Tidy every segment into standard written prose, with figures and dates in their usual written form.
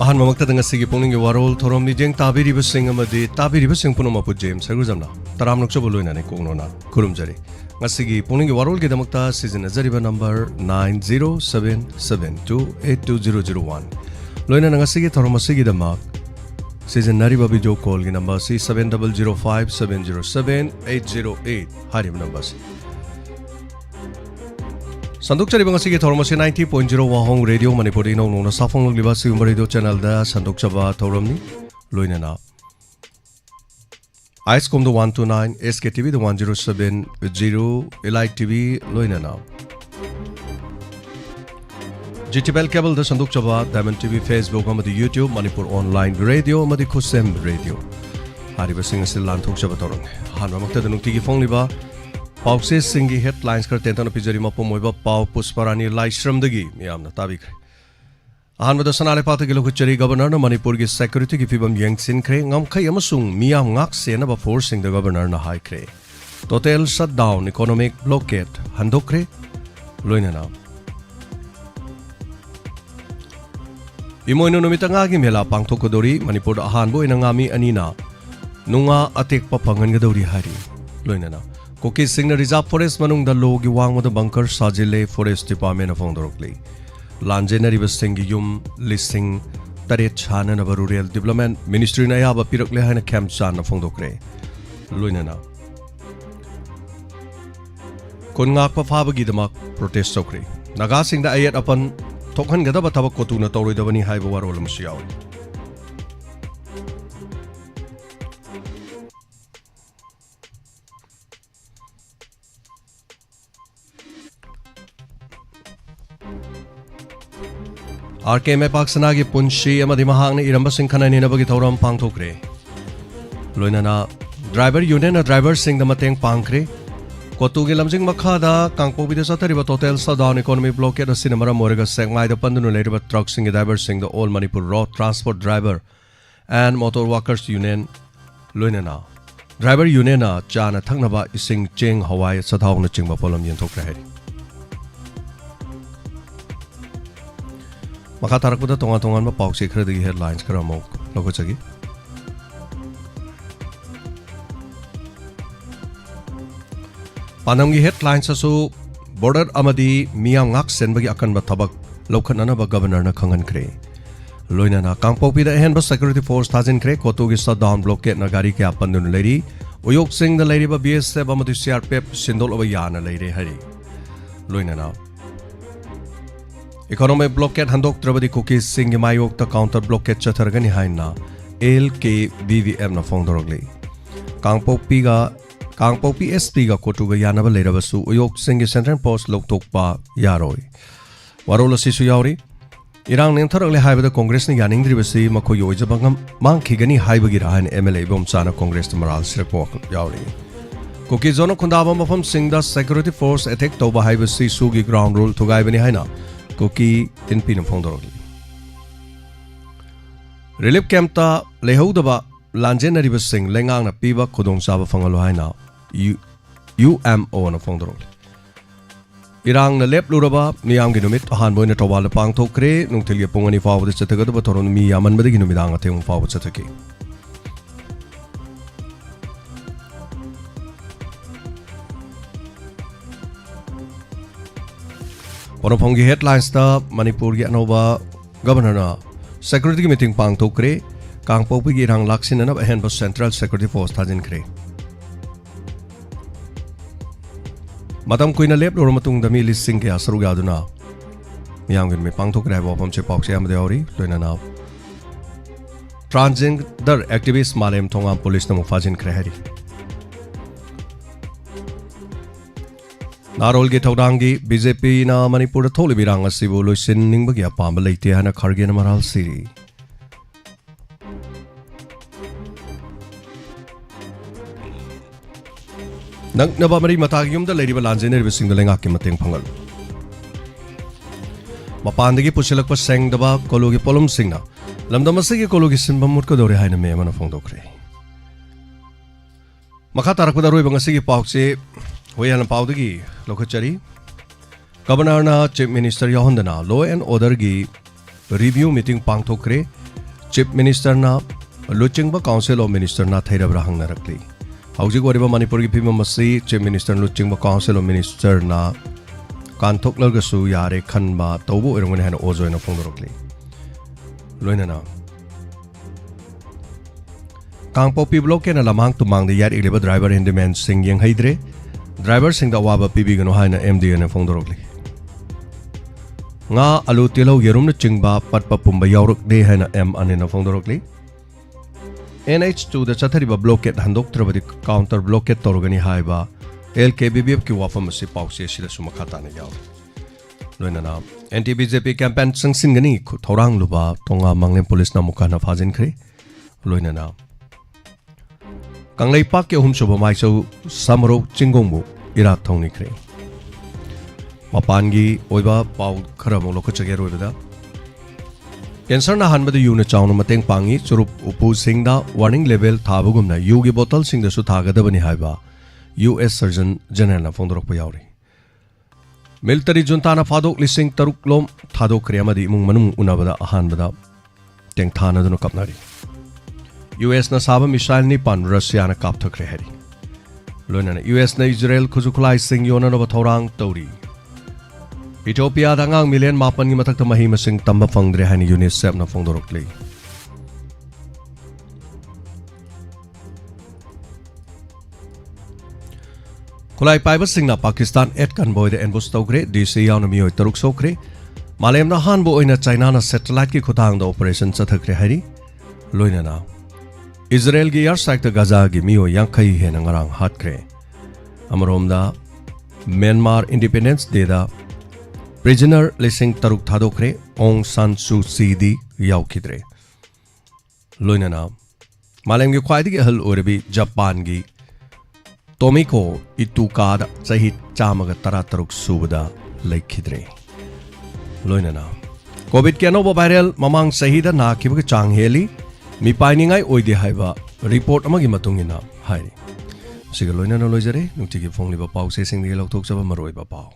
Ahan mamakta dengan segi pungning warol thorom ni jeng tabiri besing amadi tabiri besing puno mapu James sagurjamna taram nokso boloi na ne kongnona kurumjari ngasigi pungning warol ke damakta season azariba number 9077282001 loina ngasigi thorom asigi damak season nariba video call ki number si 7005707808 harim number si Sanduk cari bangsa kita thorom si 90.0 Wahong Radio Manipur ino nuna safong liba si radio channel da sanduk chaba thorom ni loina na ISCOM the 129 SKTV the 1070 Elite TV loina na GTBL cable the sanduk chaba Diamond TV Facebook amadi YouTube Manipur online radio amadi Kusem radio hari basing sil lanthok chaba thorom hanwa makta the nukti ki phone liba Pauses singi headlines कर तेंतन पिजरी मपो मोइबा पाव पुष्परानी लाइश्रम दगी मियामना ताबिख्रे आहान बद सनाले पात गिलो कुचरी governor न मणिपुर की security की फिबम यंगसिन ख्रे ngमखै अमसुंग मियाम ngak सेनबा forcing the governor न हाइख्रे total shutdown economic blockade हंदोख्रे लोइनना इमोइनो नुमितंगा की मेला पांगथोकदोरी मणिपुर आहान बो इनंगामी अनीना नुंगा अतेक पफंगन गदोरी हारी लोइनना Koki Singh Reserve Forest manung da logi wang mo da bunker sajile Forest Department of Ondorokli. Lanje na riba Singh yum listing tare chana na Rural Development Ministry na ya ba pirakle haina camp chan na fongdokre. Luina na. Kon ngak pa fa bagi damak protest sokre. Naga Singh da ayat apan thokhan gada ba tabak kotu na tawroi da bani hai ba warol masiyaw. RKM Paksana ki punshi amadi mahang ni iramba singh khana ni nabagi thoram pangthokre loinana driver union na driver singh da mateng pangkre kotu gi lamjing makha da kangpo bi da satari ba total shutdown economy blockade asina mara morega sengmai da pandunu leiba truck singh driver singh da all Manipur road transport driver and motor workers union loinana driver union na chana thakna ba ising cheng hawai sadhaw na chingba polam yen thokre hai Maka tarak puda tongan-tongan ma pauk sekre degi headlines kara mok logo chagi Panam gi headlines asu border amadi miyam ngak sen bagi akan ba thabak lokhan na ba governor na khangan kre loina na kangpopi da hen ba security force thajin kre kotu gi shutdown blockade na gari ke apandun leiri uyok sing da leiri ba BSF amadi CRPF sindol ba yana leire hari loina na Economic blockade handok trabadi Koki Singh mayok ta counter blockade chathargani haina LKBVM na fongdorogli Kangpopi SP ga kotu ga yanaba leirabasu uyok Singh central post loktokpa yaroi warola sisu yauri irang nengtharagle haibada congress ni yaningdribasi makhoy oijabangam mangkhigani haibagi rahan MLA bom chana congress moral sirpok yauri Koki zono khundaba mafam Singh da security force attack toba haibasi sugi ground rule thugaibani haina Koki NP na fongdorogli Relief camp ta lehodaba lanje na riba Singh lengang na piba khudong chaba fangalo haina UMO na fongdorogli Irang na lep luraba miyam gi numit han boina tawala pangthokre nungthilya pungani fawda chathagadaba thoron mi yaman badagi numidang atheng fawda chathaki Panopongi headlines ta Manipur gi anova governor na security ki meeting pangthokre kangpopi gi rang laksin na hen ba central security force thajin kre Madam kuina lep lor matung da mi listing ke asru ga duna miyang gi me pangthokre ba pam che pauk se am de ori loina na transgender activist malem thongam police na mu fajin kre hari Narol ge thaudangi BJP na Manipur da tholi birang asibu loisin ningbagi apamba leite hana kharge na maral siri Naba mari matagyum da leiriba lanjener bising da lenga ki mateng phangal Mapandagi pusilakpa seng daba kologi polum singna lamdamase ge kologi sinbam mut ko dore haina me mana phongdokre Makha tarakda roi bangasi gi paukse hoyan paudagi lokachari Governor na Chief Minister Yahondana Law and Order gi review meeting pangthokre Chief Minister na Luchingba Council of Minister na thairabra hangnarakli hauji wariba Manipur gi phimam asi Chief Minister Luchingba Council of Minister na kanthoklarga su yare khanba tawbu irungani hana ojoina phongdorokli loinana Kangpopi block na lamang tumang de yar ileba driver handyman sing yang haidre driver sing da waba pibigano haina MD na phongdorokli nga alu tilaw yerum na chingba patpa pumba yauruk de haina M anina phongdorokli NH2 da chathariba blockade handok trabadi counter blockade torgani haiba LKBBF ki wafam si pause sila sumakata na yaw loinana anti-BJP campaign sangsin gani thorang luba tonga manglem police na mukana phajin khre loinana Kanglai Pak ke humsuba maisau samro chingongbu ira thongni khre mapangi oiba pau khara mo lokachage roibada Cancer na hanbada yu na chawna mateng pangi churup upu singda warning level thabugumna yu gi bottle singda su thagadabani haiba US Surgeon General na phongdorok pa yauri Military junta na phadok lising taruk lom thadok kriyamadi imung manung unabada ahanbada teng thana dunu kapnari US na saba missile ni pan Russia na kapthakre hari loinana US na Israel khujukulai sing yona no bathorang tauri Ethiopia dangang million mapan gi mathak mahi masing tamba phangdre hani UNICEF na phongdorokli Kulai paiba sing na Pakistan et convoy de ambush tawgre DC yaw na miyoi taruk sokre malem na hanbo oina China na satellite ki khutang da operation chathakre hari loinana Israel gi airstrike ta Gaza gi miyoi yankai he na ngarang hatkre amarom da Myanmar Independence Day da prisoner lising taruk thadokre Aung San Suu Kyi di yaukidre loinana malem gi khwaidi gi hal orebi Japan gi Tomiko Ituka da sahi chamaga tara taruk subada laikhidre loinana COVID ke no viral mamang sahida na kibaga chang heli mi painingai oide haiba report amagi matungina hairi siga loinana loijare nukti gi phongli ba pau se sing di lokthok chaba maroi ba pau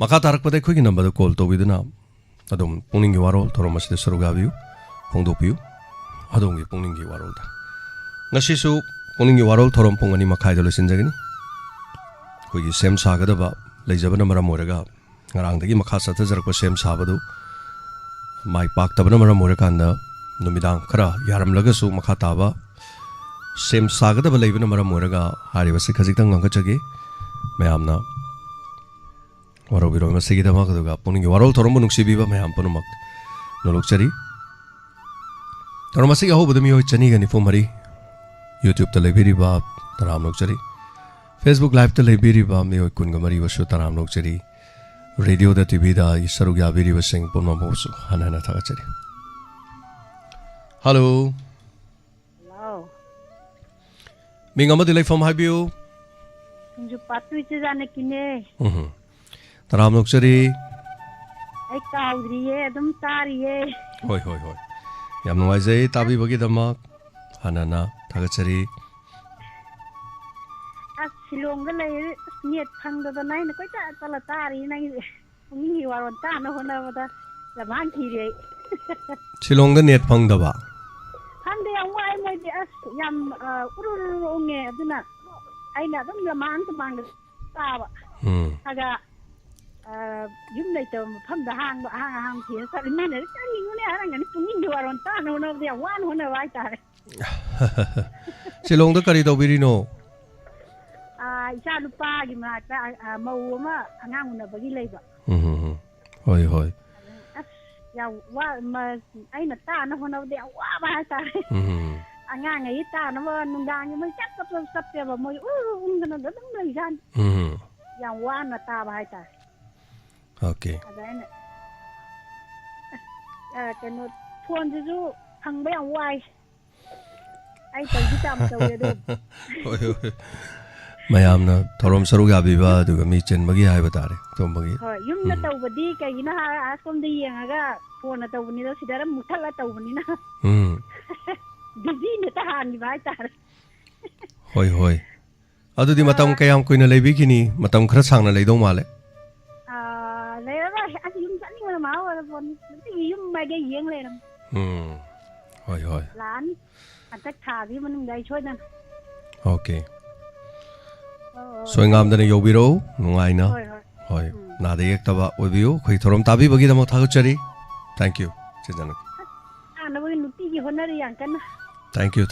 maka tarak pade khoi gi number da call to biduna adum pungning gi waro thoromas de sarugabiu phongdopiu adum gi pungning gi waro da ngasi su pungning gi waro thorom pungani makhai da losin jagini khoi gi sem saga da ba leijabana mara moraga ngarang dagi makha satha jarak pa sem sabadu mai pak tabana mara morakanda numidang khara yaram laga su makha taba sem saga da ba leibana mara moraga hari basi khajitang nganga chage mayamna waro biro masigi da magaduga pungning gi waro thorom bunuk sibi ba mayam panumak nolok chari thorom masigi ho budami ho chani gani fomari YouTube ta lebiri ba taram lok chari Facebook live ta lebiri ba me oi kun gamari wasu taram lok chari radio da TV da isaru ya biri wasing ponma bosu hanana thaga chari Hello Hello Ming amadi lai from habiu Ju patu che jane kine taram lok chari ai kaudriye adum tariye hoi hoi hoi yam nuai jai tabi bagi damak hanana thaga chari Silong ga lay net phang da nai na koi ta tala tari nai ni waron ta na hona da la ban thi re Shillong da net phang da ba phang de yang wai mai de as yam uru nge aduna ai na dum la man ta mang ta ba aga yum lai to pham da hang ba hang thi sa ni ne ta ni ne ara ngani pung ni waron ta na hona de wan hona wai ta Shillong da kari do biri no Isa lupa gimana ta mau ma angang na bagi lay ba hoi hoi ya wa ma ai na ta na hono de wa ba ta angang ai ta na ma nung dang ma chap sap ba mo na da dang dai jan ya wa na ta ba ta okay ada na cái nó phun chứ thằng bé ông quay ai tự đi chăm tàu được mayam na thorom saru ga biba du ga mi chen magi hai batare tom magi hoi yum na tau badi kai na ha asom di yang aga phone na tau ni do sidara muthala tau ni na busy na ta han ni bai tar hoi hoi adu di matam kayam koina leibi kini matam khara sang na leidong male le ba as yum san ni ma wa phone ti yum ma ge yeng le nam Hoi hoi. Lan antak thadi manung dai choi nan. Okay. Soingam dane yobiro nungai na. Hoi hoi. Hoi. Na de ek taba obiu khoi thorom tabi bagi damo thagachari. Thank you. Chidana. Ana bagi nuti gi honari yang kana. Thank you.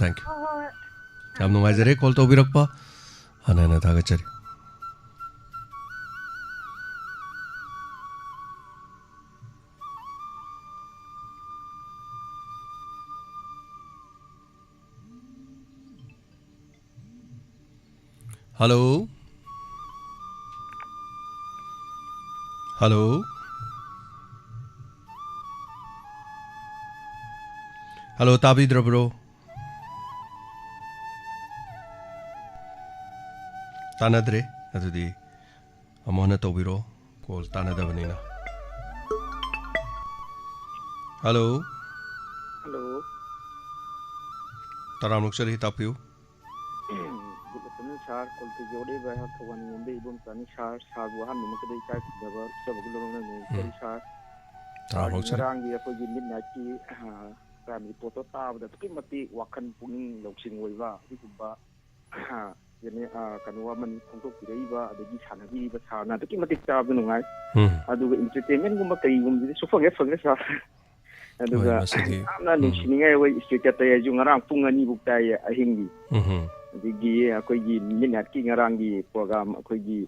Yam nungai jare call to birakpa. Hanana thagachari. Hello. Hello. Hello, Tabidra bro. Tanadre, adudi. Amana tobiro. Call tanadavanina. Hello. Hello. Taramukshari tapiu. Sar kolti jode ba ha thwan ngombe ibom tani sar bu han num kadai kai da sabu lo na ne kari sar Taramukshari. rang gi ko jin na ki kan report ta ba da ki mati wakan puning loksing woi ba ki ba yani kan wa man thong tok tirei ba adagi sana bi ba sa na ki mati ta ba nungai adu entertainment gum ba kai gum ji so fange sa adu ga na ni siningai wai street ta ya ju ngarang pungani buk ta ya ahingi digi akoigi minat ki ngarangi program akoigi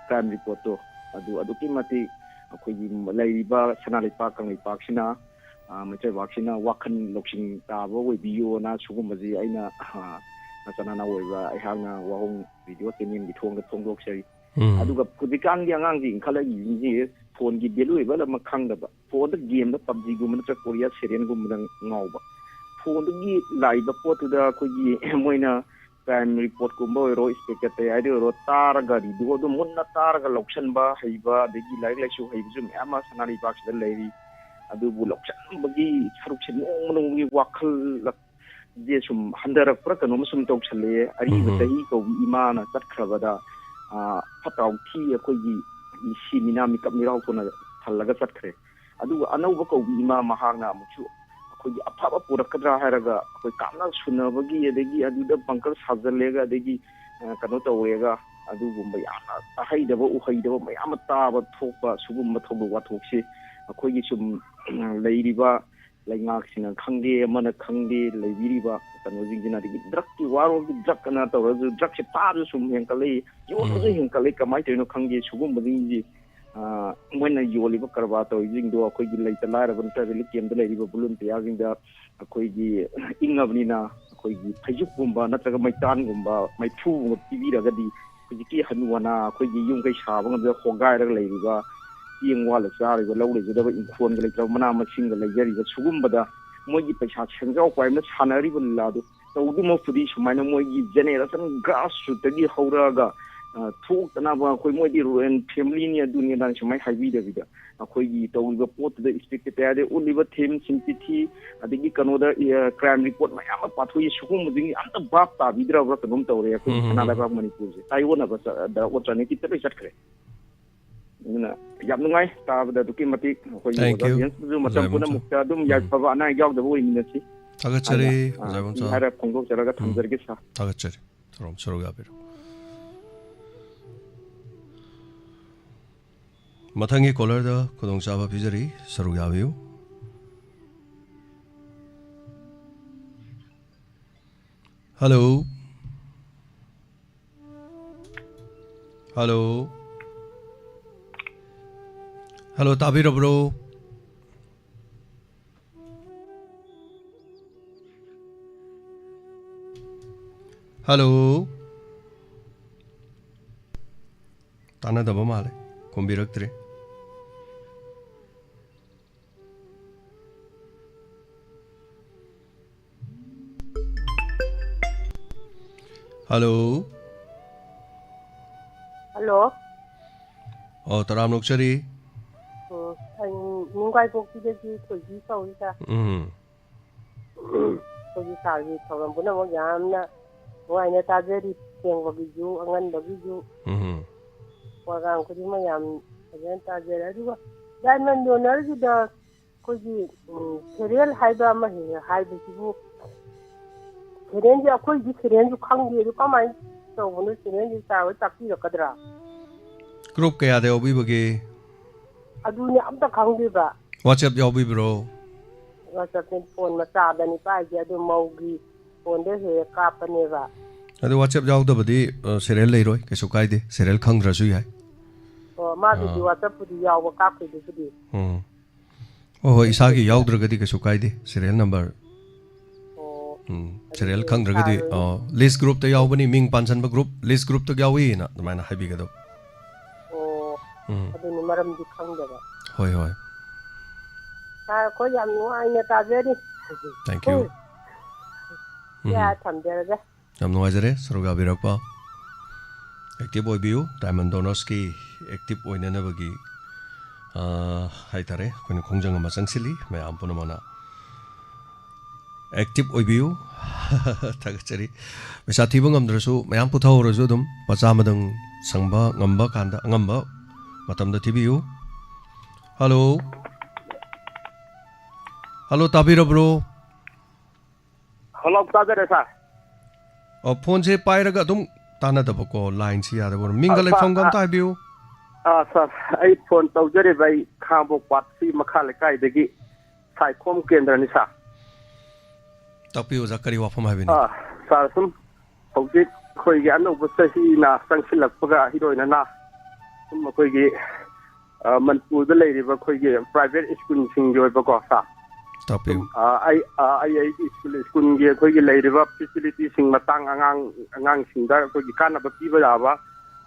crime report to adu ki mati akoigi laiba sanali park kangai park sina machai waksina wakan loksing ta bo we bio na sugum baji aina nasana na we ba ai hangna wahong video tenin gi thong lok sei adu ga kudikan gi angang gi khala gi phone gi belu ba la makhang da ba phone da game da PUBG gum na Korea serial gum na ngau ba phone gi laiba pot da ko gi moina crime report ko ro inspector te ai ro tar ga ri do munna tar ga lokshan ba haiba de gi lai lai shu haibu zum ama sanari box da lai adu bu lokshan ba gi saruk sin no gi wakhal je sum handara pra ka no sum tok chale ari ba tahi ko imana tat khaba da pataw thi ko gi si minami kap ni raw ko na thalaga sat khre adu anau ba ko ima mahagna muchu ko afaba purakadra haraga ko kamna sunabagi adegi aduda pankal sajalega adegi kano tawega adu gumba yana haidaba uhaidaba mayam taaba thokpa sugumba thobu wathoksi ko gi sum leiriba laingak sina khangde mana khangde leibiriba kano jingjina digi drug ki waro gi drug kana tawra drug se taru sum henkale yo henkale kamai teno khangge sugumba dingi moina yoliba karba to jing do ko gi leita lara ban ta li kem da le riba bulun te yaging da ko gi ingabni na ko gi phajuk gumba na taga mai tan gumba mai thu tv ra ga di ko gi ki hanuwana ko gi yung kai sha ba ga hogai ra le riba yeng wala sa ri ga lo le da ba in khon ga le tra mana ma sing ga le yari ga sugumba da mo gi paisa chenjau kwai na sanari bun la do to du mo fudi sumaina mo gi generation grass su ta gi haura ga thuk tana ba khoi moi di ruin family ni dunia dan chmai haibi da vida khoi gi to ga pot da expect ta de oliver theme sympathy adigi kano da crime report ma ya pa thui sugum ding anta bap ta vidra ba kanum tawre ko kana la ba manipur je taiwan ba da otani ki tere chat kre na yam ngai ta da duki mati khoi gi da matam puna mukta dum ya pa ba na yaw da bo ni si tagachari jabon sa hara phongok jara ga thamjar ge sa tagachari thorom soroga bir Matangi caller da kudong chaba pijari sarug yabiu. Hello. Hello. Hello Tabira bro. Hello. Tana daba male. Kumbiraktre. Hello. Hello. Taram Nokchari. Anh Mungkai Pokti de ki Koji Sau ita. Koji Sau ji thawam puna mo yamna wai na ta jeri teng bagi ju angan bagi ju. Wagang ko di mo yam ayan ta jeri aduga. Dan man donor ji da ꯑꯩꯈꯣꯏꯒꯤ serial ꯍꯥꯏꯕ ꯑꯃ ꯍꯥꯏꯕꯁꯤꯕꯨ ꯁꯦꯔꯤꯌꯦꯜꯁꯦ ꯑꯩꯈꯣꯏꯗꯤ ꯁꯦꯔꯤꯌꯦꯜꯁꯨ ꯈꯪꯗꯦ ꯑꯗꯨ ꯀꯃꯥꯏꯅ ꯇꯧꯕꯅꯣ ꯁꯦꯔꯤꯌꯦꯜꯁꯦ ꯁꯥꯔ ꯍꯣꯏ ꯇꯥꯛꯄꯤꯔꯛꯀꯗ꯭ꯔꯥ group ꯀꯌꯥꯗ ꯌꯥꯎꯕꯤꯕꯒꯦ ꯑꯗꯨꯅꯦ ꯑꯝꯇ ꯈꯪꯗꯦꯕ WhatsApp ꯌꯥꯎꯕꯤꯕ꯭ꯔꯣ WhatsApp ꯐꯣꯟ ꯃꯆꯥꯗꯅꯤ ꯄꯥꯏꯁꯦ ꯑꯗꯨ ꯃꯧꯒꯤ ꯐꯣꯟꯗ ꯍꯦꯛ ꯀꯥꯞꯄꯅꯦꯕ ꯑꯗꯨ WhatsApp ꯌꯥꯎꯗꯕꯗꯤ ꯁꯦꯔꯤꯌꯦꯜ ꯂꯩꯔꯣꯏ ꯀꯩꯁꯨ ꯀꯥꯏꯗꯦ ꯁꯦꯔꯤꯌꯦꯜ ꯈꯪꯗ꯭ꯔꯁꯨ ꯌꯥꯏ ꯑꯣ ꯃꯥꯒꯤꯗꯤ WhatsAppꯄꯨꯗꯤ ꯌꯥꯎꯕ ꯀꯥꯞꯈꯤꯗꯨꯕꯨꯗꯤ ꯍꯣꯏ ꯏꯁꯥꯒꯤ ꯌꯥꯎꯗ꯭ꯔꯒꯗꯤ ꯀꯩꯁꯨ ꯀꯥꯏꯗꯦ ꯁꯦꯔꯤꯌꯦꯜ ꯅꯝꯕꯔ ꯁꯦꯔꯤꯌꯦꯜ ꯈꯪꯗ꯭ꯔꯒꯗꯤ ꯂꯤꯁ ꯒ꯭ꯔꯨꯞꯇ ꯌꯥꯎꯕꯅꯤ ꯃꯤꯡ ꯄꯥꯟꯁꯟꯕ ꯒ꯭ꯔꯨꯞ ꯂꯤꯁ ꯒ꯭ꯔꯨꯞꯇ ꯌꯥꯎꯏꯅ ꯑꯗꯨꯃꯥꯏꯅ ꯍꯥꯏꯕꯤꯒꯗꯧ ꯑꯗꯨꯅꯤ ꯃꯔꯝꯗꯤ ꯈꯪꯗꯕ ꯍꯣꯏ ꯍꯣꯏ ꯁꯥꯔ ꯑꯩꯈꯣꯏ ꯌꯥꯝ ꯅꯨꯡꯉꯥꯏꯅ ꯇꯥꯖꯔꯤ ꯊꯦꯡꯛ ꯌꯨ ꯊꯝꯖꯔꯒꯦ ꯌꯥꯝ ꯅꯨꯡꯉꯥꯏꯖꯔꯦ ꯁꯔꯨꯛ ꯌꯥꯕꯤꯔꯛꯄ ꯑꯦꯛꯇꯤꯚ ꯑꯣꯏꯕꯤꯌꯨ ꯗꯥꯏꯃꯟ ꯗꯣꯅꯔꯁꯀꯤ ꯑꯦꯛꯇꯤꯚ ꯑꯣꯏꯅꯅꯕꯒꯤ ꯍꯥꯏꯇꯥꯔꯦ ꯑꯩꯈꯣꯏꯅ ꯈꯣꯡꯖꯪ ꯑꯃ ꯆꯪꯁꯤꯜꯂꯤ ꯃꯌꯥꯝ ꯄꯨꯝꯅꯃꯛꯅ ꯑꯦꯛꯇꯤꯚ ꯑꯣꯏꯕꯤꯌꯨ ꯊꯥꯒꯠꯆꯔꯤ ꯄꯩꯁꯥ ꯊꯤꯕ ꯉꯝꯗ꯭ꯔꯁꯨ ꯃꯌꯥꯝ ꯄꯨꯊꯣꯛꯎꯔꯁꯨ ꯑꯗꯨꯝ ꯂꯨꯄꯥ ꯆꯥꯝꯃꯗꯪ ꯁꯪꯕ ꯉꯝꯕ ꯀꯥꯟꯗ ꯑꯉꯝꯕ ꯃꯇꯝꯗ ꯊꯤꯕꯤꯌꯨ ꯍꯜꯂꯣ ꯍꯜꯂꯣ ꯇꯥꯕꯤꯔꯕ꯭ꯔꯣ ꯍꯜꯂꯣ ꯇꯥꯖꯔꯦ ꯁꯥꯔ ꯐꯣꯟꯁꯦ ꯄꯥꯏꯔꯒ ꯑꯗꯨꯝ ꯇꯥꯟꯅꯗꯕꯀꯣ ꯂꯥꯏꯟꯁꯤ ꯌꯥꯗꯕ ꯃꯤꯡꯒ ꯂꯩꯐꯝꯒ ꯑꯝꯇ ꯍꯥꯏꯕꯤꯌꯨ ꯁꯥꯔ ꯑꯩ ꯐꯣꯟ ꯇꯧꯖꯔꯤꯕ ꯑꯩ ꯈꯥꯡꯉꯕꯣꯛ ꯄꯥꯠꯁꯤ ꯃꯈꯥ ꯂꯩꯀꯥꯏꯗꯒꯤ ꯁꯥꯏꯈꯣꯝ ꯀꯦꯟꯗ꯭ꯔꯅꯤ ꯁꯥꯔ ꯇꯥꯛꯄꯤꯌꯨ ꯑꯣꯖꯥ ꯀꯔꯤ ꯋꯥꯐꯝ ꯍꯥꯏꯕꯤꯅꯤ ꯁꯥꯔ ꯁꯨꯝ ꯍꯧꯖꯤꯛ ꯑꯩꯈꯣꯏꯒꯤ ꯑꯅꯧꯕ ꯆꯍꯤꯅ ꯆꯪꯁꯤꯜꯂꯛꯄꯒ ꯏꯔꯣꯏꯅꯅ ꯁꯨꯝ ꯑꯩꯈꯣꯏꯒꯤ ꯃꯅꯤꯄꯨꯔꯗ ꯂꯩꯔꯤꯕ ꯑꯩꯈꯣꯏꯒꯤ ꯄ꯭ꯔꯥꯏꯚꯦꯠ ꯁ꯭ꯀꯨꯜꯁꯤꯡꯒꯤ ꯑꯣꯏꯕꯀꯣ ꯁꯥꯔ ꯇꯥꯛꯄꯤꯌꯨ ꯑꯩꯒꯤ ꯁ꯭ꯀꯨꯜꯒꯤ ꯑꯩꯈꯣꯏꯒꯤ ꯂꯩꯔꯤꯕ ꯐꯦꯁꯤꯂꯤꯇꯤꯁꯤꯡ ꯃꯇꯥꯡ ꯑꯉꯥꯡꯁꯤꯡꯗ ꯑꯩꯈꯣꯏꯒꯤ ꯀꯥꯟꯅꯕ ꯄꯤꯕ ꯌꯥꯕ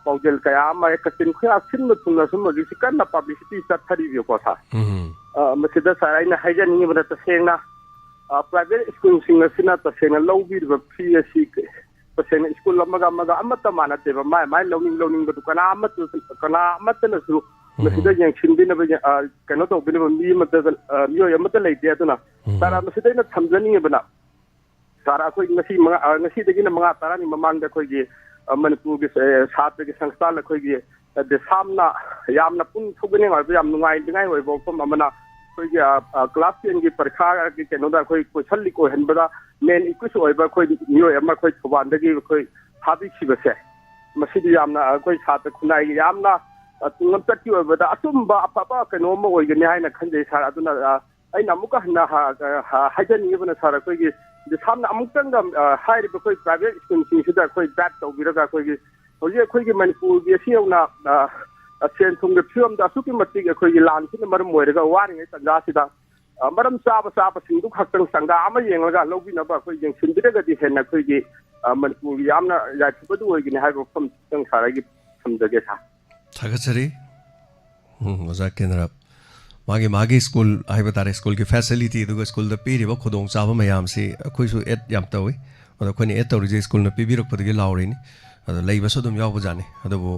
ꯄꯥꯎꯖꯦꯜ ꯀꯌꯥ ꯑꯃ ꯀꯆꯤꯟ ꯈꯨꯌꯥ ꯁꯤꯟꯕ ꯊꯨꯡꯅ ꯁꯨꯝ ꯍꯧꯖꯤꯛꯁꯤ ꯀꯟꯅ ꯄꯥꯕ꯭ꯂꯤꯁꯤꯇꯤ ꯆꯠꯊꯔꯤꯕꯀꯣ ꯁꯥꯔ ꯃꯁꯤꯗ ꯁꯥꯔ ꯑꯩꯅ ꯍꯥꯏꯖꯅꯤꯡꯉꯤꯕꯗ ꯇꯁꯦꯡꯅ ꯄ꯭ꯔꯥꯏꯚꯦꯠ ꯁ꯭ꯀꯨꯜꯁꯤꯡ ꯑꯁꯤꯅ ꯇꯁꯦꯡꯅ ꯂꯧꯕꯤꯔꯤꯕ ꯐꯤ ꯑꯁꯤ ꯇꯁꯦꯡꯅ ꯁ꯭ꯀꯨल ꯑꯃꯒ ꯑꯃꯠꯇ ꯃꯥꯟꯅꯗꯦꯕ ꯃꯥꯏ ꯂꯧꯅꯤꯡꯕꯗꯨ ꯀꯅꯥ ꯑꯃꯠꯇꯅꯁꯨ ꯃꯁꯤꯗ ꯌꯦꯡꯁꯤꯟꯕꯤꯅꯕ ꯀꯩꯅꯣ ꯇꯧꯕꯤꯅꯕ ꯃꯤꯑꯣꯏ ꯑꯃꯠꯇ ꯂꯩꯇꯦ ꯑꯗꯨꯅ ꯁꯥꯔ ꯃꯁꯤꯗ ꯑꯩꯅ ꯊꯝꯖꯅꯤꯡꯉꯤꯕꯅ ꯁꯥꯔ ꯑꯩꯈꯣꯏ ꯉꯁꯤꯗꯒꯤꯅ 5-10ꯅꯤ ꯃꯃꯥꯡꯗ ꯑꯩꯈꯣꯏꯒꯤ ꯃꯅꯤꯄꯨꯔꯒꯤ ꯁꯥꯇ꯭ꯔꯒꯤ ꯁꯪꯁꯊꯥꯟ ꯑꯩꯈꯣꯏꯒꯤ ꯗꯦꯁꯥꯝꯅ ꯌꯥꯝꯅ ꯄꯨꯛꯅꯤꯡ ꯊꯧꯒꯠꯅꯤꯡꯉꯥꯏ ꯑꯣꯏꯕ ꯌꯥꯝ ꯅꯨꯡꯉꯥꯏꯅꯤꯡꯉꯥꯏ ꯑꯣꯏꯕ ꯋꯥꯐꯝ ꯑꯃꯅ ꯑꯩꯈꯣꯏꯒꯤ ꯀ꯭ꯂꯥꯁ 10ꯒꯤ ꯄꯔꯤꯈꯥꯒꯤ ꯀꯩꯅꯣꯗ ꯑꯩꯈꯣꯏ ꯀꯣꯏꯁꯟ ꯂꯤꯛ ꯑꯣꯏꯍꯟꯕꯗ ꯃꯦꯟ ꯏꯀ꯭ꯋꯤꯁ ꯑꯣꯏꯕ ꯑꯩꯈꯣꯏ ꯃꯤꯑꯣꯏ ꯑꯃ ꯑꯩꯈꯣꯏ ꯊꯧꯕꯥꯜꯗꯒꯤ ꯑꯩꯈꯣꯏ ꯊꯥꯕꯤꯈꯤꯕꯁꯦ ꯃꯁꯤꯗꯤ ꯌꯥꯝꯅ ꯑꯩꯈꯣꯏ ꯁꯥꯇ꯭ꯔ ꯈꯨꯟꯅꯥꯏꯒꯤ ꯌꯥꯝꯅ ꯇꯨꯡꯂꯝꯆꯠꯀꯤ ꯑꯣꯏꯕꯗ ꯑꯆꯨꯝꯕ ꯑꯐꯕ ꯀꯩꯅꯣ ꯑꯃ ꯑꯣꯏꯒꯅꯤ ꯍꯥꯏꯅ ꯈꯟꯖꯩ ꯁꯥꯔ ꯑꯗꯨꯅ ꯑꯩꯅ ꯑꯃꯨꯛꯀ ꯍꯟꯅ ꯍꯥꯏꯖꯅꯤꯡꯉꯤꯕꯅ ꯁꯥꯔ ꯑꯩꯈꯣꯏꯒꯤ ꯁꯥꯝꯅ ꯑꯃꯨꯛꯇꯪꯒ ꯍꯥꯏꯔꯤꯕ ꯑꯩꯈꯣꯏ ꯄ꯭ꯔꯥꯏꯚꯦꯠ ꯁ꯭ꯀꯨꯜꯁꯤꯡꯁꯤꯗ ꯑꯩꯈꯣꯏ ꯒꯥꯏꯗ ꯇꯧꯕꯤꯔꯒ ꯑꯩꯈꯣꯏꯒꯤ ꯍꯧꯖꯤꯛ ꯑꯩꯈꯣꯏꯒꯤ ꯃꯅꯤꯄꯨꯔꯒꯤ ꯑꯁꯤ ꯌꯧꯅ ꯁꯦꯟ ꯊꯨꯝꯒꯤ ꯐꯤꯕꯝꯗ ꯑꯁꯨꯛꯀꯤ ꯃꯇꯤꯛ ꯑꯩꯈꯣꯏꯒꯤ ꯂꯥꯟꯁꯤꯅ ꯃꯔꯝ ꯑꯣꯏꯔꯒ ꯋꯥꯔꯤꯉꯩ ꯇꯟꯖꯥꯁꯤꯗ ꯃꯔꯝ ꯆꯥꯕꯁꯤꯡꯗꯨ ꯈꯛꯇꯪ ꯆꯥꯡꯗꯥ ꯑꯃ ꯌꯦꯡꯂꯒ ꯂꯧꯕꯤꯅꯕ ꯑꯩꯈꯣꯏ ꯌꯦꯡꯁꯤꯟꯕꯤꯔꯒꯗꯤ ꯍꯦꯟꯅ ꯑꯩꯈꯣꯏꯒꯤ ꯃꯅꯤꯄꯨꯔꯒꯤ ꯌꯥꯝꯅ ꯌꯥꯏꯐꯕꯗꯨ ꯑꯣꯏꯒꯅꯤ ꯍꯥꯏꯕ ꯋꯥꯐꯝꯁꯤꯇꯪ ꯁꯥꯔ ꯑꯩꯒꯤ ꯊꯝꯖꯒꯦ ꯁꯥꯔ ꯊꯥꯒꯠꯆꯔꯤ ꯑꯣꯖꯥ ꯀꯦꯟꯗ꯭ꯔ ꯃꯥꯒꯤ ꯁ꯭ꯀꯨꯜ ꯍꯥꯏꯕ ꯇꯥꯔꯦ ꯁ꯭ꯀꯨꯜꯒꯤ ꯐꯦꯁꯤꯂꯤꯇꯤ ꯑꯗꯨꯒ ꯁ꯭ꯀꯨꯜꯗ ꯄꯤꯔꯤꯕ ꯈꯨꯗꯣꯡꯆꯥꯕ ꯃꯌꯥꯝꯁꯤ ꯑꯩꯈꯣꯏꯁꯨ ꯑꯦꯗ ꯌꯥꯝ ꯇꯧꯏ ꯑꯗꯣ ꯑꯩꯈꯣꯏꯅ ꯑꯦꯗ ꯇꯧꯔꯤꯁꯦ ꯁ꯭ꯀꯨꯜꯅ ꯄꯤꯕꯤꯔꯛꯄꯗꯒꯤ ꯂꯥꯎꯔꯤꯅꯤ ꯑꯗꯣ ꯂꯩꯕꯁꯨ ꯑꯗꯨꯝ ꯌꯥꯎꯕꯖꯥꯠꯅꯤ ꯑꯗꯨꯕꯨ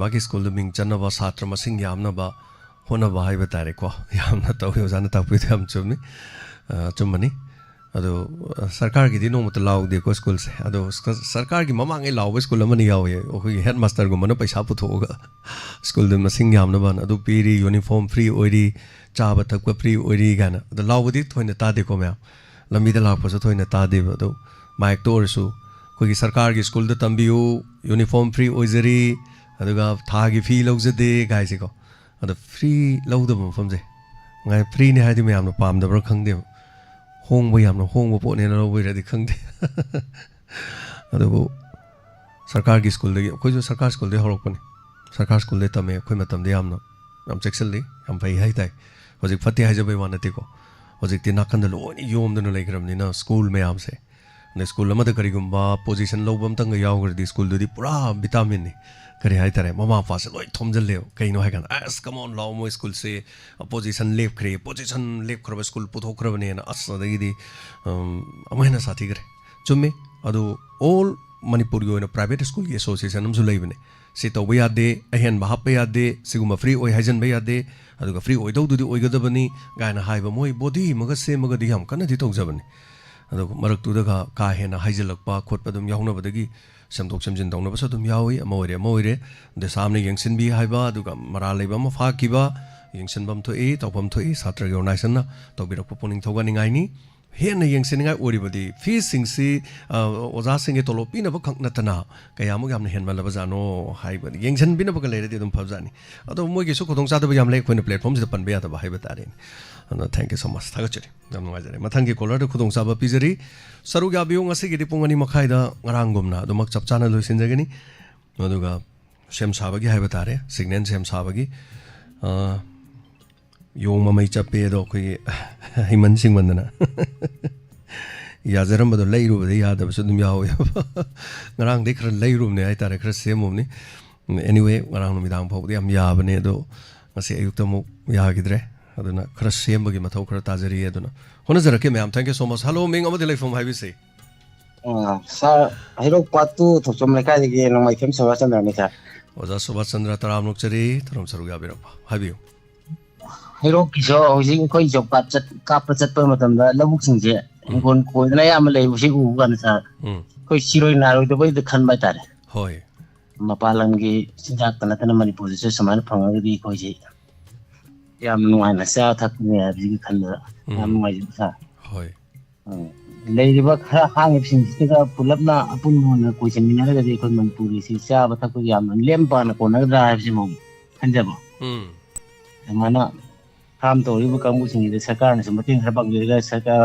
ꯃꯥꯒꯤ ꯁ꯭ꯀꯨꯜꯗ ꯃꯤꯡ ꯆꯟꯅꯕ ꯁꯥꯇ꯭ꯔ ꯃꯁꯤꯡ ꯌꯥꯝꯅꯕ ꯍꯣꯠꯅꯕ ꯍꯥꯏꯕ ꯇꯥꯔꯦꯀꯣ ꯌꯥꯝꯅ ꯇꯧꯏ ꯑꯣꯖꯥꯅ ꯇꯥꯛꯄꯤꯗꯣ ꯌꯥꯝ ꯆꯨꯝꯃꯤ ꯑꯆꯨꯝꯕꯅꯤ ꯑꯗꯣ ꯁꯔꯀꯥꯔꯒꯤꯗꯤ ꯅꯣꯡꯃꯇ ꯂꯥꯎꯗꯦꯀꯣ ꯁ꯭ꯀꯨꯜꯁꯦ ꯑꯗꯣ ꯁꯔꯀꯥꯔꯒꯤ ꯃꯃꯥꯡꯉꯩ ꯂꯥꯎꯕ ꯁ꯭ꯀꯨꯜ ꯑꯃꯅꯤ ꯌꯥꯎꯋꯦ ꯑꯩꯈꯣꯏꯒꯤ ꯍꯦꯗ ꯃꯥꯁꯇꯔꯒꯨꯝꯕꯅ ꯄꯩꯁꯥ ꯄꯨꯊꯣꯛꯑꯒ ꯁ꯭ꯀꯨꯜꯗ ꯃꯁꯤꯡ ꯌꯥꯝꯅꯕ ꯑꯗꯨ ꯄꯤꯔꯤ ꯌꯨꯅꯤꯐꯣर्म फ्री ꯑꯣꯏꯔꯤ ꯆꯥꯕ ꯊꯛꯄ फ्री ꯑꯣꯏꯔꯤ ꯀꯥꯏꯅ ꯑꯗꯣ ꯂꯥꯎꯕꯗꯤ ꯊꯣꯏꯅ ꯇꯥꯗꯦꯀꯣ ꯃꯌꯥꯝ ꯂꯝꯕꯤꯗ ꯂꯥꯛꯄꯁꯨ ꯊꯣꯏꯅ ꯇꯥꯗꯦꯕ ꯑꯗꯣ ꯃꯥꯏꯛꯇ ꯑꯣꯏꯔꯁꯨ ꯑꯩꯈꯣꯏꯒꯤ ꯁꯔꯀꯥꯔꯒꯤ ꯁ꯭ꯀꯨꯜꯗ ꯇꯝꯕꯤꯌꯨ ꯌꯨꯅꯤꯐॉर्म फ्री ꯑꯣꯏꯖꯔꯤ ꯑꯗꯨꯒ ꯊꯥꯒꯤ ꯐꯤ ꯂꯧꯖꯗꯦ ꯒꯥꯏꯁꯤꯀꯣ ꯑꯗꯣ ꯐ꯭री ꯂꯧꯗꯕ ꯃꯐꯝꯁꯦ ꯐ꯭रीꯅꯤ ꯍꯥꯏꯗꯤ ꯃꯌꯥꯝꯅ ꯄꯥꯝꯗꯕ꯭ꯔꯥ ꯈꯪꯗꯦꯕ ꯍꯣꯡꯕ ꯌꯥꯝꯅ ꯍꯣꯡꯕ ꯄꯣꯠꯅꯦꯅ ꯂꯧꯕꯩꯔꯗꯤ ꯈꯪꯗꯦ ꯑꯗꯨꯕꯨ ꯁꯔꯀꯥꯔꯒꯤ ꯁ꯭ꯀꯨꯜꯗꯒꯤ ꯑꯩꯈꯣꯏꯁꯨ ꯁꯔꯀꯥꯔ ꯁ꯭ꯀꯨꯜꯗꯒꯤ ꯍꯧꯔꯛꯄꯅꯤ ꯁꯔꯀꯥꯔ ꯁ꯭ꯀꯨꯜꯗꯒꯤ ꯇꯝꯃꯦ ꯑꯩꯈꯣꯏ ꯃꯇꯝꯗ ꯌꯥꯝ ꯆꯦꯛꯁꯤꯜꯂꯤ ꯌꯥꯝ ꯐꯩ ꯍꯥꯏꯇꯥꯏ ꯍꯧꯖꯤꯛ ꯐꯠꯇꯦ ꯍꯥꯏꯖꯕꯩ ꯋꯥ ꯅꯠꯇꯦꯀꯣ ꯍꯧꯖꯤꯛꯇꯤ ꯅꯥꯀꯟꯗ ꯂꯣꯏꯅ ꯌꯣꯝꯗꯅ ꯂꯩꯈ꯭ꯔꯕꯅꯤꯅ ꯁ꯭ꯀꯨꯜ ꯃꯌꯥꯝꯁꯦ ꯑꯗꯩ ꯁ꯭ꯀꯨल ꯑꯃꯗ ꯀꯔꯤꯒꯨꯝꯕ ꯄꯣꯖꯤꯁꯟ ꯂꯧꯕ ꯑꯃꯇꯪꯒ ꯌꯥꯎꯈ꯭ꯔꯗꯤ ꯁ꯭ꯀꯨꯜꯗꯨꯗꯤ ꯄꯨꯔꯥ ꯚꯤꯇꯥꯃꯤꯟꯅꯤ ꯀꯔꯤ ꯍꯥꯏꯇꯥꯔꯦ ꯃꯃꯥ ꯃꯄꯥꯁꯦ ꯂꯣꯏ ꯊꯣꯝꯖꯤꯜꯂꯦꯕ ꯀꯩꯅꯣ ꯍꯥꯏꯀꯥꯟꯗ ꯑꯁ ꯀꯃꯣꯟ ꯂꯥꯛꯑꯣ ꯃꯣꯏ ꯁ꯭ꯀꯨꯜꯁꯦ ꯄꯣꯖꯤꯁꯟ ꯂꯦꯞꯈ꯭ꯔꯦ ꯄꯣꯖꯤꯁꯟ ꯂꯦꯞꯈ꯭ꯔꯕ ꯁ꯭ꯀꯨꯜ ꯄꯨꯊꯣꯛꯈ꯭ꯔꯕꯅꯦꯅ ꯑꯁ ꯑꯗꯒꯤꯗꯤ ꯑꯃꯨꯛ ꯍꯦꯟꯅ ꯁꯥꯊꯤꯈ꯭ꯔꯦ ꯆꯨꯝꯃꯤ ꯑꯗꯨ ꯑꯣꯜ ꯃꯅꯤꯄꯨꯔꯒꯤ ꯑꯣꯏꯅ ꯄ꯭ꯔꯥꯏꯚꯦꯠ ꯁ꯭ꯀꯨꯜꯒꯤ ꯑꯦꯁꯣꯁꯤꯌꯦꯁꯟ ꯑꯃꯁꯨ ꯂꯩꯕꯅꯦ ꯁꯤ ꯇꯧꯕ ꯌꯥꯗꯦ ꯑꯍꯦꯟꯕ ꯍꯥꯞꯄ ꯌꯥꯗꯦ ꯁꯤꯒꯨꯝꯕ फ्री ꯑꯣꯏ ꯍꯥꯏꯖꯟꯕ ꯌꯥꯗे ꯑꯗꯨꯒ फ्री ꯑꯣꯏꯗꯧꯗꯨꯗꯤ ꯑꯣꯏꯒꯗꯕꯅꯤ ꯒꯥꯏꯅ ꯍꯥꯏꯕ ꯃꯣꯏ ꯕꯣꯗꯤ ꯑꯃꯒ ꯁꯦꯝꯃꯒꯗꯤ ꯌꯥꯝ ꯀꯟꯅꯗꯤ ꯇꯧꯖꯕꯅꯤ ꯑꯗꯨꯒ ꯃꯔꯛꯇꯨꯗꯒ ꯀꯥ ꯍꯦꯟꯅ ꯍꯥꯏꯖꯤꯜꯂꯛꯄ ꯈꯣꯠꯄ ꯑꯗꯨꯝ ꯌꯥꯎꯅꯕꯗꯒꯤ ꯁꯦꯝꯗꯣꯛ ꯁꯦꯝꯖꯤꯟ ꯇꯧꯅꯕꯁꯨ ꯑꯗꯨꯝ ꯌꯥꯎꯏ ꯑꯃ ꯑꯣꯏꯔꯦ ꯗꯦꯁꯥꯝꯅ ꯌꯦꯡꯁꯤꯟꯕꯤ ꯍꯥꯏꯕ ꯑꯗꯨꯒ ꯃꯔꯥꯜ ꯂꯩꯕ ꯑꯃ ꯐꯥꯈꯤꯕ yengsin bam thoi tawpam thoi satra organization na tawbirak puning thogan ngai ni hena yengsin ngai oribadi fees singsi oza singe tolo pina ba khang natana kaya mo yamna hen malaba jano haiba yengsin bina ba le de dum phajani ado moi gi su khotong sa da yam le khoina platform se pan be ta ba haiba tare no thank you so much thagachari yam ngai jare mathang gi caller da khotong sa ba pizari saru ga biyo ngasi gi pungani makhai da ngarangumna do mak chap chana loisin jagani aduga sem sabagi haiba tare signen sem sabagi yong mamai chape do koi himan sing mandana ya zaram bado leiru de ya da sudum yaw ngarang de khra leiru ne ai tare khra semum ni anyway ngarang mi dang phau de am ya bane do ngasi ayuk tamu ya gidre aduna khra sem bagi mathau khra tajari aduna hona jara ke ma'am thank you so much hello ming amadi life from highway say sa hero patu thosum lekai de no mai kem sawa chandra ni sa oja subhash chandra taram nokchari taram saru ga berapa habiu hero kiso hojing koi job kap chat pa matam da labuk sing je gon ko na ya malai busi u gan sa koi siroi na ro de bai de khan bai tare hoi mapalang gi sinjak tan tan manipur se saman phang gi koi je yam nuai na sa thak ne bi khan da yam nuai sa hoi leiba khara hang sing se ga pulap na apun na ko chen mina ga de ko manipuri si sa ba thak yam lem pa na ko na da si mo khan ja ba mana tham to ri bu kam bu sing de sarkar na samating habak de ga sarkar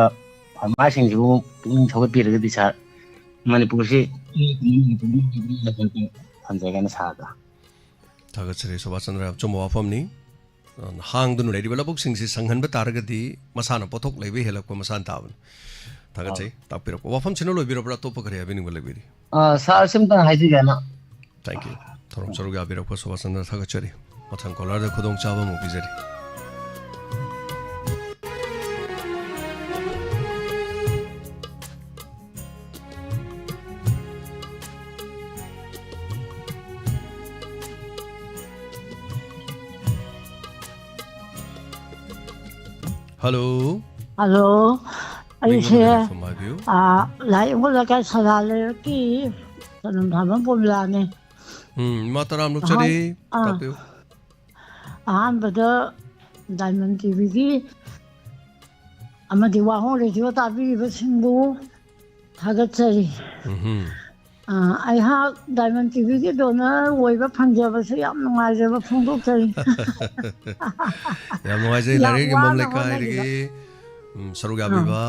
phama sing ju pung thau pi re di sa manipur si han ja ga na sa da thagachari subhash chandra chomo afam ni hang dun ready bala book sing si sanghan ba taragadi masana pothok leibe helak ko masan taban thagachai tapiro ko wafam chino loibiro bra topa kare abini bala biri sa sim ta haji ga na thank you thorom saru ga biro ko subhash chandra thagachari mathang kolar da khudong chaba mu bijari hello ai se lai ngo la ka sala le ki tanam tham pom la ne mataram nokchari tapio bada diamond tv gi amadi wa ho le jo ta bi ba singbu thagachari ai ha diamond tv gi do na woi ba phangja ba se yam ngai je ba phung dok chari yam ngai je lari gi mom le kai ri saru ga bi ba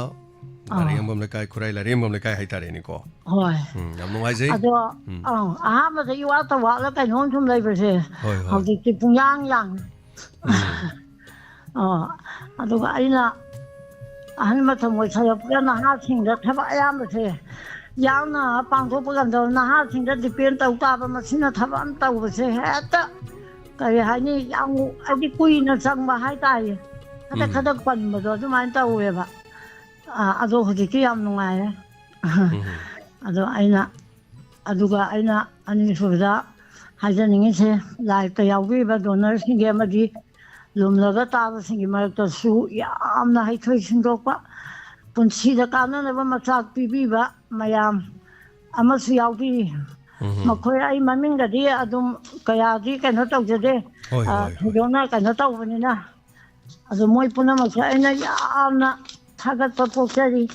lari gi mom le kai khurai lari mom le kai hai tare ni ko hoi yam ngai je ado ma de wa ta wa la kai hon thum lai ba se hau ji ki pung yang yang ado ga ai na an ma tham moi sa ya na ha sing da thaba ayam ba se yang na pang tho pa gan do na ha sing da depend tau ta ba ma sin na thaba am tau ba se ha ta kai hai ni yang ai di kui na sang ba hai tai ta khada kwan ba do du man tau we ba ado ho ki yam nu ngai ado aina aduga aina ani so da ha ja ning se lai ta yaw wi ba donor sing ge ma di lum la ga ta ba sing ma ta su yam na hai thoi sing dok pa punsi da ka na ba ma chak pi bi ba mayam ama su yaw bi ma khoi ai ma ming ga di adum kaya di ka no tau je de do na ka no tau ni na ado moi puna ma sa aina yam na thagat pa pochari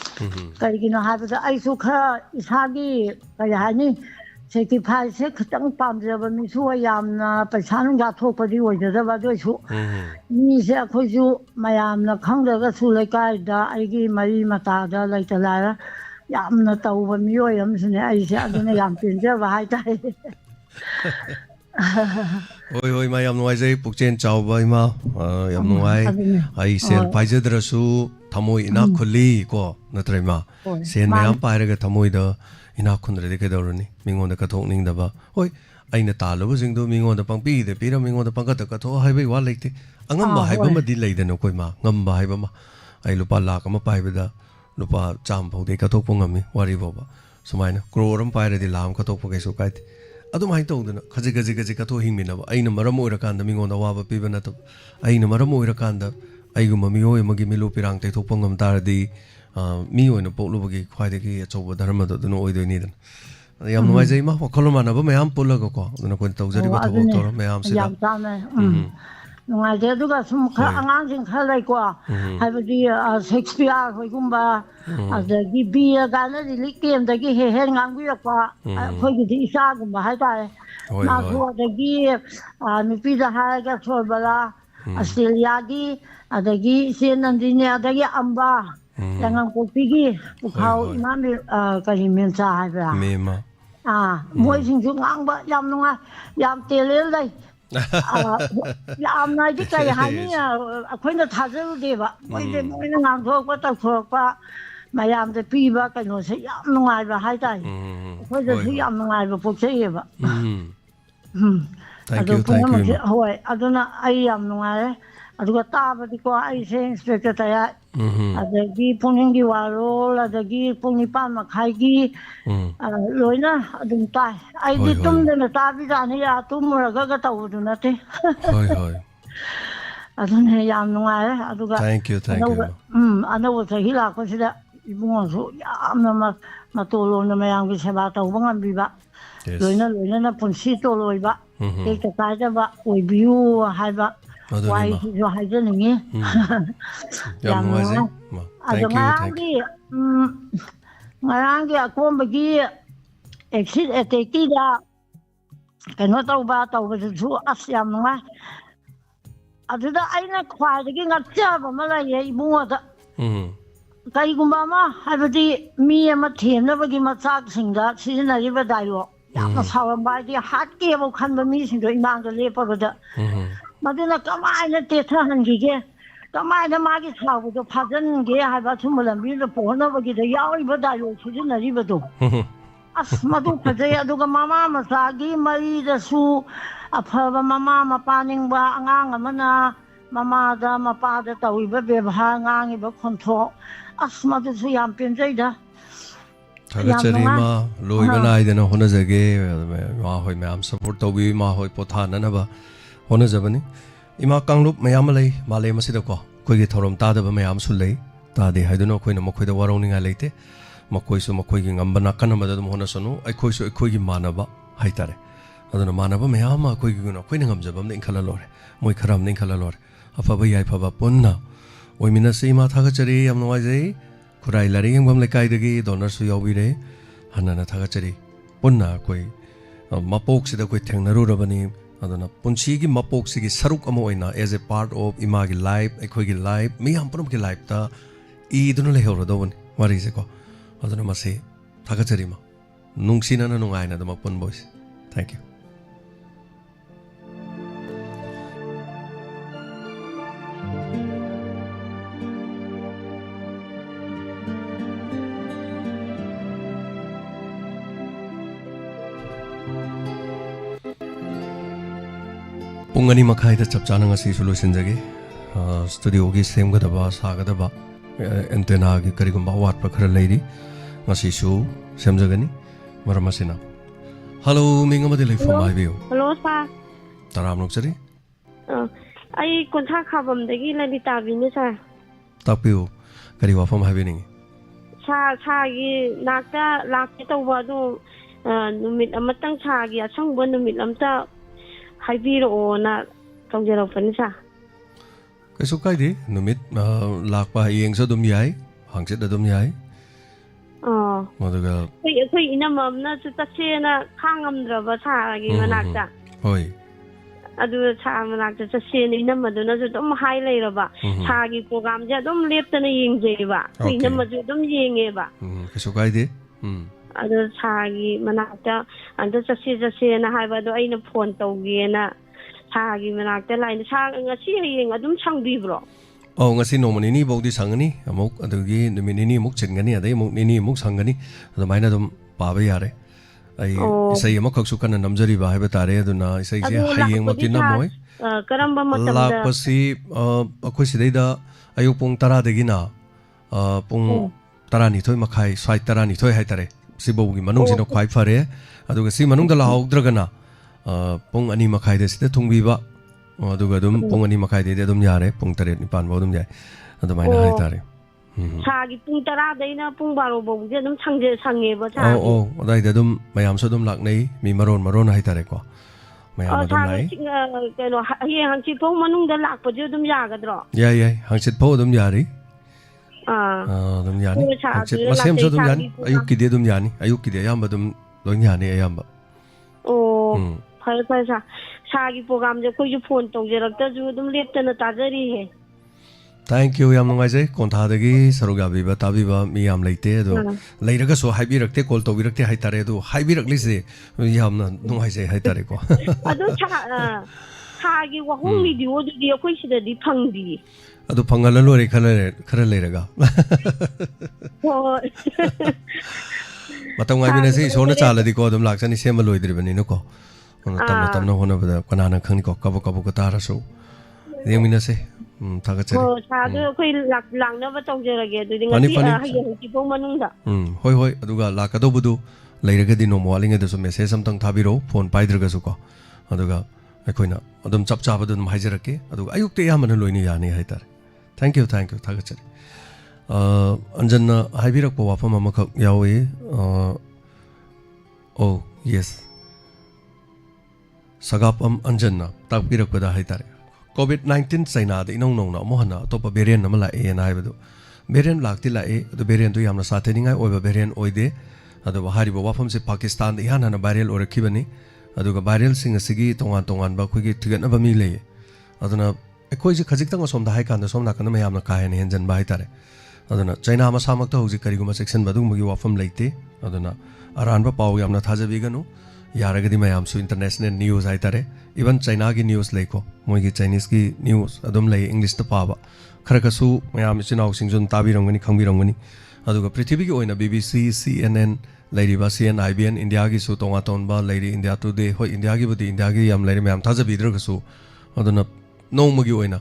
kai gi no ha ba ai su kha isagi kaya hani sacrifice se khatang pam je ba mi su yam na paisa nung ga thok pa di oi je ba do su ni se khoi su mayam na khang da ga su lai kai da ai gi mari mata da lai ta la yam na tau ba mi oi am su ne ai se adu na yam pin je ba hai tai oi ma yam noi je pukchen chaw ba ima yam noi ai sel paije dra su thamoi ina khuli ko natrai ma sen mayam paire ga thamoi da ina khundre de ke dorani mingon da ka thok ning da ba hoi aina ta lo jing do mingon da pang pi de pi ra mingon da pang ka ka tho hai bai wa leite angam ba hai ba ma di leide no koi ma ngam ba hai ba ma ai lupa la ka ma pai ba da lupa cham phau de ka thok pong ngam wari bo ba sumaina kroram pai ra di lam ka thok pa ke su kai adum hai to dana khaji ka tho hing mina ba aina maram oira kan da mingon da wa ba pi ba na to aina maram oira kan da ai gu ma mi oi ma gi mi lu pirang te thok pong ngam tar di mi oi na pok lu ba gi khwai de gi achob dharma do no oi do ni dan yam noi jai ma ko koloma na ba mayam pula ko na ko tau jari ba tho to mayam se da ꯅꯨꯡꯉꯥꯏꯖꯩ ꯑꯗꯨꯒ ꯁꯨꯝ ꯈꯔ ꯑꯉꯥꯡꯁꯤꯡ ꯈꯔ ꯂꯩꯀꯣ ꯍꯥꯏꯕꯗꯤ ꯁꯦꯛꯁꯄꯤꯌꯥꯔ ꯍꯣꯏꯒꯨꯝꯕ ꯑꯗꯒꯤ ꯕꯤꯔ ꯀꯥꯏꯅ ꯔꯤꯂꯤꯛ ꯀꯦꯝꯗꯒꯤ ꯍꯦꯛ ꯉꯥꯡꯕꯤꯔꯛꯄ ꯑꯩꯈꯣꯏꯒꯤꯗꯤ ꯏꯆꯥꯒꯨꯝꯕ ꯍꯥꯏꯇꯥꯔꯦ ꯃꯥꯁꯨ ꯑꯗꯒꯤ ꯅꯨꯄꯤꯗ ꯍꯥꯏꯔꯒ ꯁꯣꯏꯕꯂꯥ ꯑꯁꯇ꯭ꯔꯦꯂꯤꯌꯥꯒꯤ ꯑꯗꯒꯤ ꯏꯆꯦ ꯅꯟꯗꯤꯅꯤ ꯑꯗꯒꯤ ꯑꯝꯕꯥ ꯌꯥꯉꯥꯡꯄꯣꯛꯄꯤꯒꯤ ꯄꯨꯈꯥꯎ ꯏꯃꯥ ꯀꯔꯤ ꯃꯦꯝꯆꯥ ꯍꯥꯏꯕ꯭ꯔꯥ ꯃꯣꯏꯁꯤꯡꯁꯨ ꯉꯥꯡꯕ ꯌꯥꯝ ꯅꯨꯡꯉꯥꯏ ꯌꯥꯝ ꯇꯦꯂꯦꯟ ꯂꯩ ꯌꯥꯝꯅ ꯍꯥꯏꯗꯤ ꯀꯔꯤ ꯍꯥꯏꯅꯤ ꯑꯩꯈꯣꯏꯅ ꯊꯥꯖꯔꯨꯗꯦꯕ ꯃꯣꯏꯅ ꯉꯥꯡꯊꯣꯔꯛꯄ ꯇꯧꯊꯣꯔꯛꯄ ꯃꯌꯥꯝꯗ ꯄꯤꯕ ꯀꯩꯅꯣꯁꯦ ꯌꯥꯝ ꯅꯨꯡꯉꯥꯏꯕ ꯍꯥꯏꯇꯥꯔꯦ ꯑꯩꯈꯣꯏꯗꯁꯨ ꯌꯥꯝ ꯅꯨꯡꯉꯥꯏꯕ ꯄꯣꯛꯆꯩꯌꯦꯕ ꯑꯗꯨ ꯄꯨꯝꯅꯃꯛꯁꯦ ꯍꯣꯏ ꯑꯗꯨꯅ ꯑꯩ ꯌꯥꯝ ꯅꯨꯡꯉꯥꯏꯔꯦ ꯑꯗꯨꯒ ꯇꯥꯕꯗꯤꯀꯣ ꯑꯩꯁꯦ ꯏꯟꯁꯄꯦꯛꯇꯔ ꯇꯌꯥꯏ ꯑꯗꯒꯤ ꯄꯨꯛꯅꯤꯡꯒꯤ ꯋꯥꯔꯣꯜ ꯑꯗꯒꯤ ꯄꯨꯡ 9:30ꯒꯤ ꯂꯣꯏꯅ ꯑꯗꯨꯝ ꯇꯥꯏ ꯑꯩꯗꯤ ꯇꯨꯝꯗꯅ ꯇꯥꯕꯤꯖꯥꯠꯅꯤ ꯇꯨꯝꯃꯨꯔꯒ ꯇꯧꯕꯗꯨ ꯅꯠꯇꯦ ꯑꯗꯨꯅ ꯌꯥꯝ ꯅꯨꯡꯉꯥꯏꯔꯦ ꯑꯗꯨꯒ ꯑꯅꯧꯕ ꯆꯍꯤ ꯂꯥꯛꯄꯁꯤꯗ ꯏꯕꯨꯡꯉꯣꯁꯨ ꯌꯥꯝꯅ ꯃꯇꯣꯂꯣꯝꯗ ꯃꯌꯥꯝꯒꯤ ꯁꯦꯕꯥ ꯇꯧꯕ ꯉꯝꯕꯤꯕ ꯂꯣꯏꯅꯅ ꯄꯨꯟꯁꯤ ꯇꯣꯂꯣꯏꯕ ꯇꯦꯛꯇ ꯀꯥꯏꯗꯕ ꯑꯣꯏꯕꯤꯌꯨ ꯍꯥꯏꯕ ꯋꯥꯍꯩꯁꯤꯁꯨ ꯍꯥꯏꯖꯅꯤꯡꯉꯤ ꯌꯥꯝ ꯅꯨꯡꯉꯥꯏ ꯑꯗꯣ ꯉꯔꯥꯡꯒꯤ ꯑꯀꯣꯝꯕꯒꯤ ꯑꯦꯛꯁꯤꯠ ꯑꯦꯇꯦꯛꯀꯤꯗ ꯀꯩꯅꯣ ꯇꯧꯕꯗꯨꯁꯨ ꯑꯁ ꯌꯥꯝ ꯅꯨꯡꯉꯥꯏ ꯑꯗꯨꯗ ꯑꯩꯅ ꯈ꯭ꯋꯥꯏꯗꯒꯤ ꯉꯛꯆꯕ ꯑꯃ ꯂꯩꯌꯦ ꯏꯕꯨꯡꯉꯣꯗ ꯀꯔꯤꯒꯨꯝꯕ ꯑꯃ ꯍꯥꯏꯕꯗꯤ ꯃꯤ ꯑꯃ ꯊꯦꯝꯅꯕꯒꯤ ꯃꯆꯥꯛꯁꯤꯡꯗ ꯁꯤꯖꯤꯟꯅꯔꯤꯕ ꯗꯥꯏꯂꯣꯛ ꯌꯥꯝꯅ ꯁꯥꯎꯔꯝꯕ ꯍꯥꯏꯗꯤ ꯍꯥꯠꯀꯦꯕ ꯈꯟꯕ ꯃꯤꯁꯤꯡꯗꯣ ꯏꯃꯥꯡꯗ ꯂꯦꯞꯄꯕꯗ ꯃꯗꯨꯅ ꯀꯃꯥꯏꯅ ꯇꯦꯊꯍꯟꯈꯤꯒꯦ ꯀꯃꯥꯏꯅ ꯃꯥꯒꯤ ꯁꯥꯎꯕꯗꯣ ꯐꯥꯖꯤꯟꯒꯦ ꯍꯥꯏꯕ ꯑꯊꯨꯝꯕ ꯂꯝꯕꯤꯗ ꯄꯨꯍꯟꯅꯕꯒꯤꯗ ꯌꯥꯎꯔꯤꯕ ꯗꯥꯏꯂꯣꯛ ꯁꯤꯖꯤꯟꯅꯔꯤꯕꯗꯣ ꯑꯁ ꯃꯗꯨ ꯐꯖꯩ ꯑꯗꯨꯒ ꯃꯃꯥ ꯃꯆꯥꯒꯤ ꯃꯔꯤꯗꯁꯨ ꯑꯐꯕ ꯃꯃా ꯃꯄꯥ ꯅꯤꯡꯕ ꯑꯉꯥꯡ ꯑꯃꯅ ꯃꯃꯥꯗ ꯃꯄꯥꯗ ꯇꯧꯔꯤꯕ ꯕꯦꯕꯥꯔ ꯉꯥꯡꯉꯤꯕ ꯈꯣꯟꯊꯣꯛ ꯑꯁ ꯃꯗꯨꯁꯨ ꯌꯥꯝ ꯄꯦꯟꯖꯩꯗ ꯊꯥꯒꯠꯆꯔꯤ ꯃꯥ ꯂꯣꯏꯕ ꯅꯥꯏꯗꯅ ꯍꯣꯠꯅꯖꯒꯦ ꯃꯥ ꯍꯣꯏ ꯃꯌꯥꯝ ꯁꯄꯣꯔꯠ ꯇꯧꯕꯤ ꯃꯥ ꯍꯣꯏ ꯄꯣꯊꯥꯅꯅꯕ ꯍꯣꯠꯅꯖꯕꯅꯤ ꯏꯃꯥ ꯀꯥꯡꯂꯨꯞ ꯃꯌꯥꯝ ꯑꯃ ꯂꯩ ꯃꯥꯂꯦꯝ ꯑꯁꯤꯗꯀꯣ ꯑꯩꯈꯣꯏꯒꯤ ꯊꯧꯔꯝ ꯇꯥꯗꯕ ꯃꯌꯥꯝꯁꯨ ꯂꯩ ꯇꯥꯗꯦ ꯍꯥꯏꯗꯨꯅ ꯑꯩꯈꯣꯏꯅ ꯃꯈꯣꯏꯗ ꯋꯥꯔꯧꯅꯤꯡꯉꯥꯏ ꯂꯩꯇꯦ ꯃꯈꯣꯏꯁꯨ ꯃꯈꯣꯏꯒꯤ ꯉꯝꯕ ꯅꯥꯀꯟ ꯑꯃꯗ ꯑꯗꯨꯝ ꯍꯣꯠꯅꯁꯅꯨ ꯑꯩꯈꯣꯏꯁꯨ ꯑꯩꯈꯣꯏꯒꯤ ꯃꯥꯟꯅꯕ ꯍꯥꯏꯇꯥꯔꯦ ꯑꯗꯨꯅ ꯃꯥꯟꯅꯕ ꯃꯌꯥꯝ ꯑꯃ ꯑꯩꯈꯣꯏꯒꯤꯒꯨꯝꯅ ꯑꯩꯈꯣꯏꯅ ꯉꯝꯖꯕ ꯑꯃꯗ ꯏꯟꯈꯠꯂ ꯂꯣꯏꯔꯦ ꯃꯣꯏ ꯈꯔ ꯑꯃꯅ ꯏꯟꯈꯠꯂ ꯂꯣꯏꯔꯦ ꯑꯐꯕ ꯌꯥꯏꯐꯕ ꯄꯨꯟꯅ ꯑꯣꯏꯃꯤꯟꯅꯁꯤ ꯏꯃꯥ ꯊꯥꯒꯠꯆꯔꯤ ꯌꯥꯝ ꯅꯨꯡꯉꯥꯏꯖꯩ ꯈꯨꯔꯥꯏ ꯂꯥꯏꯔꯤꯛ ꯌꯦꯡꯐꯝ ꯂꯩꯀꯥꯏꯗꯒꯤ ꯗꯣꯅꯔꯁꯨ ꯌꯥꯎꯕꯤꯔꯦ ꯍꯟꯅꯅ ꯊꯥꯒꯠꯆꯔꯤ ꯄꯨꯟꯅ ꯑꯩꯈꯣꯏ ꯃꯄꯣꯛꯁꯤꯗ ꯑꯩꯈꯣꯏ ꯊꯦꯡꯅꯔꯨꯔꯕꯅꯤ ꯑꯗꯨꯅ ꯄꯨꯟꯁꯤꯒꯤ ꯃꯄꯣꯛꯁꯤꯒꯤ ꯁꯔꯨꯛ ꯑꯃ ꯑꯣꯏꯅ ꯑꯦꯖ ꯑꯦ ꯄꯥꯔꯠ ꯑꯣꯐ ꯏꯃꯥꯒꯤ ꯂꯥꯏꯐ ꯑꯩꯈꯣꯏꯒꯤ ꯂꯥꯏꯐ ꯃꯤꯌꯥꯝ ꯄꯨꯝꯅꯃꯛꯀꯤ ꯂꯥꯏꯐꯇ ꯏꯗꯨꯅ ꯂꯩꯍꯧꯔꯗꯧꯕꯅꯤ ꯋꯥꯔꯤꯁꯦꯀꯣ ꯑꯗꯨꯅ ꯃꯁꯤ ꯊꯥꯒꯠꯆꯔꯤ ꯃꯥ ꯅꯨꯡꯁꯤꯅꯅ ꯅꯨꯡꯉꯥꯏꯅ ꯑꯗꯨꯃꯛ ꯄꯨꯟꯕ ꯑꯣꯏꯁꯤ ꯊꯦꯡꯛ ꯌꯨ ꯄꯨꯡ 2:30ꯗ ꯆꯞ ꯆꯥꯅ ꯉꯁꯤꯁꯨ ꯂꯣꯏꯁꯤꯟꯖꯒꯦ ꯁ꯭ꯇꯨꯗꯤꯑꯣꯒꯤ ꯁꯦꯝꯒꯗꯕ ꯁꯥꯒꯗꯕ ꯑꯦꯟꯇꯦꯅꯥꯒꯤ ꯀꯔꯤꯒꯨꯝꯕ ꯑꯋꯥꯠꯄ ꯈꯔ ꯂꯩꯔꯤ ꯉꯁꯤꯁꯨ ꯁꯦꯝꯖꯒꯅꯤ ꯃꯔꯝ ꯑꯁꯤꯅ ꯍꯜꯂꯣ ꯃꯤꯡ ꯑꯃꯗꯤ ꯂꯩꯐꯝ ꯍꯥꯏꯕꯤꯌꯨ ꯍꯜꯂꯣ ꯁꯥꯔ ꯇꯔꯥꯝ ꯅꯣꯛꯆꯔꯤ ꯑꯩ ꯀꯣꯟꯊꯥ ꯈꯥꯕꯝꯗꯒꯤ ꯂꯂꯤꯇꯥꯕꯤꯅꯦ ꯁꯥꯔ ꯇꯥꯛꯄꯤꯌꯨ ꯀꯔꯤ ꯋꯥꯐꯝ ꯍꯥꯏꯕꯤꯅꯤꯡꯉꯤ ꯁꯥꯔꯒꯤ ꯅꯥꯛꯇ ꯂꯥꯛꯀꯦ ꯇꯧꯕ ꯑꯗꯣ ꯅꯨꯃꯤꯠ ꯑꯃꯇꯪ ꯁꯥꯔꯒꯤ ꯑꯁꯪꯕ ꯅꯨꯃꯤꯠ ꯑꯃꯇ ꯍꯥꯏꯕꯤꯔꯛꯑꯣꯅ ꯇꯧꯖꯔꯛꯄꯅꯤ ꯁꯥꯔ ꯀꯩꯁꯨ ꯀꯥꯏꯗꯦ ꯅꯨꯃꯤꯠ ꯂꯥꯛꯄ ꯍꯌꯦꯡꯁꯨ ꯑꯗꯨꯝ ꯌꯥꯏ ꯍꯥꯡꯆꯤꯠ ꯑꯗꯨꯝ ꯌꯥꯏ ꯑꯗꯨꯒ ꯑꯩꯈꯣꯏ ꯏꯅꯝꯃ ꯑꯃꯅꯁꯨ ꯆꯠꯁꯦꯅ ꯈꯥꯡꯉꯝꯗ꯭ꯔꯕ ꯁꯥꯔꯒꯤ ꯃꯅꯥꯛꯇ ꯍꯣꯏ ꯑꯗꯨ ꯁꯥꯔ ꯃꯅꯥꯛꯇ ꯆꯠꯁꯦꯅ ꯏꯅꯝꯃꯗꯨꯅꯁꯨ ꯑꯗꯨꯝ ꯍꯥꯏ ꯂꯩꯔꯕ ꯁꯥꯔꯒꯤ ꯄ꯭ꯔꯣꯒꯥꯝꯁꯦ ꯑꯗꯨꯝ ꯂꯦꯞꯇꯅ ꯌꯦꯡꯖꯩꯕ ꯑꯩꯈꯣꯏ ꯏꯅꯝꯃꯁꯨ ꯑꯗꯨꯝ ꯌꯦꯡꯉꯦꯕ ꯀꯩꯁꯨ ꯀꯥꯏꯗꯦ ꯑꯗꯨ ꯁꯥꯔꯒꯤ ꯃꯅꯥꯛꯇ ꯑꯝꯇ ꯆꯠꯁꯦꯅ ꯍꯥꯏꯕ ꯑꯗꯣ ꯑꯩꯅ ꯐꯣꯟ ꯇꯧꯒꯦꯅ ꯁꯥꯔꯒꯤ ꯃꯅꯥꯛꯇ ꯂꯥꯛꯏꯅꯦ ꯁꯥꯔ ꯉꯁꯤ ꯍꯌꯦꯡ ꯑꯗꯨꯝ ꯁꯪꯕꯤꯕ꯭ꯔꯣ ꯉꯁꯤ ꯅꯣꯡꯃ ꯅꯤꯅꯤ ꯐꯥꯎꯗꯤ ꯁꯪꯒꯅꯤ ꯑꯃꯨꯛ ꯑꯗꯨꯒꯤ ꯅꯨꯃꯤꯠ ꯅꯤꯅꯤ ꯑꯃꯨꯛ ꯆꯤꯟꯒꯅꯤ ꯑꯗꯩ ꯑꯃꯨꯛ ꯅꯤꯅꯤ ꯑꯃꯨꯛ ꯁꯪꯒꯅꯤ ꯑꯗꯨꯃꯥꯏꯅ ꯑꯗꯨꯝ ꯄꯥꯕ ꯌꯥꯔꯦ ꯑꯩ ꯏꯁꯩ ꯑꯃꯈꯛꯁꯨ ꯀꯟꯅ ꯅꯝꯖꯔꯤꯕ ꯍꯥꯏꯕ ꯇꯥꯔꯦ ꯑꯗꯨꯅ ꯏꯁꯩꯁꯦ ꯍꯌꯦꯡꯃꯛꯇꯤ ꯅꯝꯃꯣꯏ ꯀꯔꯝꯕ ꯃꯇꯝꯗ ꯂꯥꯛꯄꯁꯤ ꯑꯩꯈꯣꯏ ꯁꯤꯗꯩꯗ ꯑꯌꯨꯛ ꯄꯨꯡ 10ꯗꯒꯤꯅ ꯄꯨꯡ 12:30 ꯁ꯭ꯋꯥꯏ 12 ꯍꯥꯏꯇꯥꯔꯦ ꯁꯤꯐꯧꯒꯤ ꯃꯅꯨꯡꯁꯤꯅ ꯈ꯭ꯋꯥꯏ ꯐꯔꯦ ꯑꯗꯨꯒ ꯁꯤ ꯃꯅꯨꯡꯗ ꯂꯥꯛꯍꯧꯗ꯭ꯔꯒꯅ ꯄꯨꯡ 2:30ꯗ ꯁꯤꯗ ꯊꯨꯡꯕꯤꯕ ꯑꯗꯨꯒ ꯑꯗꯨꯝ ꯄꯨꯡ 2:30ꯗꯩꯗꯤ ꯑꯗꯨꯝ ꯌꯥꯔꯦ ꯄꯨꯡ 8-9 ꯐꯥꯎ ꯑꯗꯨꯝ ꯌꯥꯏ ꯑꯗꯨꯃꯥꯏꯅ ꯍꯥꯏꯇꯥꯔꯦ ꯁꯥꯒꯤ ꯄꯨꯡ 10ꯗꯩꯅ ꯄꯨꯡ 12 ꯐꯥꯎꯁꯦ ꯑꯗꯨꯝ ꯁꯪꯉꯦꯕ ꯑꯗꯥꯏꯗ ꯑꯗꯨꯝ ꯃꯌꯥꯝꯁꯨ ꯑꯗꯨꯝ ꯂꯥꯛꯅꯩ ꯃꯤ ꯃꯔꯣꯟ ꯍꯥꯏꯇꯥꯔꯦꯀꯣ mayam adum lai keno hayeng hangchit phau manungda lakpaje adum yagadro yai hangchit phau adum yari adum yani hangchit masem so adum yani ayuk ki de adum yani ayuk ki de ayam adum loi yani ayam phai sagi program je koi ju phone tongjerakta ju adum leptana tajari he thank you yam nungai jai kontha dagi saruga biba tabiba mi yam leite do leiraga so haibirakte call tobirakte haitare do haibirakli se yamna nungai jai haitare ko adu sagi wahong video di akoi sida di phangdi adu phangala lore khara leiraga matam ngai bina se sona chala di ko dum lakchani sema loidribani no ko tamna hona bada kanana khangni ko kabu ka tara so yemina se thagachari sadu koi langna ba tongjerage adu ngati hayeng ki phau manungda hoi aduga lakado budu leiraga di no moalinga da so message samtang thabiro phone paidraga su ko aduga akoina adum chap chap adum haijarake aduga ayukte yamana loini yani haitar thank you thagachari anjanna haibirak po wafam amakak yawi oh yes sagapam anjanna takbirak pada haitare COVID-19 China da inong nong na mohana topa variant namala e na haibadu variant lakti la e adu variant tu yamna sathe ningai oiba variant oide adu bahari bo wafam se Pakistan da ihana na viral orakibani adu ga viral sing asigi tongan ba khoigi thigatna ba mi le aduna ekoi ji khajik tang som da hai kan da som na kan ma yamna ka hen henjan ba haitare aduna China ma samak ta hoji kari guma section badu mugi wafam leite aduna aran ba paw yamna thajabi ganu yaragadi mayam su international news haitare even China gi news leiko moigi Chinese gi news adum lei English ta paba kharaga su mayam chinau singjun tabirangani khangbirangani aduga prithvi gi oina BBC CNN leiri ba CN IBN India gi su tonga ton ba leiri India Today hoi India gi budi India gi yam leiri mayam thajabi dra su aduna nongma gi oina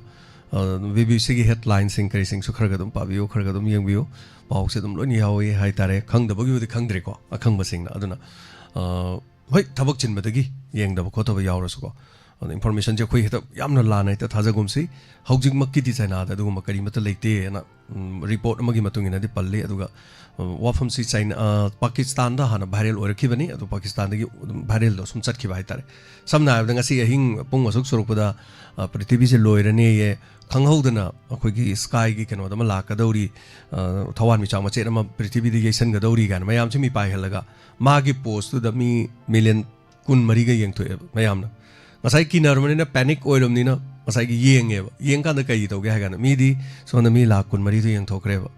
BBC gi headline sing kari sing su kharaga dum pabiyo kharaga dum yengbiyo paw se dum loni hawi haitare khangdaba gi budi khangdre ko akhangba sing na aduna hoi thabak chin badagi yeng da ko to yaurasu ko information je khoi heta yamna la nai ta thajagum si houjing makki di China da dugum kari mata leite na report amagi matung ina di palle aduga wafam si China Pakistan da hana viral orakibani adu Pakistan da gi viral do sum chatki bai tare samna da ngasi ahing pung asuk surukpada prithvi se loirane ye khanghaudana akhoi gi sky gi keno da mala ka dauri thawan mi chama che na prithvi di yesan ga dauri gan mayam chimi pai helaga magi post tu da mi million kun mari ga yeng thoe mayam na ngasai kinarmani na panic oilomni na ngasai gi yeng kan da kai to ga ga mi di so na mi lakh kun mari tu yeng thokre ba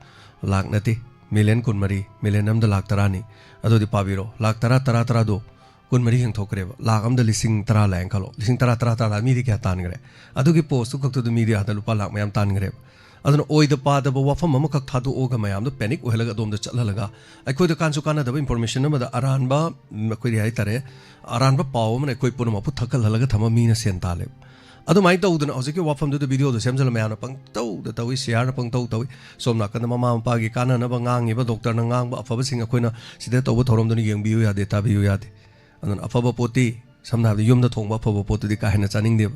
lakh nati million kun mari million am da lakh tarani ado di pabiro lakh tara do kun mari yeng thokre ba lakh am da lising tara lang khalo lising tara mi di kya tan gre adu gi post tu khaktu mi di ha da lupa lakh mayam tan gre aduna oi da pa da wafam am khak thadu o ga mayam da panic ohelaga dom da chalalaga akoi da kansu kana da information ma da aran ba koi ri hai tare aran ba paw ma koi pun ma pu thakal halaga thama mi na sen tale adu mai to uduna ojike wafam da video da semjal mayam na pang to da tawi share pang to som na kan mama pa gi kana na ba ngang ba doctor na ngang ba afa ba sing akoi na sida to ba thorom da ni yeng biu ya de ta biu ya de aduna afa ba poti samna da yum da thong ba afa ba poti di ka hena chaning de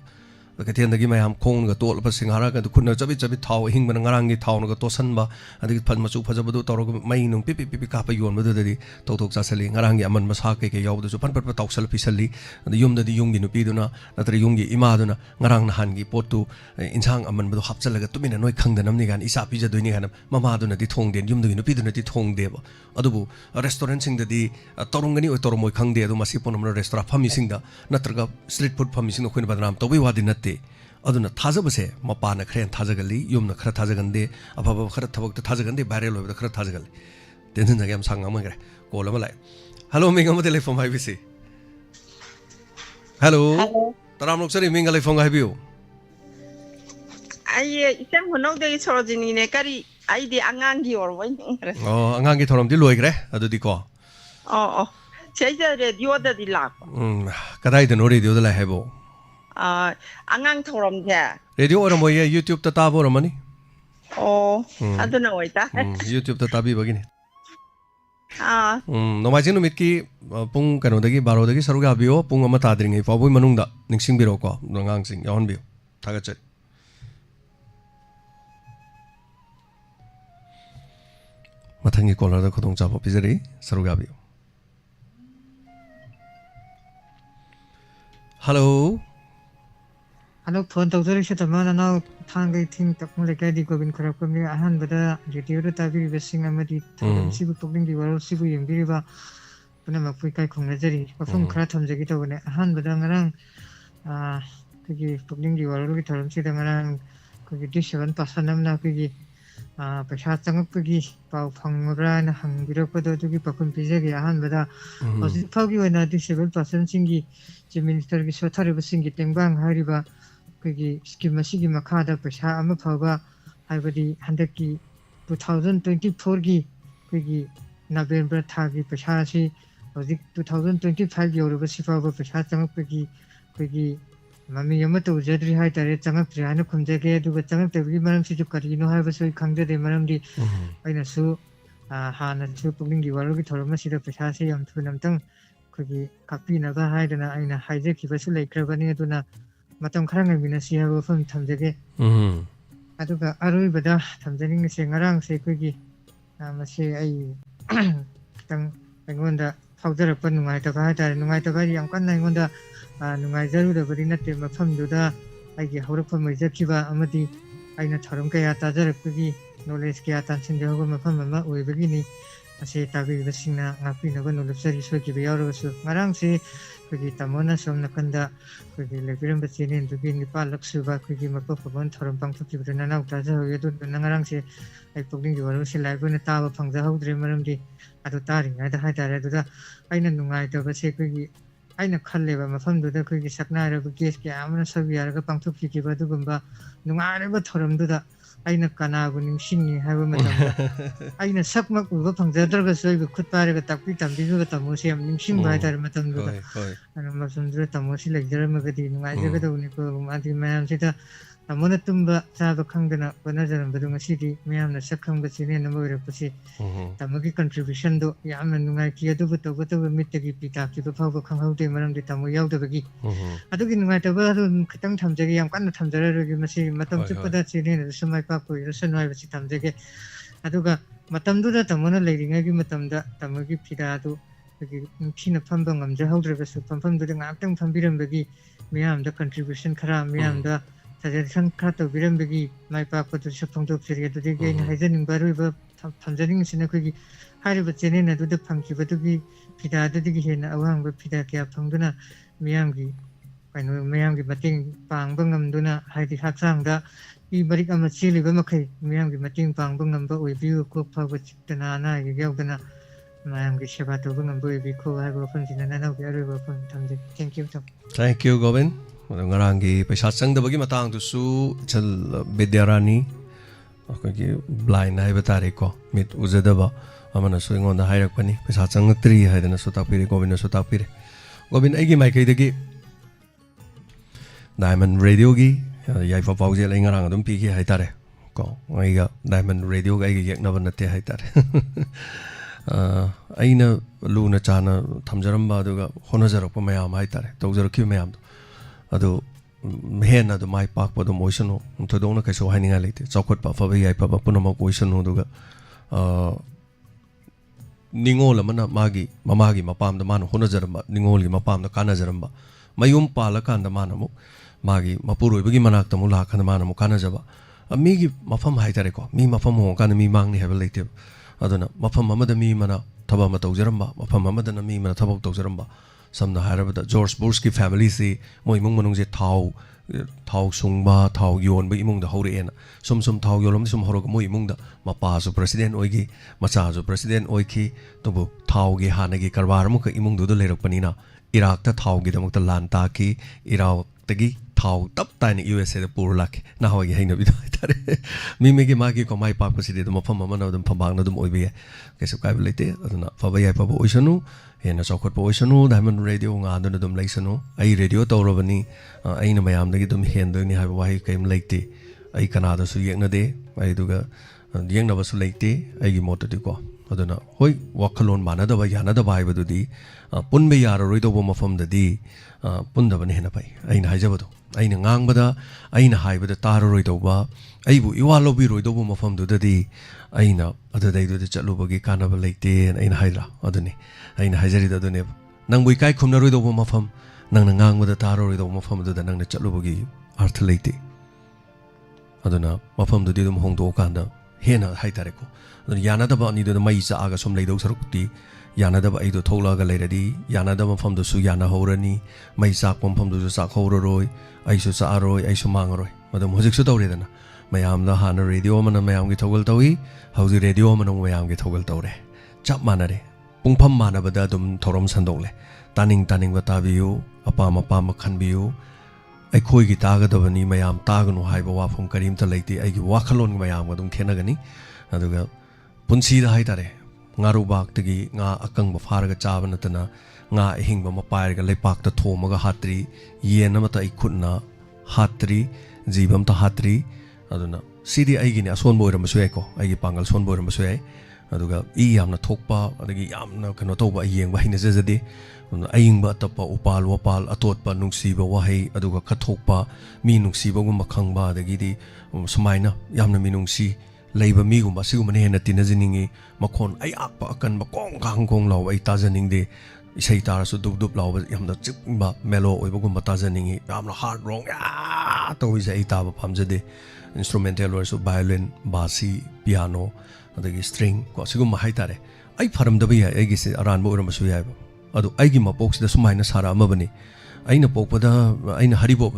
Katian dagi mayam kong ga tol pa singhara ka kunna chabi thaw hing ban ngarang gi thaw na ga tosan ba adi phan machu phajabadu tawro mai nung pipi ka pa yon badu dadi tok cha sali ngarang gi aman masa ke yaw du pan pan taw sal pisali adi yum dadi yung gi nupi duna natri yung gi ima duna ngarang na han gi potu insang aman badu hapchalaga tumina noi khangdanam ni gan isa pija doini gan mama duna di thong den yum dagi nupi duna di thong de ba adubu restaurant sing dadi torungani oi tormoi khangde adu masi ponam restaurant phami sing da natraga street food phami sing khoin badram tobi wadi nat aduna thajabase mapana khren thajagali yumna khara thajagande afaba khara thabak ta thajagande viral hoba khara thajagali tension jage am sanga ma gre call ma lai hello minga ma telephone hai bisi hello taram lok sari minga telephone hai biu ai isam honok de sorojini ne kari ai de angang gi or wai angang gi thorom di loi gre adu di ko cheja radio da di la kadai de no radio da lai hai bo angang thorom ja radio or moye YouTube ta ta bo ramani aduna oita YouTube ta tabi bagini no ma jinu mitki pung kano dagi baro dagi saruga biyo pung ama ta dringi fa boi manung da ningsing biro ko ngang sing yawn biyo thaga chat mathangi kolar da khotong cha bo pizari saruga biyo Hello. Hello, phone tawzari tamana now thangai thing takmu lekai di Gobind Kharapkami ahan bada radio da tabi besing amadi sibu pokling di waro sibu yembiri ba puna mapui kai khongnajari mafam khara thamjagi tawne ahan bada ngarang kagi pokling di waro gi tharam si da ngarang kagi D7 pasanam na kagi paisa changak kagi pau phangmabra na hangbirok pado tugi pakun pijagi ahan bada osi phagi wana D7 pasan singi je minister gi sothari basingi tengbang hariba 그기 스kim 마시기 마카다 페샤 아마 파가 하이버디 한데기 2024기 그기 노벰버 타기 페샤시 어직 2025 여러분 시파고 페샤 장학 그기 마미 여마도 저들이 하이다레 장학 프리하는 컴제게 두고 장학 때비 마람 시주까지노 하이버서 강제데 마람디 아이나수 하나 수 북링기 와르기 더러마시다 페샤시 염투남등 그기 각비나가 하이드나 아이나 하이제 기버스 레이크라바니 두나 matam kharang bina siya go phone thamjage aduga arui bada thamjaning se ngarang se kogi mase ai tang engonda phawdar pa nungai ta ka ta nungai ta ka yang kan na engonda nungai jaru da bari natte mafam duda ai gi hawrak pham mai jakiba amadi aina tharam ka ya ta jar kogi knowledge ka ta chin jago mafam ma oi bagi ni ase tabi basina ngapi na go knowledge sari so ki ba yaro so ngarang se 그기 담원나 somnakanda 그기 레비름 버치는 두기 니팔 럭스바 그기 막고 법원 토론 방송기 부르나 나우다서 여도 나랑시 아이 폭딩기 와르시 라이브는 따바 방자 하우드리 마름디 아도 따리 나다 하다라도다 아이는 누가이다 버치 그기 아이는 칼레바 마fam도다 그기 삭나라 그게스게 아무나 서비야가 방송기 기바도 금바 누가르바 토론도다 아이는 까나고 님신이 하고 마담다 아이는 삭막 우가 방자들가 서이고 굿바르가 딱비 담비가 담모시 님신 바이다르 마담도다 아는 말씀드려 담모시 렉저르마가디 누가이자가도 우니고 마디 마암시다 담모나 tumba 사도 강드나 번아자는 버둥 시디 미암나 삭함 것이네 넘어를 보시 담모기 컨트리뷰션도 야면 누가이 기여도부터 부터 밑에기 비타기도 파고 강하우데 마람디 담모 야우더기 아두기 누가이다가 그땅 탐적이 양 깐나 탐자르기 마시 마탐 ጭप다 지네 스마이 파고 이러선와이 버시 탐적에 아두가 마탐도다 담모나 레링하기 마탐다 담모기 피다도 그기 피나 판방 감자 하우드르베스 판판도가 악당 판비름በ기 미암다 컨트리뷰션 카라 미암다 사제선 카토 비름베기 마이파코도 셔풍도 피리게도 되게 하이저닝 바루이버 탐자닝시나 그기 하리버 제네나 두드 팡키버두기 피다드디기 헤나 아왕버 피다케 팡두나 미양기 아이노 미양기 마팅 방방감두나 하이디 학상다 이 머리가 마치리버 마카이 미양기 마팅 방방감버 오이비우 코파고 직드나나 얘기하거나 미양기 셰바도 방감버 오이비코 하고 펀지나 나나고 야르버 펀 탐제 땡큐 Thank you, Govind. Ngarangi paisa changdabagi matang tu su chal Bidyarani akogi blind hai batare ko mit uzadaba amana su ngonda hairakpani paisa changatri haidana su tapire Govind su tapire Govind aigi maikai dagi Diamond Radio gi yaifa pause lai ngarang adum pi gi haitare ko aiga Diamond Radio ga aigi yeknaba natte haitare aina luna chana thamjaramba aduga honajarappa mayam haitare tawjarakki mayam ado mehna do mai pak pa do moisano to dona kai so haninga lete chokot pa fa bai pa punama koisano duga ningola mana magi mamagi mapam da mano honajaramba ningoli mapam da kanajaramba mayum pala kan da manamo magi mapuroi bagi manak tamu la kan manamo kanajaba amigi mafam haitare ko mi mafam ho kan mi mangni have lete adona mafam amada mi mana thaba ma tawjaramba mafam amada na mi mana thaba tawjaramba samna harabada George Bushki family si moi mung manung je thau sungba thau yon ba imung da hore ena sum thau yolom sum horog moi imung da mapa su president oigi macha su president oiki tobu thau gi hanagi karbar mu ka imung du lerak panina Iraq ta thau gi damuk ta lanta ki Iraq tagi thau tap ta ni USA da pur lak na hogi heina bi tare mi me gi ma gi ko mai pap ko si de mo pham ma na dum phambang na dum oibi ke su kai lete aduna fa ba ya pa bo oisanu hena chokot po oisanu Diamond Radio nga aduna dum laisanu ai radio tawrobani ai na mayam dagi dum hendo ni ha ba hai kaim leite ai kana da su yekna de ai duga yengna ba su leite ai gi mot de ko aduna hoi wakhalon mana da ba yana da bai ba du di punbe yar roi do bo mafam da di punda ba ne hena pai ai na haijabado ai na ngang ba da ai na hai ba da tar roi do ba ai bu iwa lobi roi do bo mafam du da di ai na ada dai du da chalu ba gi kana ba leite ai na haidra aduni ai na haijari da du ne nang bui kai khumna roi do bo mafam nangna ngangbada tarorido mafamduda nangna chatlubagi artha leite aduna mafamdudi dum hongdo kanda hena haitareko aduna yanadaba anido mai sa aga som leidau sarukti yanadaba aido tholaga leiradi yanadaba mafamdu su yana horani mai sa mafamdu su sa hororoi aisu sa aroi aisu mangaroi madam hojik su tawredana mayamda hana radio mana mayamgi thogal tawi hauji radio mana mayamgi thogal tawre chap manare pungpham manabada dum thorom sandokle taning batabiyu apama pama khanbiyu ꯑꯩꯈꯣꯏꯒꯤ ꯇꯥꯒꯗꯕꯅꯤ ꯃꯌꯥꯝ ꯇꯥꯒꯅꯨ ꯍꯥꯏꯕ ꯋꯥꯐꯝ ꯀꯔꯤꯝꯇ ꯂꯩꯇꯦ ꯑꯩꯒꯤ ꯋꯥꯈꯜꯂꯣꯟ ꯃꯌꯥꯝꯒ ꯑꯗꯨꯝ ꯈꯦꯠꯅꯒꯅꯤ ꯑꯗꯨꯒ ꯄꯨꯟꯁꯤꯗ ꯍꯥꯏꯇꯥꯔꯦ ꯉꯥꯔꯨꯕꯥꯛꯇꯒꯤ ꯉꯥ ꯑꯀꯪꯕ ꯐꯥꯔꯒ ꯆꯥꯕ ꯅꯠꯇꯅ ꯉꯥ ꯑꯍꯤꯡꯕ ꯑꯃ ꯄꯥꯏꯔꯒ ꯂꯩꯄꯥꯛꯇ ꯊꯣꯝꯃꯒ ꯍꯥꯠꯇ꯭ꯔꯤ ꯌꯦꯟ ꯑꯃꯇ ꯑꯩ ꯈꯨꯠꯅ ꯍꯥꯠꯇ꯭ꯔꯤ ꯖꯤꯕ ꯑꯃꯇ ꯍꯥꯠꯇ꯭ꯔꯤ ꯑꯗꯨꯅ ꯁꯤꯗꯤ ꯑꯩꯒꯤꯅꯤ ꯑꯁꯣꯟꯕ ꯑꯣꯏꯔꯝꯕꯁꯨ ꯌꯥꯏꯀꯣ ꯑꯩꯒꯤ ꯄꯥꯡꯒꯜ ꯁꯣꯟꯕ ꯑꯣꯏꯔꯝꯕꯁꯨ ꯌꯥꯏ ꯑꯗꯨꯒ ꯏ ꯌꯥꯝꯅ ꯊꯣꯛꯄ ꯑꯗꯒꯤ ꯌꯥꯝꯅ ꯀꯩꯅꯣ ꯇꯧꯕ ꯑꯩ ꯌꯦꯡꯕ ꯍꯩꯅꯖꯗꯦ ꯑꯏꯪꯕ ꯑꯇꯞꯄ ꯎꯄꯥꯜ ꯋꯥꯄꯥꯜ ꯑꯇꯣꯠꯄ ꯅꯨꯡꯁꯤꯕ ꯋꯥꯍꯩ ꯑꯗꯨꯒ ꯀꯠꯊꯣꯛꯄ ꯃꯤ ꯅꯨꯡꯁꯤꯕꯒꯨꯝꯕ ꯈꯪꯕ ꯑꯗꯒꯤꯗꯤ ꯁꯨꯃꯥꯏꯅ ꯌꯥꯝꯅ ꯃꯤꯅꯨꯡꯁꯤ ꯂꯩꯕ ꯃꯤꯒꯨꯝꯕ ꯑꯁꯤꯒꯨꯝꯕꯅ ꯍꯦꯟꯅ ꯇꯤꯟꯅꯖꯅꯤꯡꯉꯤ ꯃꯈꯣꯟ ꯑꯌꯥꯛꯄ ꯑꯀꯟꯕ ꯀꯣꯡ ꯂꯥꯎꯕ ꯑꯩ ꯇꯥꯖꯅꯤꯡꯗꯦ ꯏꯁꯩ ꯇꯥꯔꯁꯨ ꯗꯨꯞ ꯂꯥꯎꯕ ꯌꯥꯝꯅ ꯆꯤꯛꯕ ꯃꯦꯂꯣ ꯑꯣꯏꯕꯒꯨꯝꯕ ꯇꯥꯖꯅꯤꯡꯉꯤ ꯌꯥꯝꯅ ꯍꯥꯔꯠ ꯔꯣꯡ ꯇꯧꯔꯤꯁꯦ ꯑꯩ ꯇꯥꯕ ꯄꯥꯝꯖꯗꯦ ꯏꯟꯁꯇ꯭ꯔꯨꯃꯦꯟꯇꯦꯜ ꯑꯣꯏꯔꯁꯨ ꯚꯥꯏꯑꯣꯂꯤꯟ ꯕꯥꯁꯤ ꯄꯤꯌꯥꯅꯣ ꯑꯗꯒꯤ ꯁ꯭ꯇ꯭ꯔꯤꯡ ꯀꯣ ꯁꯤꯒꯨꯝꯕ ꯍꯥꯏꯇꯥꯔꯦ ꯑꯩ ꯐꯔꯝꯗꯕ ꯌꯥꯏ ꯑꯩꯒꯤꯁꯦ ꯑꯔꯥꯟꯕ ꯑꯣꯏꯔꯝꯕꯁꯨ ꯌꯥꯏꯕ ꯑꯗꯨ ꯑꯩꯒꯤ ꯃꯄꯣꯛꯁꯤꯗ ꯁꯨꯃꯥꯏꯅ ꯁꯥꯔꯛꯑꯝꯃꯕꯅꯤ ꯑꯩꯅ ꯄꯣꯛꯄꯗ ꯑꯩꯅ ꯍꯔꯤꯕꯣꯞ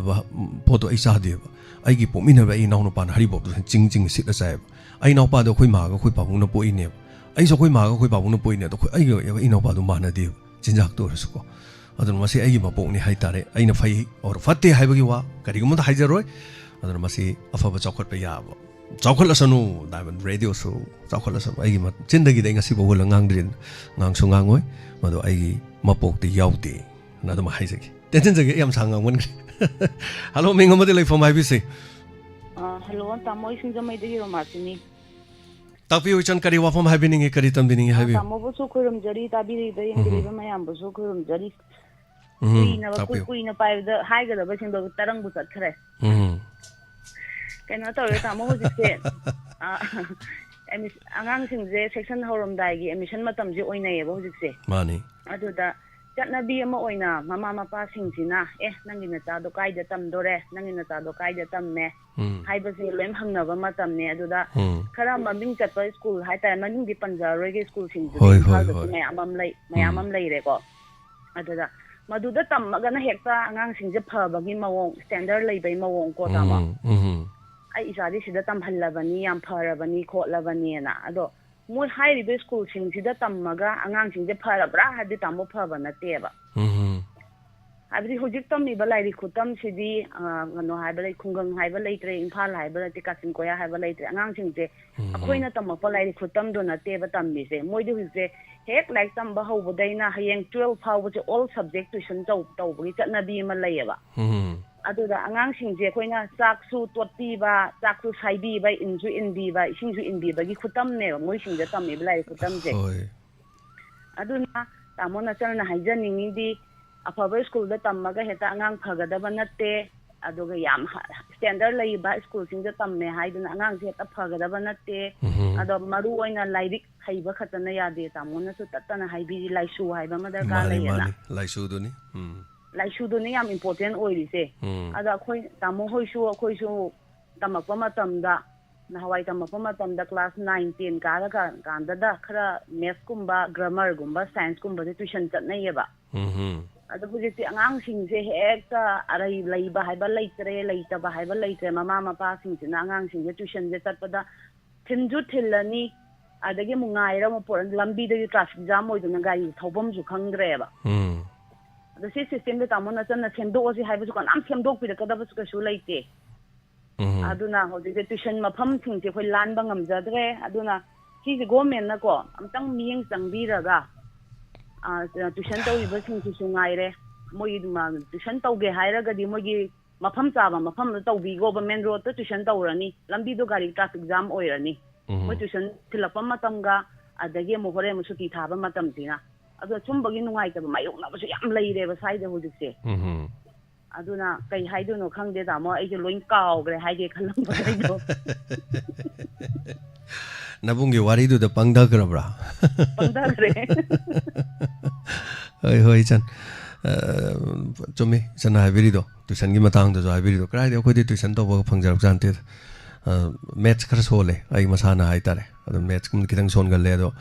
ꯄꯣꯠꯇꯣ ꯑꯩ ꯆꯥꯗꯦꯕ ꯑꯩꯒꯤ ꯄꯣꯛꯃꯤꯟꯅꯕ ꯑꯩ ꯏꯅꯥꯎꯅꯨꯄꯥꯅ ꯍꯔꯤꯕꯣꯞꯇꯣ ꯆꯤꯡ ꯁꯤꯠꯂ ꯆꯥꯏꯌꯦꯕ ꯑꯩ ꯏꯅꯥꯎꯄꯥꯗꯣ ꯑꯩꯈꯣꯏ ꯃꯥꯒ ꯑꯩꯈꯣꯏ ꯄꯥꯕꯨꯡꯅ ꯄꯣꯛꯏꯅꯦꯕ ꯑꯩꯁꯨ ꯑꯩꯈꯣꯏ ꯃꯥꯒ ꯑꯩꯈꯣꯏ ꯄꯥꯕꯨꯡꯅ ꯄꯣꯛꯏꯅꯦ ꯑꯗꯣ ꯑꯩꯒ ꯏꯅꯥꯎꯄꯥꯗꯣ ꯃꯥꯟꯅꯗꯦꯕ ꯆꯤꯟꯖꯥꯛꯇꯣ ꯑꯣꯏꯔꯁꯨꯀꯣ ꯑꯗꯨꯅ ꯃꯁꯤ ꯑꯩꯒꯤ ꯃꯄꯣꯛꯅꯤ ꯍꯥꯏꯇꯥꯔꯦ ꯑꯩꯅ ꯐꯩ ꯑꯣꯔ ꯐꯠꯇꯦ ꯍꯥꯏꯕꯒꯤ ꯋꯥ ꯀꯔꯤꯒꯨꯝꯕꯗ ꯍꯥꯏꯖꯔꯣꯏ ꯑꯗꯨꯅ ꯃꯁꯤ ꯑꯐꯕ ꯆꯥꯎꯈꯠꯄ ꯌꯥꯕ ꯆꯥꯎꯈꯠꯂꯁꯅꯨ ꯗꯥꯏꯃꯟ ꯔꯦꯗꯤꯑꯣꯁꯨ ꯆꯥꯎꯈꯠꯂꯁꯅꯨ ꯑꯩꯒꯤ ꯆꯤꯟꯗꯒꯤꯗꯤ ꯑꯩ ꯉꯁꯤ ꯐꯥꯎꯕ ꯉꯥꯡꯗ꯭ꯔꯤ ꯉꯥꯡꯁꯨ ꯉꯥꯡꯉꯣꯏ ꯃꯗꯣ ꯑꯩꯒꯤ ꯃꯄꯣꯛꯇꯤ ꯌꯥꯎꯗꯦ ꯅ ꯑꯗꯨꯝ ꯍꯥꯏꯖꯒꯦ ꯇꯦꯟꯁꯤꯟꯖꯒꯦ ꯌꯥꯝ ꯁꯥꯡ ꯉꯥꯡꯃꯟꯈ꯭ꯔꯦ ꯍꯜꯂꯣ ꯃꯤꯡ ꯑꯃꯗꯤ ꯂꯩꯐꯝ ꯍꯥꯏꯕꯤꯁꯤ ꯍꯜꯂꯣ ꯇꯥꯃꯣ ꯑꯩ ꯁꯤꯡꯖꯃꯩꯗꯒꯤ ꯔꯣꯃꯥꯁꯤꯅꯤ ꯇꯥꯛꯄꯤꯌꯨ ꯏꯆꯟ ꯀꯔꯤ ꯋꯥꯐꯝ ꯍꯥꯏꯕꯤꯅꯤꯡꯉꯤ ꯀꯔꯤ ꯇꯝꯕꯤꯅꯤꯡꯉꯤ ꯍꯥꯏꯕꯤꯌꯨ ꯇꯥꯃꯣꯕꯨꯁꯨ ꯈꯣꯏꯔꯝꯖꯔꯤ ꯇꯥꯕꯤꯔꯤꯕ ꯌꯦꯡꯕꯤꯔꯤꯕ ꯃꯌꯥꯝꯕꯨꯁꯨ ꯈꯣꯏꯔꯝꯖꯔꯤ ꯀꯨꯏꯅ ꯄꯥꯏꯕꯗ ꯍꯥꯏꯒꯗꯕꯁꯤꯡꯗꯣ ꯇꯔꯪꯕꯨ ꯆꯠꯈ꯭ꯔꯦ ꯀꯩꯅꯣ ꯇꯧꯔꯦ ꯇꯥꯃꯣ ꯍꯧꯖꯤꯛꯁꯦ ꯑꯉꯥꯡꯁꯤꯡꯁꯦ ꯁꯦꯛꯁꯟ ꯍꯧꯔꯝꯗꯥꯏꯒꯤ ꯑꯦꯗꯃꯤꯁꯟ ꯃꯇꯝꯁꯦ ꯑꯣꯏꯅꯩꯌꯦꯕ ꯍꯧꯖꯤꯛꯁꯦ ꯃꯥꯅꯤ ꯑꯗꯨꯗ ꯆꯠꯅꯕꯤ ꯑꯃ ꯑꯣꯏꯅ ꯃꯃꯥ ꯃꯄꯥꯁꯤꯡꯁꯤꯅ ꯅꯪꯒꯤ ꯅꯆꯥꯗꯣ ꯀꯥꯏꯗ ꯇꯝꯗꯣꯔꯦ ꯅꯪꯒꯤ ꯅꯆꯥꯗꯣ ꯀꯥꯏꯗ ꯇꯝꯃꯦ ꯍꯥꯏꯕꯁꯦ ꯂꯣꯏ ꯍꯪꯅꯕ ꯃꯇꯝꯅꯦ ꯑꯗꯨꯗ ꯈꯔ ꯃꯃꯤꯡ ꯆꯠꯄ ꯁ꯭ꯀꯨꯜ ꯍꯥꯏꯇꯥꯔꯦ ꯃꯃꯤꯡꯗꯤ ꯄꯟꯖꯔꯣꯏꯒꯦ ꯁ꯭ꯀꯨꯜꯁꯤꯡꯗꯨꯗꯤ ꯏꯝꯐꯥꯜꯗꯁꯨ ꯃꯌꯥꯝ ꯑꯃ ꯂꯩꯔꯦꯀꯣ ꯑꯗꯨꯗ ꯃꯗꯨꯗ ꯇꯝꯃꯒꯅ ꯍꯦꯛꯇ ꯑꯉꯥꯡꯁꯤꯡꯁꯦ ꯐꯕꯒꯤ ꯃꯑꯣꯡ ꯁ꯭ꯇꯦꯟꯗꯔꯠ ꯂꯩꯕꯒꯤ ꯃꯑꯣꯡ ꯀꯣ ꯇꯥꯃꯣ ꯑꯩ ꯏꯆꯥꯗꯤ ꯁꯤꯗ ꯇꯝꯍꯜꯂꯕꯅꯤ ꯌꯥꯝ ꯐꯔꯕꯅꯤ ꯈꯣꯠꯂꯕꯅꯤꯅ ꯑꯗꯣ ꯃꯣꯏ ꯍꯥꯏꯔꯤꯕ ꯁ꯭ꯀꯨꯜꯁꯤꯡꯁꯤꯗ ꯇꯝꯃꯒ ꯑꯉꯥꯡꯁꯤꯡꯁꯦ ꯐꯔꯕ꯭ꯔꯥ ꯍꯥꯏꯕꯗꯤ ꯇꯥꯃꯣ ꯐꯕ ꯅꯠꯇꯦꯕ ꯍꯥꯏꯕꯗꯤ ꯍꯧꯖꯤꯛ ꯇꯝꯃꯤꯕ ꯂꯥꯏꯔꯤꯛ ꯈꯨꯇꯝꯁꯤꯗꯤ ꯀꯩꯅꯣ ꯍꯥꯏꯕ ꯂꯩ ꯈꯨꯡꯒꯪ ꯍꯥꯏꯕ ꯂꯩꯇ꯭ꯔꯦ ꯏꯝꯐꯥꯜ ꯍꯥꯏꯕ ꯅꯠꯇꯦ ꯀꯥꯆꯤꯟ ꯀꯣꯌꯥ ꯍꯥꯏꯕ ꯂꯩꯇ꯭ꯔꯦ ꯑꯉꯥꯡꯁꯤꯡꯁꯦ ꯑꯩꯈꯣꯏꯅ ꯇꯝꯃꯛꯄ ꯂꯥꯏꯔꯤꯛ ꯈꯨꯇꯝꯗꯣ ꯅꯠꯇꯦꯕ ꯇꯝꯃꯤꯁꯦ ꯃꯣꯏꯗꯤ ꯍꯧꯖꯤꯛꯁꯦ ꯍꯦꯛ ꯂꯥꯏꯔꯤꯛ ꯇꯝꯕ ꯍꯧꯕꯗꯩꯅ ꯍꯌꯦꯡ 12 ꯐꯥꯎꯕꯁꯦ ꯑꯣꯜ ꯁꯕꯖꯦꯛ ꯇꯨꯏꯁꯟ ꯇꯧꯕꯒꯤ ꯆꯠꯅꯕꯤ ꯑꯃ ꯂꯩꯌꯦꯕ ꯑꯗꯨꯗ ꯑꯉꯥꯡꯁꯤꯡꯁꯦ ꯑꯩꯈꯣꯏꯅ ꯆꯥꯛꯁꯨ ꯇꯣꯠꯄꯤꯕ ꯆꯥꯛꯁꯨ ꯁꯥꯏꯕꯤꯕ ꯏꯟꯁꯨ ꯏꯟꯕꯤꯕ ꯏꯁꯤꯡꯁꯨ ꯏꯟꯕꯤꯕꯒꯤ ꯈꯨꯇꯝꯅꯦꯕ ꯃꯣꯏꯁꯤꯡꯗ ꯇꯝꯃꯤꯕ ꯂꯥꯏꯔꯤꯛ ꯈꯨꯇꯝꯁꯦ ꯑꯗꯨꯅ ꯇꯥꯃꯣ ꯅꯆꯟꯅ ꯍꯥꯏꯖꯅꯤꯡꯉꯤꯗꯤ ꯑꯐꯕ ꯁ꯭ꯀꯨꯜꯗ ꯇꯝꯃꯒ ꯍꯦꯛꯇ ꯑꯉꯥꯡ ꯐꯒꯗꯕ ꯅꯠꯇꯦ ꯑꯗꯨꯒ ꯌꯥꯝ ꯁ꯭ꯇꯦꯟꯗꯔꯠ ꯂꯩꯕ ꯁ꯭ꯀꯨꯜꯁꯤꯡꯗ ꯇꯝꯃꯦ ꯍꯥꯏꯗꯨꯅ ꯑꯉꯥꯡꯁꯦ ꯍꯦꯛꯇ ꯐꯒꯗꯕ ꯅꯠꯇꯦ ꯑꯗꯣ ꯃꯔꯨ ꯑꯣꯏꯅ ꯂꯥꯏꯔꯤꯛ ꯍꯩꯕ ꯈꯛꯇꯅ ꯌꯥꯗꯦ ꯇꯥꯃꯣꯅꯁꯨ ꯇꯠꯇꯅ ꯍꯥꯏꯕꯤꯔꯤ ꯂꯥꯏꯁꯨ ꯍꯥꯏꯕ ꯑꯃ ꯗꯔꯀꯥꯔ ꯂꯩꯌꯦꯅ ꯂꯥꯏꯁꯨꯗꯨꯅꯤ ꯂꯥꯏꯁꯨꯗꯨꯅꯤ ꯌꯥꯝ ꯏꯝꯄꯣꯔꯇꯦꯟ ꯑꯣꯏꯔꯤꯁꯦ ꯑꯗꯣ ꯑꯩꯈꯣꯏ ꯇꯥꯃꯣ ꯍꯣꯏꯁꯨ ꯑꯩꯈꯣꯏꯁꯨ ꯇꯝꯃꯛꯄ ꯃꯇꯝꯗ ꯅꯍꯥꯟꯋꯥꯏ ꯇꯝꯃꯛꯄ ꯃꯇꯝꯗ ꯀ꯭ꯂꯥꯁ 9, 10 ꯀꯥꯟꯗꯗ ꯈꯔ ꯃꯦꯠꯁꯀꯨꯝꯕ ꯒ꯭ꯔꯥꯃꯔꯒꯨꯝꯕ ꯁꯥꯏꯟꯁꯀꯨꯝꯕꯁꯦ ꯇꯨꯏꯁꯟ ꯆꯠꯅꯩꯌꯦꯕ ꯑꯗꯣ ꯍꯧꯖꯤꯛꯇꯤ ꯑꯉꯥꯡꯁꯤꯡꯁꯦ ꯍꯦꯛꯇ ꯑꯔꯩ ꯂꯩꯕ ꯍꯥꯏꯕ ꯂꯩꯇ꯭ꯔꯦ ꯂꯩꯇꯕ ꯍꯥꯏꯕ ꯂꯩꯇ꯭ꯔꯦ ꯃꯃꯥ ꯃꯄꯥꯁꯤꯡꯁꯤꯅ ꯑꯉꯥꯡꯁꯤꯡꯁꯦ ꯇꯨꯏꯁꯟꯁꯦ ꯆꯠꯄꯗ ꯊꯤꯟꯁꯨ ꯊꯤꯜꯂꯅꯤ ꯑꯗꯒꯤ ꯑꯃꯨꯛ ꯉꯥꯏꯔ ꯑꯃꯨꯛ ꯂꯝꯕꯤꯗꯒꯤ ꯇ꯭ꯔꯥꯐꯤꯛ ꯖꯥꯝ ꯑꯣꯏꯗꯅ ꯒꯥꯔꯤ ꯊꯧꯐꯝꯁꯨ ꯈꯪꯗ꯭ꯔꯦꯕ ꯑꯗꯣ ꯁꯤ ꯁꯤꯁꯇꯦꯝꯗ ꯇꯥꯃꯣ ꯅꯆꯟꯅ ꯁꯦꯝꯗꯣꯛꯑꯁꯤ ꯍꯥꯏꯕꯁꯨ ꯀꯅꯥꯝ ꯁꯦꯝꯗꯣꯛꯄꯤꯔꯛꯀꯗꯕꯁꯨ ꯀꯩꯁꯨ ꯂꯩꯇꯦ ꯑꯗꯨꯅ ꯍꯧꯖꯤꯛꯇꯤ ꯇꯨꯏꯁꯟ ꯃꯐꯝꯁꯤꯡꯁꯦ ꯑꯩꯈꯣꯏ ꯂꯥꯟꯕ ꯉꯝꯖꯗ꯭ꯔꯦ ꯑꯗꯨꯅ ꯁꯤꯁꯦ ꯒꯣꯔꯃꯦꯟꯅꯀꯣ ꯑꯝꯇꯪ ꯃꯤꯠꯌꯦꯡ ꯆꯪꯕꯤꯔꯒ ꯇꯨꯏꯁꯟ ꯇꯧꯔꯤꯕꯁꯤꯡꯁꯤꯁꯨ ꯉꯥꯏꯔꯦ ꯃꯣꯏꯒꯤ ꯇꯨꯏꯁꯟ ꯇꯧꯒꯦ ꯍꯥꯏꯔꯒꯗꯤ ꯃꯣꯏꯒꯤ ꯃꯐꯝ ꯆꯥꯕ ꯃꯐꯝꯗ ꯇꯧꯕꯤꯈꯣꯕ ꯃꯦꯟ ꯔꯣꯗꯇ ꯇꯨꯏꯁꯟ ꯇꯧꯔꯅꯤ ꯂꯝꯕꯤꯗꯣ ꯒꯥꯔꯤ ꯇ꯭ꯔꯥꯐꯤꯛ ꯖꯥꯝ ꯑꯣꯏꯔꯅꯤ ꯃꯣꯏ ꯇꯨꯏꯁꯟ ꯊꯤꯜꯂꯛꯄ ꯃꯇꯝꯒ ꯑꯗꯒꯤ ꯑꯃꯨꯛ ꯍꯣꯔꯦꯟ ꯑꯃꯨꯛ ꯁꯨꯇꯤ ꯊꯥꯕ ꯃꯇꯝꯁꯤꯅ ꯑꯗꯣ ꯁꯨꯝꯕꯒꯤ ꯅꯨꯡꯉꯥꯏꯇꯕ ꯃꯥꯌꯣꯛꯅꯕꯁꯨ ꯌꯥꯝ ꯂꯩꯔꯦꯕ ꯁ꯭ꯋꯥꯏꯗ ꯍꯧꯖꯤꯛꯁꯦ ꯑꯗꯨꯅ ꯀꯩ ꯍꯥꯏꯗꯣꯏꯅꯣ ꯈꯪꯗꯦ ꯇꯥꯃꯣ ꯑꯩꯁꯨ ꯂꯣꯏ ꯀꯥꯎꯈ꯭ꯔꯦ ꯍꯥꯏꯒꯦ ꯈꯜꯂꯝꯕꯈꯩꯗꯣ ꯅꯕꯨꯡꯒꯤ ꯋꯥꯔꯤꯗꯨꯗ ꯄꯪꯊꯈ꯭ꯔꯕ꯭ꯔꯥ ꯄꯪꯊꯈ꯭ꯔꯦ ꯍꯣꯏ ꯏꯆꯟ chumi sana haibirido tuition gi matang da haibirido krai de khoi de tuition to ba phangjar jante match khar sole ai masana hai tare ado match kum kitang son gal le do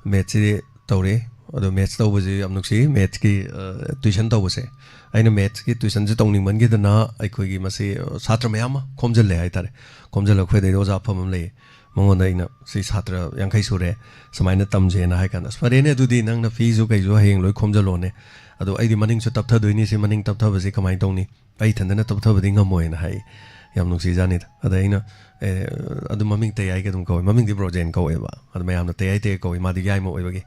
match ri tawre ado match to buji amnuksi match ki tuition to buse aina match ki tuition ji tongning man gi da na ai khoi gi masi satra mayam khomjal le hai tare khomjal khoi de roja pham le mongon da ina si satra yankai sure samaina tamje na hai kan asparene dudi nang na fee ju kai ju heng loi khomjal one ado ai di maning chu tap tha doini si maning tap tha basi kamai tongni ai thandana tap tha badi ngamoi na hai yam nungsi jani ada ina adu maming te ai ke dum ko maming di brojen ko eba adu mayam na te ai te ko ma di yai mo eba ge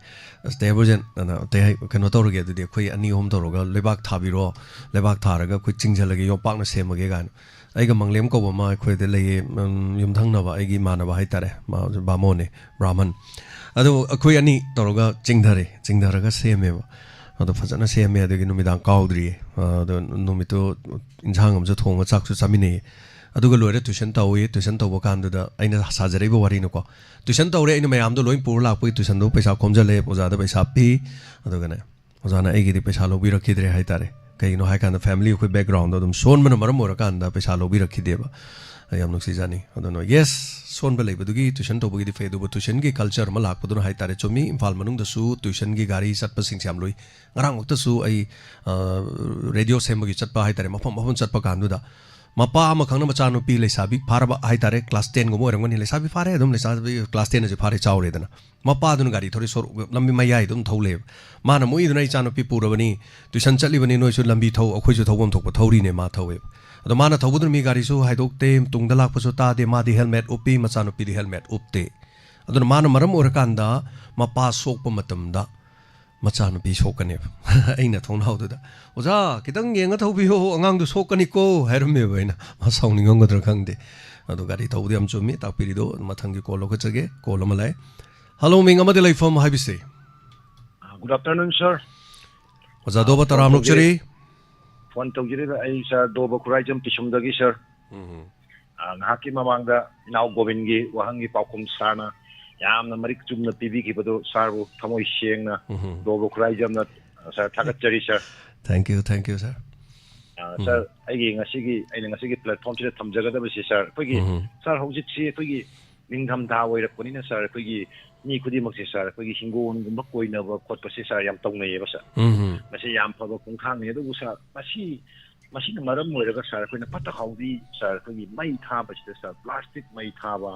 ste brojen ana te ai kano to ge du khoi ani hom to ga lebak tha bi ro lebak tha ra ga khoi chingjal ge yo pak na sem ge gan ai ga manglem ko ma khoi de le yum thang na ba ai gi ma na ba hai tare ma ba mo ne brahman adu khoi ani to ga chingdare ga sem eba ado fazana seme adagi numidang kaudri ado numito injang amju thonga chakchu chamine aduga loire tuition tawi kandu da aina sajare bo wari no ko tuition tawre aina mayam do loin pur lak pui tuition do paisa khomjale oja da paisa pi aduga ne oja na egi di paisa lobi rakhidre hai tare kai no hai kan family ko background dum son man maram ora kan da paisa lobi rakhideba ayam nuksi jani ado no yes son ba leibu gi tuition to bugi di fe do tuition gi culture ma lak pudun hai tare chomi imphal manung da su tuition gi gari sat pa sing siam loi ngarang okta su ai radio sem gi chat pa hai tare mafam chat pa kan du da mapa ama khangna macha no pi lesabi faraba hai tare class 10 go mo rangani lesabi fare dum lesabi class 10 je fare chawre dana mapa dun gari thori sor lambi mayai dum thole mana moi dun ai chano pi purabani tuition chali bani noi su lambi thau akhoi su thawam thok thori ne ma thawe ado mana thawbudun mi gari su haidok te tungda lak pasu ta de ma di helmet upi macha no pi di helmet upte ado mana maram or kanda mapa sok pa matam da macha no pi sokane aina thong hau da oja kitang yenga thawbi ho angang du sokani ko hairume baina ma sauni ngong gadra khangde ado gari thawdi am chumi ta piri do mathangi ko lok chage ko lomalai hello ming amade lai from habise good afternoon sir oja do ba taram lok chari phone tawjire ai sir do ba kurai jam tisum dagi sir ngaki mamangda naw govingi wahangi paukum sana yamna marik chumna tv ki bado sarbu thamoi shengna do ba kurai jam na sir thagat chari sir thank you sir sir ai ngasi gi platform chire thamjaga da basi sir pagi sir hojit si pagi ningtham da oirak koni na sir pagi ni khudi mak sir pagi hingon gum ba koina ba khot pa sir yam tongnai ba sir masi yam phaba kungkhang ne do sir masi na maram moiraga sir koina pata haudi sir pagi mai tha ba sir plastic mai tha ba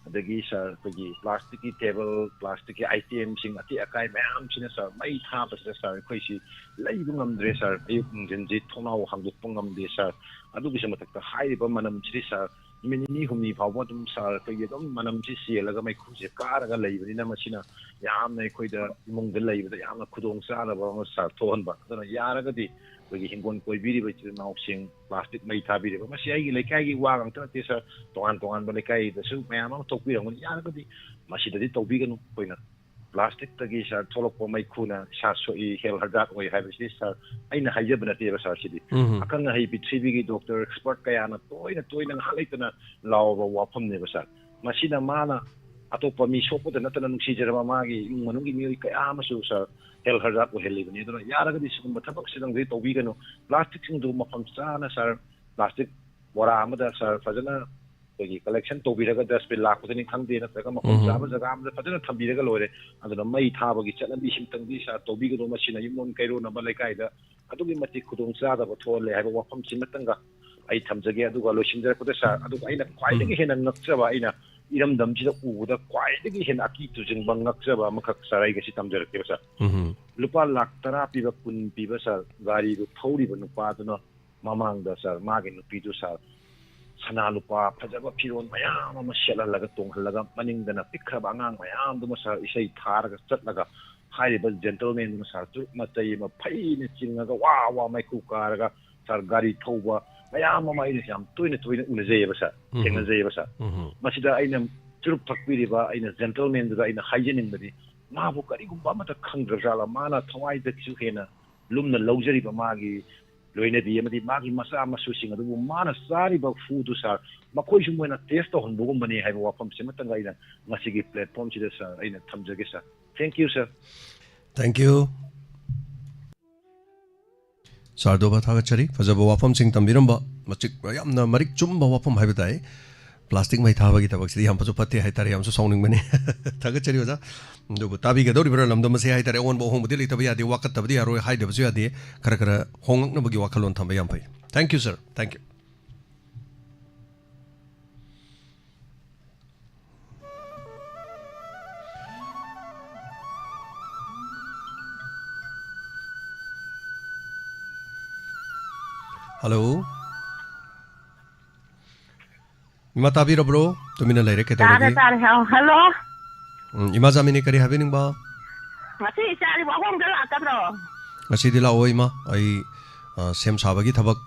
adagi sir pagi plastic ki table plastic ki item sing ati akai mayam china sir mai tha ba sir khoi si leibu ngamdre sir ayuk jinji thonau hangdu pungam de sir adu bi samatak ta hai ba manam chiri sir minini humni phawba dum sir pagi dum manam chi sielaga mai khuje karaga leibani na masina yamna khoi da imung de leibu da yamna khudong sa na ba sir thohan ba adana yaraga di pagi hingon koi biri ba chi nauk sing plastic mai tha biri ba masi ai gi lekai gi wagang ta te sir tongan ba lekai da su mayam ma tokbi rang yaraga di masi da di tobi ganu koina plastic tagi sir tholok po mai khuna sa so I hel hadat oi ha bisi sir aina haijabna te ba sir sidi akang hai bithibi gi doctor expert kaya na toina halaitana law ba wafam ne ba sir masina mana atopa mi sopo da natana nungsi jarama magi manungi mi kaya amasu sir hel hadat ko heli bani dona yaraga di sum bathabak sidang de tobi ganu plastic sing du mafam sana sir plastic wara amada sir fajana pagi collection tobi raga dustbin lak ko ni khangde na taka mafam jaba jaga amda fajana thambi raga loire aduna mai thaba gi chatna bi sim tang di sa tobi ga do masina yimon kairo na balai kai da adugi mati khudong sa da thole ha ba wafam sin matanga ai thamjage aduga losinjar ko da sa aduga aina kwai dagi hena nakchaba aina iram damji da uda kwai dagi hena aki tu jing bang nakchaba makhak sarai ga si tamjar ke sa lupa lak tara pi ba kun pi ba sa gari do thori ba nupa duna mamang da sa magi nu pi du sa sana lupa phajaba phiron mayam ama shela laga tong halaga maning dana pikha bangang mayam duma sa isai thar ga chat laga hairiba gentleman duma sa tu matai ma phai ne chinga ga wa mai ku karaga sar gari thoba mayam ama ine yam toina unajei ba sa kenga jei ba sa masida aina churup thakpiri ba aina gentleman da aina hygienic badi ma bu kari gumba mata khangra jala mana thawai da chu hena lumna lojari ba magi loina di amadi magi masa masu sing adu mana sari ba food sar makoi ju moina test to honbu gum bani hai wa pam se matanga ina ngasigi platform chi da sir aina thamjage sir thank you sir thank you Sardoba Thagachari, Fazaba Wapam Sing Tambiramba, Machik Yamna Marik Chumba Wapam Habitai, Plastic my Tavagi Tabaki, Yampazopati, Hitariam, so sounding many Thagachari was a Tabi Gadori, Lamdamasi, Hitari, own Bohom, Dilia, the Wakatabi, Aro, Hide of Zuadi, Karakara, Hong Nobagi Wakalon Tambayampai. Thank you, sir. Thank you. Hello. Ima tabi bro, tumina laire ke tawagi. Hello. Ima zamini kari having ba. Masi sari wa hong dala kadro. Masi dila o ima ai sem sabagi thabak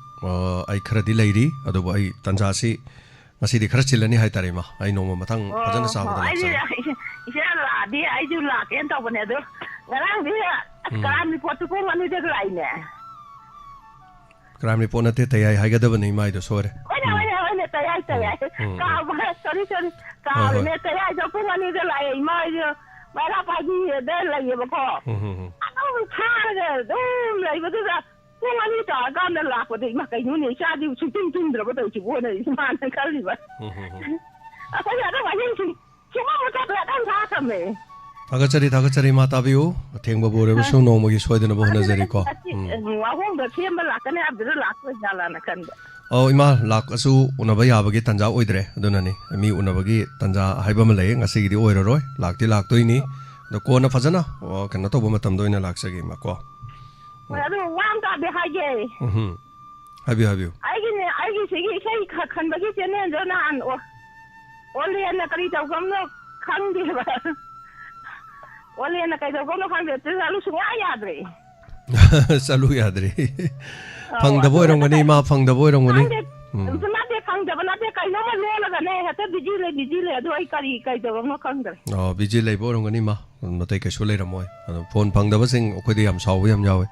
ai khara di lairi adu ai tanjasi masi di khara chilani hai tare ma ai no mathang phajana sabada ai la di ai ju la ken taw bane do. Ngarang di karam ni potu ko manu de lai ne. Crime report na te tayai haigadaba nei mai do sore. Oine tayai. Ka sorry. Ka ne tayai do ko mani de lai mai jo. Mara pa ji de lai ba ko. Ano tha de do lai ba da. Ko mani ta ga na la ko de ma kai nu ne sha di chu tin de ba do chu bo ne ma na ka li ba. A ko ya da wa yin chu. Chu ma ta da dan tha sam ne. Thagachari mata biu thengba bore bu so no magi soidena bo nazari ko. Wa hong da thiam ba la ka ne abdu la ko jala na kan. Oh ima lak asu unaba yabagi tanja oidre adunani mi unabagi tanja haiba ma lei ngasi gi oiroroi lakti toini do ko na fajana o kana to bo matam doina laksagi ma ko. Wa do wan ta be haje. Habiu. Ai gi sigi sai khan ba gi tene do na an o. Only na kari ta gam no khang di ba. Only na kai ta gam no khang de ta lu sunga yadre. Salu yadre. Phang da boy rong ni ma phang da boy rong ni. Na de phang da na de kai no ma le la ne ha ta biji le do ai kari kai da no khang da. Oh biji le bo rong ni ma no tai kai so le ramoy. Phone phang da ba sing ko di yam saw yam yawe.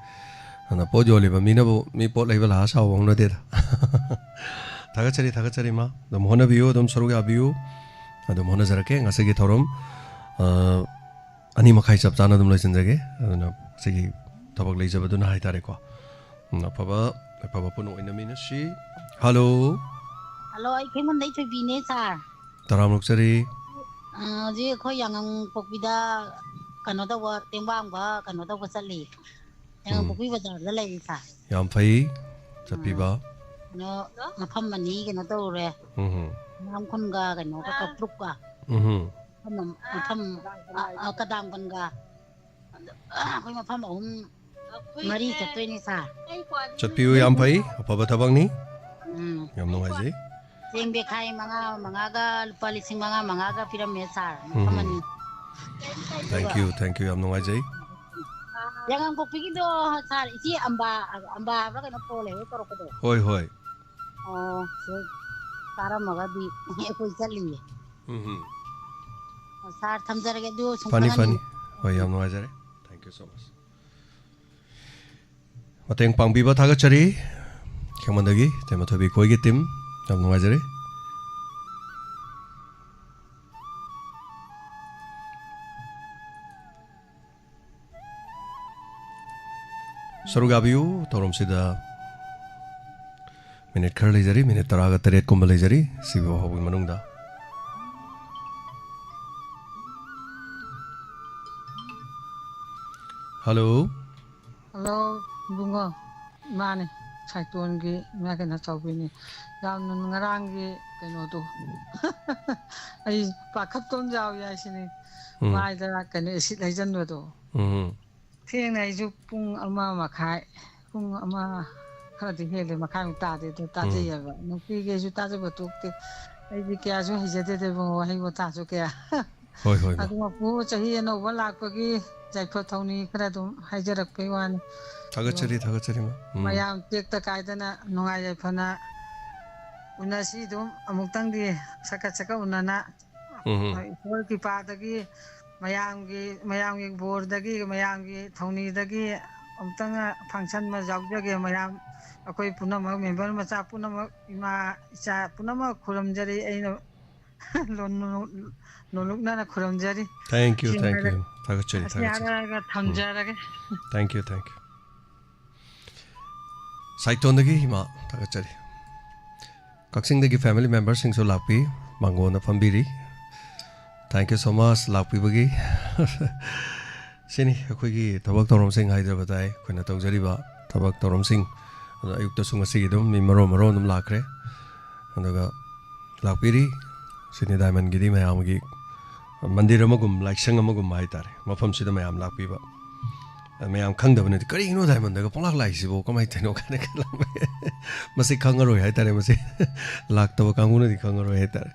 Ana po jo le ba mi na bo mi po le ba la saw wong no de. Thagachari ma dum hona biu dum soru ga biu. Adum hona jarake ngase gi thorom ani makhai chap chana dum loisin jage. Aduna sigi tabak lei jaba duna hai tare ko. Papa puno ina minasi. Hello. Hello, ai kemon dai choi bine sar. Taram luksari. Je khoi yang pokbida kano da wa tengwang ba kano da wa sali. Yang pokbi bazar da lai sa. Yam phai chapi ba. No mafam mani kano da re. Nam kun ga kano ka truk ga. Mafam kadam kan ga. Khoi mafam Mari chatoy ni sa. Chatpiu yam phai apa ba thabang ni? Yam no hai je. Sing be khai mga ga lupa lising mga ga piram me sa. Thank you yam no hai je. Yang ang pokpigi do sa isi amba ba ka no pole ko ko do. Hoi. Oh, so tara maga bi ko chali. Sar thamjar ge do Funny. Hoi yam no hai je. Thank you so much. Mateng pangbiba thagachari kemandagi temathabi koi gi tim yam nungajare. Sarugabiu torom sida minute khar lejari minute taraga taret kumbal lejari sibo hobi manungda. Hello. Bunga mane saiton gi ma kana chawbini yam ngarang gi keno do ai pakhat ton jaw ya sini mai da kana sit lai jan do theng nai ju pung ama makhai pung ama khara di hele makhai ta de ta je ya ba no pi ge ju ta je ba tuk te ai bi kya ju hije de bo hai bo ta ju kya hoi adu ma pu chahi no ba lak pa gi jai pho thoni khara dum hai jarak pe wan Thagachari ma. Mayam tek ta kaidana nungai jai phana unasi dum amuktang di saka unana bor ki pa dagi mayam gi bor dagi mayam gi thoni dagi amtang function ma jaujage mayam akoi punama member macha punama ima cha punama khuramjari aina nolukna na khuramjari. Thank you. Thagachari. Thamjarage. Thank you. Saitondagi hima tagachari. Kaksingdagi family members singso lakpi mangona phambiri. Thank you so much lakpi bagi. Sini akhoi thabak torom sing haidra batai khona tawjari ba thabak torom sing ayukta sunga si dum mi maro dum lakre. Andaga lakpiri sini diamond gidi mayam gi mandir amagum like sang amagum haitare. Mafam sida mayam lakpi ba. Mayam khangdabane kari no diamond daga polak laisibo kamai teno kana kala. Masi khangaroi haitare masi laktaba kanguna di khangaroi haitare.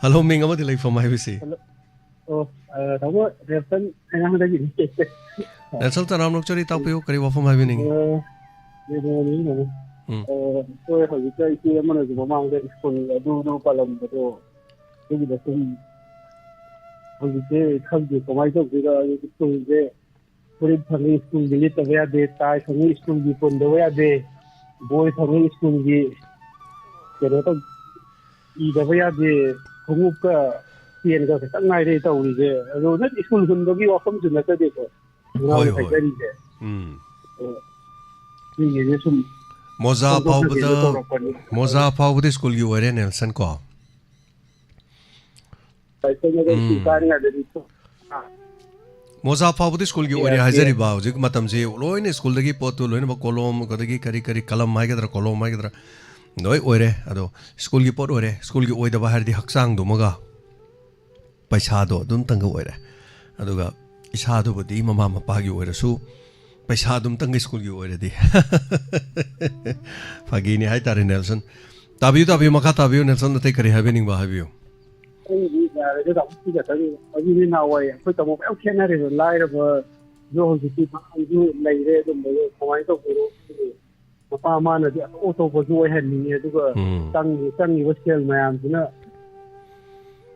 Hello ming amadi like from my bisi. Oh, tahu reference yang ada gini. Nelson tanam nok cari tahu kari wafam hai bini. Ini. So kalau kita itu mana tu memang ada sekolah dulu palam betul. Jadi betul. Kalau kita kerja kemai tu kita itu je. Kulit thang school jadi tu ya de, tai thang school di pun tu ya de, boy thang school di. Jadi tu ida ya de, kamu ke tiềnก็ตั้งไงได้ตัวนี้เลยเราเนี่ยสกุลคนก็มีว่าคำจุดนั้นก็ได้ก็เราใช้ได้ดีเลยนี่ยังสุ่มโมซาพาวบุตรสกุลอยู่เอเรนเนลสันก็ไปเจอกันที่การงานเดี๋ยวนี้โมซาพาวบุตรสกุลอยู่เอเรนให้เจริบ้าจิกมาทำเจลอยนี่สกุลเด็กปอตุลอยนี่มาโคลอมก็เด็กคาลัมไม่กันตระโคลอมไม่กันตระน้อยโอเรอะดูสกุลกี่ปอดโอเรสกุลกี่โอยแต่ว่าหาดีหักสังดูมั้งก็ไปชาโดดุมตั้งก็ไว้เลยอะดูก็อิชาดูบุตรมาปาอยู่ไว้เลยสู้ไปชาดุมตั้งก็สกุลอยู่ไว้เลยดิฟากีนี่ให้ตารินเนลสันตาบิวมาข้าตาบิวเนลสันนั่นเทคอะไรให้เป็นยังบ้าให้บิวไอ้นี่จะต้องที่จะต้องอันนี้น่าไว้คือต้องเอาแค่นั้นเลยไล่แล้วก็โยนที่มาอยู่ในเรื่องตรงนี้ทำไมต้องรู้มาป้ามาเนี่ยที่โอ้โหก็ช่วยเห็นนี่ดูก็ตั้งอยู่ว่าเชื่อไหมอันนี้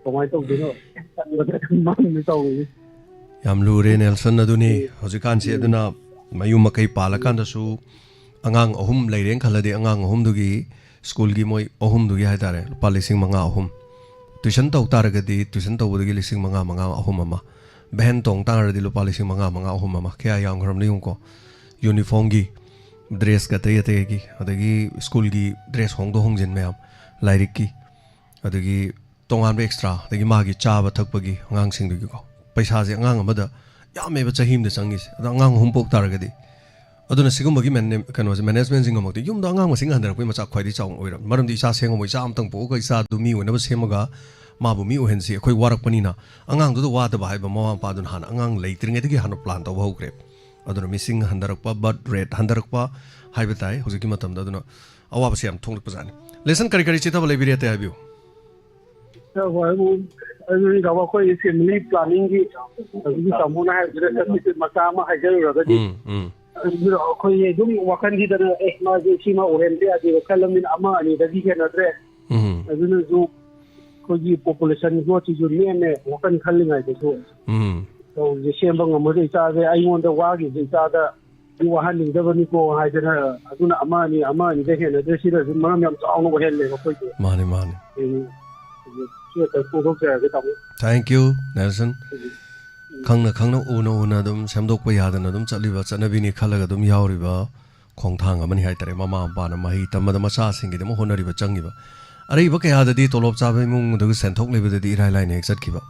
ทำไมต้องดูเนาะตั้งอยู่ว่ามันไม่ต้องยามลูเรเนลสันนั่นดูนี่เขาจะการเสียดูนะมาอยู่มาใครปาละกันแต่สู้อ่างอหุ่มเลยเรื่องขลังเดียอ่างอหุ่มดูกี้สกุลกี้มวยอหุ่มดูกี้ให้ตาเลยปาลิสิงมังอาอหุ่มตุชันตัวตาระกดีตุชันตัวบุตรกี้ลิสิงมังอาอหุ่มมาเบนตรงตั้งระดีลูปาลิสิงมังอาอหุ่มมาแค่ยังครามนี้งก็ยูนิฟอร์มกี้เดรสก็เตะกี้อะไรกี้สกุลกี้เดรสของตัวห้องเจนแม่ไลริกกี้อะไรกี้ตรงงานเอ็กซ์ตร้าแต่กี้มากี้จ้าบัดทักปกี้งานสิ่งดูกี้ก็ไปชาเสียงานมาเด้อยามไม่บัดจะหิมเดสังกิสแต่งานหุ่มปกตาระกดีอันนั้นสิ่งที่มันกันว่าแมネจเมนต์สิ่งที่มันยุ่งดังงานมาสิ่งหันเดอร์ไปมาจากใครที่จ้องไว้แล้วมาเรื่องที่ชาเสียงว่าชาอัมตั้งปุ๊กก็ชาดูมีวันนั้นเสียงมันก็มาบุมีอุเห็นเสียค่อยวารักปนีนะงานตัวว่าแต่บ่ายบ่มาปาดุนหันงานเลยถึงไงที่หันปลานตัวเขาเกรบอันนั้นมีสิ่งหันเดอร์ปะบัดเรดหันเดอร์ปะให้ไปตายเขาจะกินมาทำอันนั้นเอาว่าเสียงทุ่งประจานเลสันการิชิตาบเลยบิเรตให้บิวใช่ว่าอันนี้เราว่าค่อยเสียงนี้ planning ที่สมมุติให้จะมีมาสร้างมาให้เจอเราก็ดีเราค่อยยุ่งว่ากันที่ตอนมาจะชิมาโอเห็นที่อาจจะคัลมินอามาอันนี้ที่แค่นั้นแหละอันนี้जोค่อย population ก็ที่อยู่เนี่ยว่ากันคัลลิงไงจะช่วยเราจะเชื่อมบังอาจจะจ่ายไอ้วันเดียวว่าจะจ่ายที่ว่าหันหนึ่งเดี๋ยวนี้ก็ให้จะนะอันนั้นอามานี่ได้เห็นแล้วเดี๋ยวสิเราจะมันยังจะเอาหนูเห็นเลยก็ค่อยมานี่Thank you Nelson ขังนะอูนะดุมเสมดกไปยาดนะดุมจัดลิบจัดนบีนี่ขัลกดุมยาวริบะของทางมันให้แต่มาปานะมาให้ตามมาชาสิงกิดมโหนริบจังกิบะอะไรบะแค่หาดีตลบจ้าไปมุงดูเซนทกเลยบดีไรไลน์เนี่ยจัดกิบะ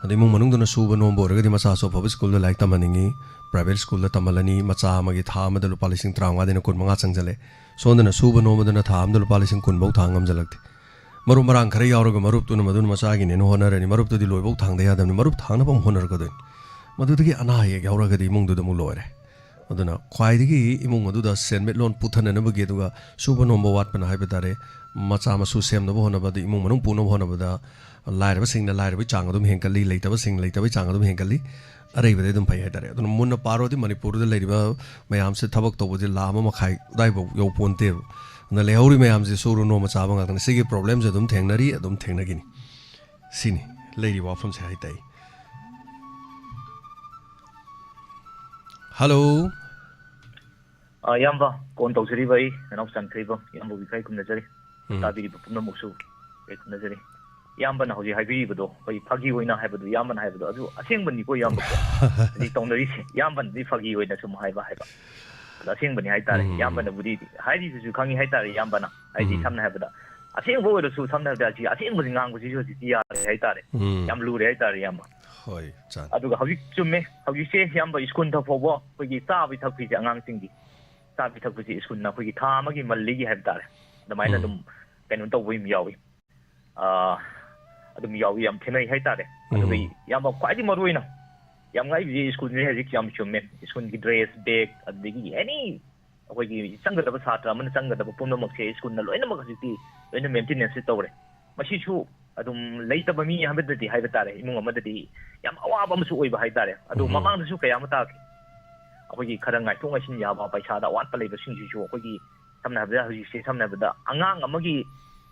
อันนี้มุงมันนุ่งดูนะสูบนมบอร์ก็ดีมาชาโซพับสกูลเลยไลค์ตามันงี้ private school เลยตามันละนี่มาชามากิท่ามาดูปาลิสิงตรางว่าเดนคนมังอาจังจะเลยส่วนเดนสูบนมดูนะท่ามาดูปาลิสิงคนบอกทางงามจะลักทีมารุมรังใครยาวรก็มารุบตัวนั้นมาดูมาชากินเนี่ยหัวนั่นนี่มารุบตัวที่ลอยบอกทางเดียดนี่มารุบทางนั้นผมหัวนั่นก็ได้มาดูที่กี่อันไหนยาวรก็ดีมุงดูแต่มุงลอยเลยมาดูนะควายที่กี่มุงมาดูแต่เซนเม็ดล้นพุทธันเนี่ยเมื่อกี้ตัวก็สูบนมบวัดเป็นอะไรไปแต่เลยมาชามาสูเซมตัวหัวนั่นบัดมุงมันนุ่งปูนหัวนั่นบัดลายแต่ว่าสิ่งนั้นลายแต่ว่าจางก็ต้องเห็นกันลีเลยแต่ว่าสิ่งเลยแต่ว่าจางก็ต้องเห็นกันลีอะไรไปได้ต้องไปให้แต่เลยตัวนั้นมุนน่ะปาร์ที่มณีปูร์ที่เลยที่ว่าไม่ยามเสร็จทับตัวที่ลามาขายได้บอกยาวปนเตี้ยนั่นเลยเอาดิไม่ยามจะสู้รุ่นน้องมาจ้าบังกันสิ่งที่ problem จะต้องแทงนารีต้องแทงนักกินสินี่เลยดีว่าฟังเสียให้ได้ฮัลโหลยามบ่คนตัวสิริไปน้องสันทรีบ่ยามบ่วิจัยคุณนะจ๊ะตาบีบุปผามุสุคุณนะจ๊ะยามบ่นะเขาจะให้บีบ่ดูไปพักยี่ไว้นะให้บ่ดูยามบ่ให้บ่ดูอาเซียงบ่นี่ก็ยามบ่นี่ตรงนี้ยามบ่นี่พักยี่ไว้นะสมให้บ่ ꯑꯁꯦꯡꯕꯅꯤ ꯍꯥꯏꯇꯥꯔꯦ ꯏꯌꯥꯝꯕꯅꯕꯨꯗꯤ ꯍꯥꯏꯔꯤꯗꯨꯁꯨ ꯈꯪꯉꯤ ꯍꯥꯏꯇꯥꯔꯦ ꯏꯌꯥꯝꯕꯅ ꯍꯥꯏꯗꯤ ꯁꯝꯅ ꯍꯥꯏꯕꯗ ꯑꯁꯦꯡꯕ ꯑꯣꯏꯔꯁꯨ ꯁꯝꯅ ꯍꯥꯏꯕꯗ ꯑꯁꯤ ꯑꯁꯦꯡꯕꯁꯤ ꯉꯥꯡꯕꯁꯤꯁꯨ ꯍꯧꯖꯤꯛꯇꯤ ꯌꯥꯔꯦ ꯍꯥꯏꯇꯥꯔꯦ ꯌꯥꯝ ꯂꯨꯔꯦ ꯍꯥꯏꯇꯥꯔꯦ ꯏꯌꯥꯝꯕ ꯍꯣꯏ ꯑꯗꯨꯒ ꯍꯧꯖꯤꯛ ꯆꯨꯝꯃꯦ ꯍꯧꯖꯤꯛꯁꯦ ꯏꯌꯥꯝꯕ ꯁ꯭ꯀꯨꯜ ꯐꯥꯎꯕ ꯑꯩꯈꯣꯏꯒꯤ ꯆꯥꯕꯤ ꯊꯛꯄꯤꯁꯦ ꯑꯉꯥꯡꯁꯤꯡꯒꯤ ꯆꯥꯕꯤ ꯊꯛꯄꯁꯤ ꯁ꯭ꯀꯨꯜꯅ ꯑꯩꯈꯣꯏꯒꯤ ꯊꯥ ꯑꯃꯒꯤ ꯃꯜꯂꯤꯒꯤ ꯍꯥꯏꯕ ꯇꯥꯔꯦ ꯑꯗꯨꯃꯥꯏꯅ ꯑꯗꯨꯝ ꯀꯩꯅꯣ ꯇꯧꯕ ꯑꯃ ꯌꯥꯎꯏ ꯑꯗꯨꯝ ꯌꯥꯎꯏ ꯌꯥꯝ ꯊꯦꯡꯅꯩ ꯍꯥꯏꯇꯥꯔꯦ ꯑꯗꯨꯒ ꯏꯌꯥꯝꯕ ꯈ꯭ꯋꯥꯏꯗꯒꯤ ꯃꯔꯨ ꯑꯣꯏꯅ ꯌꯥꯝ ꯉꯥꯏꯕꯁꯤ ꯁ꯭ꯀꯨꯜꯁꯦ ꯍꯧꯖꯤꯛ ꯌꯥꯝ ꯆꯨꯝꯃꯦ ꯁ꯭ꯀꯨꯜꯒꯤ ꯗ꯭ꯔꯦꯁ ꯕꯦꯒ ꯑꯗꯒꯤ ꯑꯦꯅꯤ ꯑꯩꯈꯣꯏꯒꯤ ꯆꯪꯒꯗꯕ ꯁꯥꯇ꯭ꯔ ꯑꯃꯅ ꯆꯪꯒꯗꯕ ꯄꯨꯝꯅꯃꯛꯁꯦ ꯁ꯭ꯀꯨꯜꯅ ꯂꯣꯏꯅꯃꯛ ꯍꯧꯖꯤꯛꯇꯤ ꯂꯣꯏꯅ ꯃꯦꯟꯇꯦꯅꯦꯟꯁ ꯇꯧꯔꯦ ꯃꯁꯤꯁꯨ ꯑꯗꯨꯝ ꯂꯩꯇꯕ ꯃꯤ ꯍꯥꯏꯕꯗꯗꯤ ꯍꯥꯏꯕ ꯇꯥꯔꯦ ꯏꯃꯨꯡ ꯑꯃꯗꯗꯤ ꯌꯥꯝ ꯑꯋꯥꯕ ꯑꯃꯁꯨ ꯑꯣꯏꯕ ꯍꯥꯏꯇꯥꯔꯦ ꯑꯗꯨ ꯃꯃꯥꯡꯗꯁꯨ ꯀꯌꯥ ꯑꯃ ꯇꯥꯈꯤ ꯑꯩꯈꯣꯏꯒꯤ ꯈꯔ ꯉꯥꯏꯊꯣꯛ ꯉꯥꯏꯁꯤꯟ ꯌꯥꯕ ꯄꯩꯁꯥꯗ ꯑꯋꯥꯠꯄ ꯂꯩꯕꯁꯤꯡꯁꯤꯁꯨ ꯑꯩꯈꯣꯏꯒꯤ ꯁꯝꯅ ꯍꯥꯏꯔꯕꯗ ꯍꯧꯖꯤꯛꯁꯦ ꯁꯝꯅ ꯍꯥꯏꯔꯕꯗ ꯑꯉꯥꯡ ꯑꯃꯒꯤ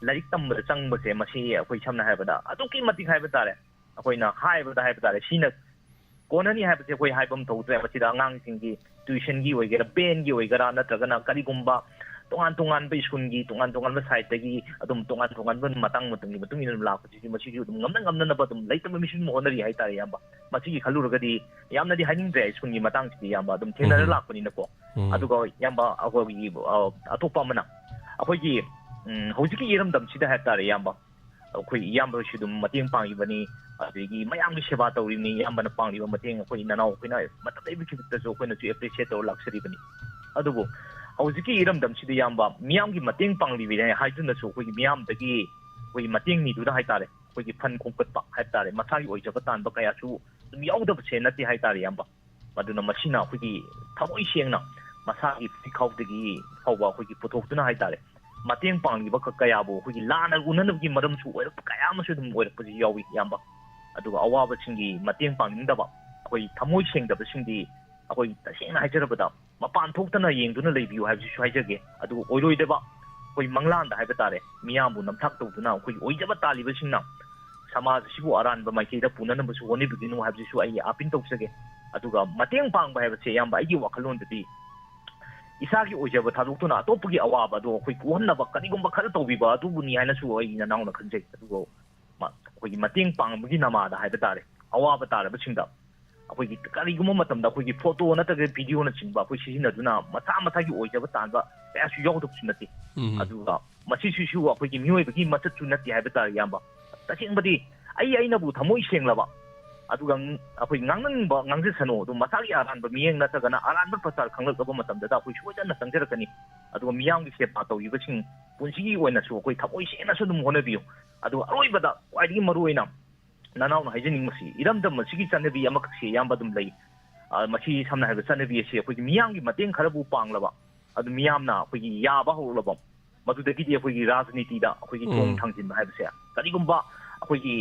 ꯂꯥꯏꯔꯤꯛ ꯇꯝꯕꯗ ꯆꯪꯕꯁꯦ ꯃꯁꯤ ꯑꯩꯈꯣꯏ ꯁꯝꯅ ꯍꯥꯏꯔꯕꯗ ꯑꯗꯨꯛꯀꯤ ꯃꯇꯤꯛ ꯍꯥꯏꯕ ꯇꯥꯔꯦ ꯑꯩꯈꯣꯏꯅ ꯍꯥꯏꯕ ꯇꯥꯔꯦ ꯁꯤꯅ ꯀꯣꯟꯅꯅꯤ ꯍꯥꯏꯕꯁꯦ ꯑꯩꯈꯣꯏ ꯍꯥꯏꯕ ꯑꯃ ꯊꯣꯛꯇ꯭ꯔꯦ ꯃꯁꯤꯗ ꯑꯉꯥꯡꯁꯤꯡꯒꯤ ꯇ꯭ꯌꯨꯁꯟꯒꯤ ꯑꯣꯏꯒꯦꯔꯥ ꯕꯦꯟꯒꯤ ꯑꯣꯏꯒꯦꯔꯥ ꯅꯠꯇ꯭ꯔꯒꯅ ꯀꯔꯤꯒꯨꯝꯕ ꯇꯣꯉꯥꯟ ꯇꯣꯉꯥꯟꯕ ꯁ꯭ꯀꯨꯜꯒꯤ ꯇꯣꯉꯥꯟ ꯇꯣꯉꯥꯟꯕ ꯁꯥꯏꯠꯇꯒꯤ ꯑꯗꯨꯝ ꯇꯣꯉꯥꯟ ꯇꯣꯉꯥꯟꯕ ꯃꯇꯨꯡ ꯏꯟꯅ ꯑꯗꯨꯝ ꯂꯥꯛꯄꯁꯤꯁꯨ ꯃꯁꯤꯁꯨ ꯑꯗꯨꯝ ꯉꯝꯅꯅꯕ ꯑꯗꯨꯝ ꯂꯩꯇꯕ ꯃꯤꯁꯨ ꯑꯗꯨꯝ ꯍꯣꯠꯅꯔꯤ ꯍꯥꯏꯇꯥꯔꯦ ꯏꯌꯥꯝꯕ ꯃꯁꯤꯒꯤ ꯈꯜꯂꯨꯔꯒꯗꯤ ꯌꯥꯝꯅꯗꯤ ꯍꯥꯏꯅꯤꯡꯗ꯭ꯔꯦ ꯁ꯭ꯀꯨꯜꯒꯤ ꯃꯇꯥꯡꯁꯤꯗꯤ ꯏꯌꯥꯝꯕ ꯑꯗꯨꯝ ꯊꯦꯡꯅꯔ ꯂꯥꯛꯄꯅꯤꯅꯀꯣ ꯑꯗꯨꯒ ꯏꯌꯥꯝꯕ ꯑꯩꯈꯣꯏꯒꯤ ꯑꯇꯣꯞꯄ ꯑꯃꯅ ꯑꯩꯈꯣꯏꯒꯤ ꯍꯧꯖꯤꯛꯀꯤ ꯏꯔꯝꯗꯝꯁꯤꯗ ꯍꯥꯏꯕ ꯇꯥꯔꯦ ꯏꯌꯥꯝꯕ ꯑꯩꯈꯣꯏ ꯏꯌꯥꯝꯕꯁꯨ ꯑꯗꯨꯝ ꯃꯇꯦꯡ ꯄꯥꯡꯉꯤꯕꯅꯤ ꯑꯗꯒꯤ ꯃꯌꯥꯝꯒꯤ ꯁꯦꯕꯥ ꯇꯧꯔꯤꯕꯅꯤ ꯏꯌꯥꯝꯕꯅ ꯄꯥꯡꯂꯤꯕ ꯃꯇꯦꯡ ꯑꯩꯈꯣꯏ ꯅꯅꯥꯎ ꯑꯩꯈꯣꯏꯅ ꯃꯇꯝ ꯂꯩꯕ ꯈꯤꯇꯁꯨ ꯑꯩꯈꯣꯏꯅꯁꯨ ꯑꯦꯄ꯭ꯔꯤꯁꯤꯌꯦꯠ ꯇꯧꯔ ꯂꯥꯛꯆꯔꯤꯕꯅꯤ ꯑꯗꯨꯕꯨ ꯍꯧꯖꯤꯛꯀꯤ ꯏꯔꯝꯗꯝꯁꯤꯗ ꯏꯌꯥꯝꯕ ꯃꯤꯌꯥꯝꯒꯤ ꯃꯇꯦꯡ ꯄꯥꯡꯂꯤꯕꯅꯤ ꯍꯥꯏꯗꯨꯅꯁꯨ ꯑꯩꯈꯣꯏꯒꯤ ꯃꯤꯌꯥꯝꯗꯒꯤ ꯑꯩꯈꯣꯏꯒꯤ ꯃꯇꯦꯡ ꯅꯤꯗꯨꯅ ꯍꯥꯏꯇꯥꯔꯦ ꯑꯩꯈꯣꯏꯒꯤ ꯐꯟ ꯈꯣꯝꯀꯠꯄ ꯍꯥꯏꯕ ꯇꯥꯔꯦ ꯃꯁꯥꯒꯤ ꯑꯣꯏꯖꯕ ꯇꯥꯟꯕ ꯀꯌꯥꯁꯨ ꯑꯗꯨꯝ ꯌꯥꯎꯗꯕꯁꯦ ꯅꯠꯇꯦ ꯍꯥꯏꯇꯥꯔꯦ ꯏꯌꯥꯝꯕ ꯑꯗꯨꯅ ꯃꯁꯤꯅ ꯑꯩꯈꯣꯏꯒꯤ ꯊꯃꯣꯏ ꯁꯦꯡꯅ ꯃꯁꯥꯒꯤ ꯄꯤꯈꯥꯎꯗꯒꯤ ꯐꯥꯎꯕ ꯑꯩꯈꯣꯏꯒꯤ ꯄꯨꯊꯣꯛꯇꯨꯅ ꯍꯥꯏꯇꯥꯔꯦ ꯃꯇꯦꯡ ꯄꯥꯡꯂꯤꯕ ꯀꯌꯥꯕꯨ ꯑꯩꯈꯣꯏꯒꯤ ꯂꯥꯟꯅ ꯎꯅꯅꯕꯒꯤ ꯃꯔꯝꯁꯨ ꯑꯣꯏꯔꯛꯄ ꯀꯌꯥ ꯑꯃꯁꯨ ꯑꯗꯨꯝ ꯑꯣꯏꯔꯛꯄꯁꯨ ꯌꯥꯎꯏ ꯏꯌꯥꯝꯕ ꯑꯗꯨꯒ ꯑꯋꯥꯕꯁꯤꯡꯒꯤ ꯃꯇꯦꯡ ꯄꯥꯡꯅꯤꯡꯗꯕ ꯑꯩꯈꯣꯏ ꯊꯃꯣꯏ ꯁꯦꯡꯗꯕꯁꯤꯡꯗꯤ ꯑꯩꯈꯣꯏ ꯇꯁꯦꯡꯅ ꯍꯥꯏꯖꯔꯕꯗ ꯃꯄꯥꯟ ꯊꯣꯛꯇꯅ ꯌꯦꯡꯗꯨꯅ ꯂꯩꯕꯤꯌꯨ ꯍꯥꯏꯕꯁꯤꯁꯨ ꯍꯥꯏꯖꯒꯦ ꯑꯗꯨꯒ ꯑꯣꯏꯔꯣꯏꯗꯕ ꯑꯩꯈꯣꯏ ꯃꯪꯂꯥꯟꯗ ꯍꯥꯏꯕ ꯇꯥꯔꯦ ꯃꯤꯌꯥꯝꯕꯨ ꯅꯝꯊꯥꯛ ꯇꯧꯗꯨꯅ ꯑꯩꯈꯣꯏꯒꯤ ꯑꯣꯏꯖꯕ ꯇꯥꯜꯂꯤꯕꯁꯤꯡꯅ ꯁꯃꯥꯖ ꯑꯁꯤꯕꯨ ꯑꯔꯥꯟꯕ ꯃꯥꯏꯀꯩꯗ ꯄꯨꯅꯅꯕꯁꯨ ꯍꯣꯠꯅꯕꯤꯒꯅꯨ ꯍꯥꯏꯕꯁꯤꯁꯨ ꯑꯩ ꯑꯥꯄꯤꯜ ꯇꯧꯖꯒꯦ ꯑꯗꯨꯒ ꯃꯇꯦꯡ ꯄꯥꯡꯕ ꯍꯥꯏꯕꯁꯦ ꯏꯌꯥꯝꯕ ꯑꯩꯒꯤ ꯋꯥꯈꯜꯂꯣꯟꯗꯗꯤ ꯏꯁꯥꯒꯤ ꯑꯣꯏꯖꯕ ꯊꯥꯗꯣꯛꯇꯨꯅ ꯑꯇꯣꯞꯄꯒꯤ ꯑꯋꯥꯕ ꯑꯗꯣ ꯑꯩꯈꯣꯏ ꯀꯣꯛꯍꯟꯅꯕ ꯀꯔꯤꯒꯨꯝꯕ ꯈꯔ ꯇꯧꯕꯤꯕ ꯑꯗꯨꯕꯨꯅꯤ ꯍꯥꯏꯅꯁꯨ ꯑꯩ ꯅꯅꯥꯎꯅ ꯈꯟꯖꯩ ꯑꯗꯨꯒ ꯑꯩꯈꯣꯏꯒꯤ ꯃꯇꯦꯡ ꯄꯥꯡꯕꯒꯤ ꯅꯃꯥꯗ ꯍꯥꯏꯕ ꯇꯥꯔꯦ ꯑꯋꯥꯕ ꯇꯥꯔꯕꯁꯤꯡꯗ ꯑꯩꯈꯣꯏꯒꯤ ꯀꯔꯤꯒꯨꯝꯕ ꯃꯇꯝꯗ ꯑꯩꯈꯣꯏꯒꯤ ꯐꯣꯇꯣ ꯅꯠꯇ꯭ꯔꯒ ꯚꯤꯗꯤꯑꯣꯅꯆꯤꯡꯕ ꯑꯩꯈꯣꯏ ꯁꯤꯖꯤꯟꯅꯗꯨꯅ ꯃꯁꯥꯒꯤ ꯑꯣꯏꯖꯕ ꯇꯥꯟꯕ ꯀꯌꯥꯁꯨ ꯌꯥꯎꯗꯕꯁꯨ ꯅꯠꯇꯦ ꯑꯗꯨꯒ ꯃꯁꯤꯁꯤꯁꯨ ꯑꯩꯈꯣꯏꯒꯤ ꯃꯤꯑꯣꯏꯕꯒꯤ ꯃꯆꯠꯁꯨ ꯅꯠꯇꯦ ꯍꯥꯏꯕ ꯇꯥꯔꯦ ꯏꯌꯥꯝꯕ ꯇꯁꯦꯡꯕꯗꯤ ꯑꯩꯅꯕꯨ ꯊꯃꯣꯏ ꯁꯦꯡꯂꯕ ꯑꯗꯨꯒ ꯑꯩꯈꯣꯏ ꯉꯥꯡꯅꯤꯡꯕ ꯉꯥꯡꯖꯁꯅꯨ ꯑꯗꯨꯝ ꯃꯁꯥꯒꯤ ꯑꯔꯥꯟꯕ ꯃꯤꯠꯌꯦꯡ ꯅꯠꯇ꯭ꯔꯒꯅ ꯑꯔꯥꯟꯕ ꯄ꯭ꯔꯆꯥꯔ ꯈꯪꯂꯛꯂꯕ ꯃꯇꯝꯗ ꯑꯩꯈꯣꯏ ꯁꯣꯏꯗꯅ ꯆꯪꯖꯔꯛꯀꯅꯤ ꯑꯗꯨꯒ ꯃꯤꯌꯥꯝꯒꯤ ꯁꯦꯕꯥ ꯇꯧꯔꯤꯕꯁꯤꯡ ꯄꯨꯟꯁꯤꯒꯤ ꯑꯣꯏꯅꯁꯨ ꯑꯩꯈꯣꯏ ꯊꯃꯣꯏ ꯁꯦꯡꯅꯁꯨ ꯑꯗꯨꯝ ꯍꯣꯠꯅꯕꯤꯌꯨ ꯑꯗꯨꯒ ꯑꯔꯣꯏꯕꯗ ꯈ꯭ꯋꯥꯏꯗꯒꯤ ꯃꯔꯨꯑꯣꯏꯅ ꯅꯅꯥꯎꯅ ꯍꯥꯏꯖꯅꯤꯡꯕꯁꯤ ꯏꯔꯝꯗꯝ ꯑꯁꯤꯒꯤ ꯆꯠꯅꯕꯤ ꯑꯃꯈꯛꯁꯤ ꯑꯌꯥꯝꯕ ꯑꯗꯨꯝ ꯂꯩ ꯃꯁꯤ ꯁꯝꯅ ꯍꯥꯏꯔꯕꯗ ꯆꯠꯅꯕꯤ ꯑꯁꯤ ꯑꯩꯈꯣꯏꯒꯤ ꯃꯤꯌꯥꯝꯒꯤ ꯃꯇꯦꯡ ꯈꯔꯕꯨ ꯄꯥꯡꯂꯕ ꯑꯗꯨ ꯃꯤꯌꯥꯝꯅ ꯑꯩꯈꯣꯏꯒꯤ ꯌꯥꯕ ꯍꯧꯔꯛꯂꯕ ꯃꯗꯨꯗꯒꯤꯗꯤ ꯑꯩꯈꯣꯏꯒꯤ ꯔꯥꯖꯅꯤꯇꯤꯗ ꯑꯩꯈꯣꯏꯒꯤ ꯆꯣꯡ ꯊꯥꯡꯖꯤꯟꯕ ꯍꯥꯏꯕꯁꯦ ꯀꯔꯤꯒꯨꯝꯕ ꯑꯩꯈꯣꯏꯒꯤ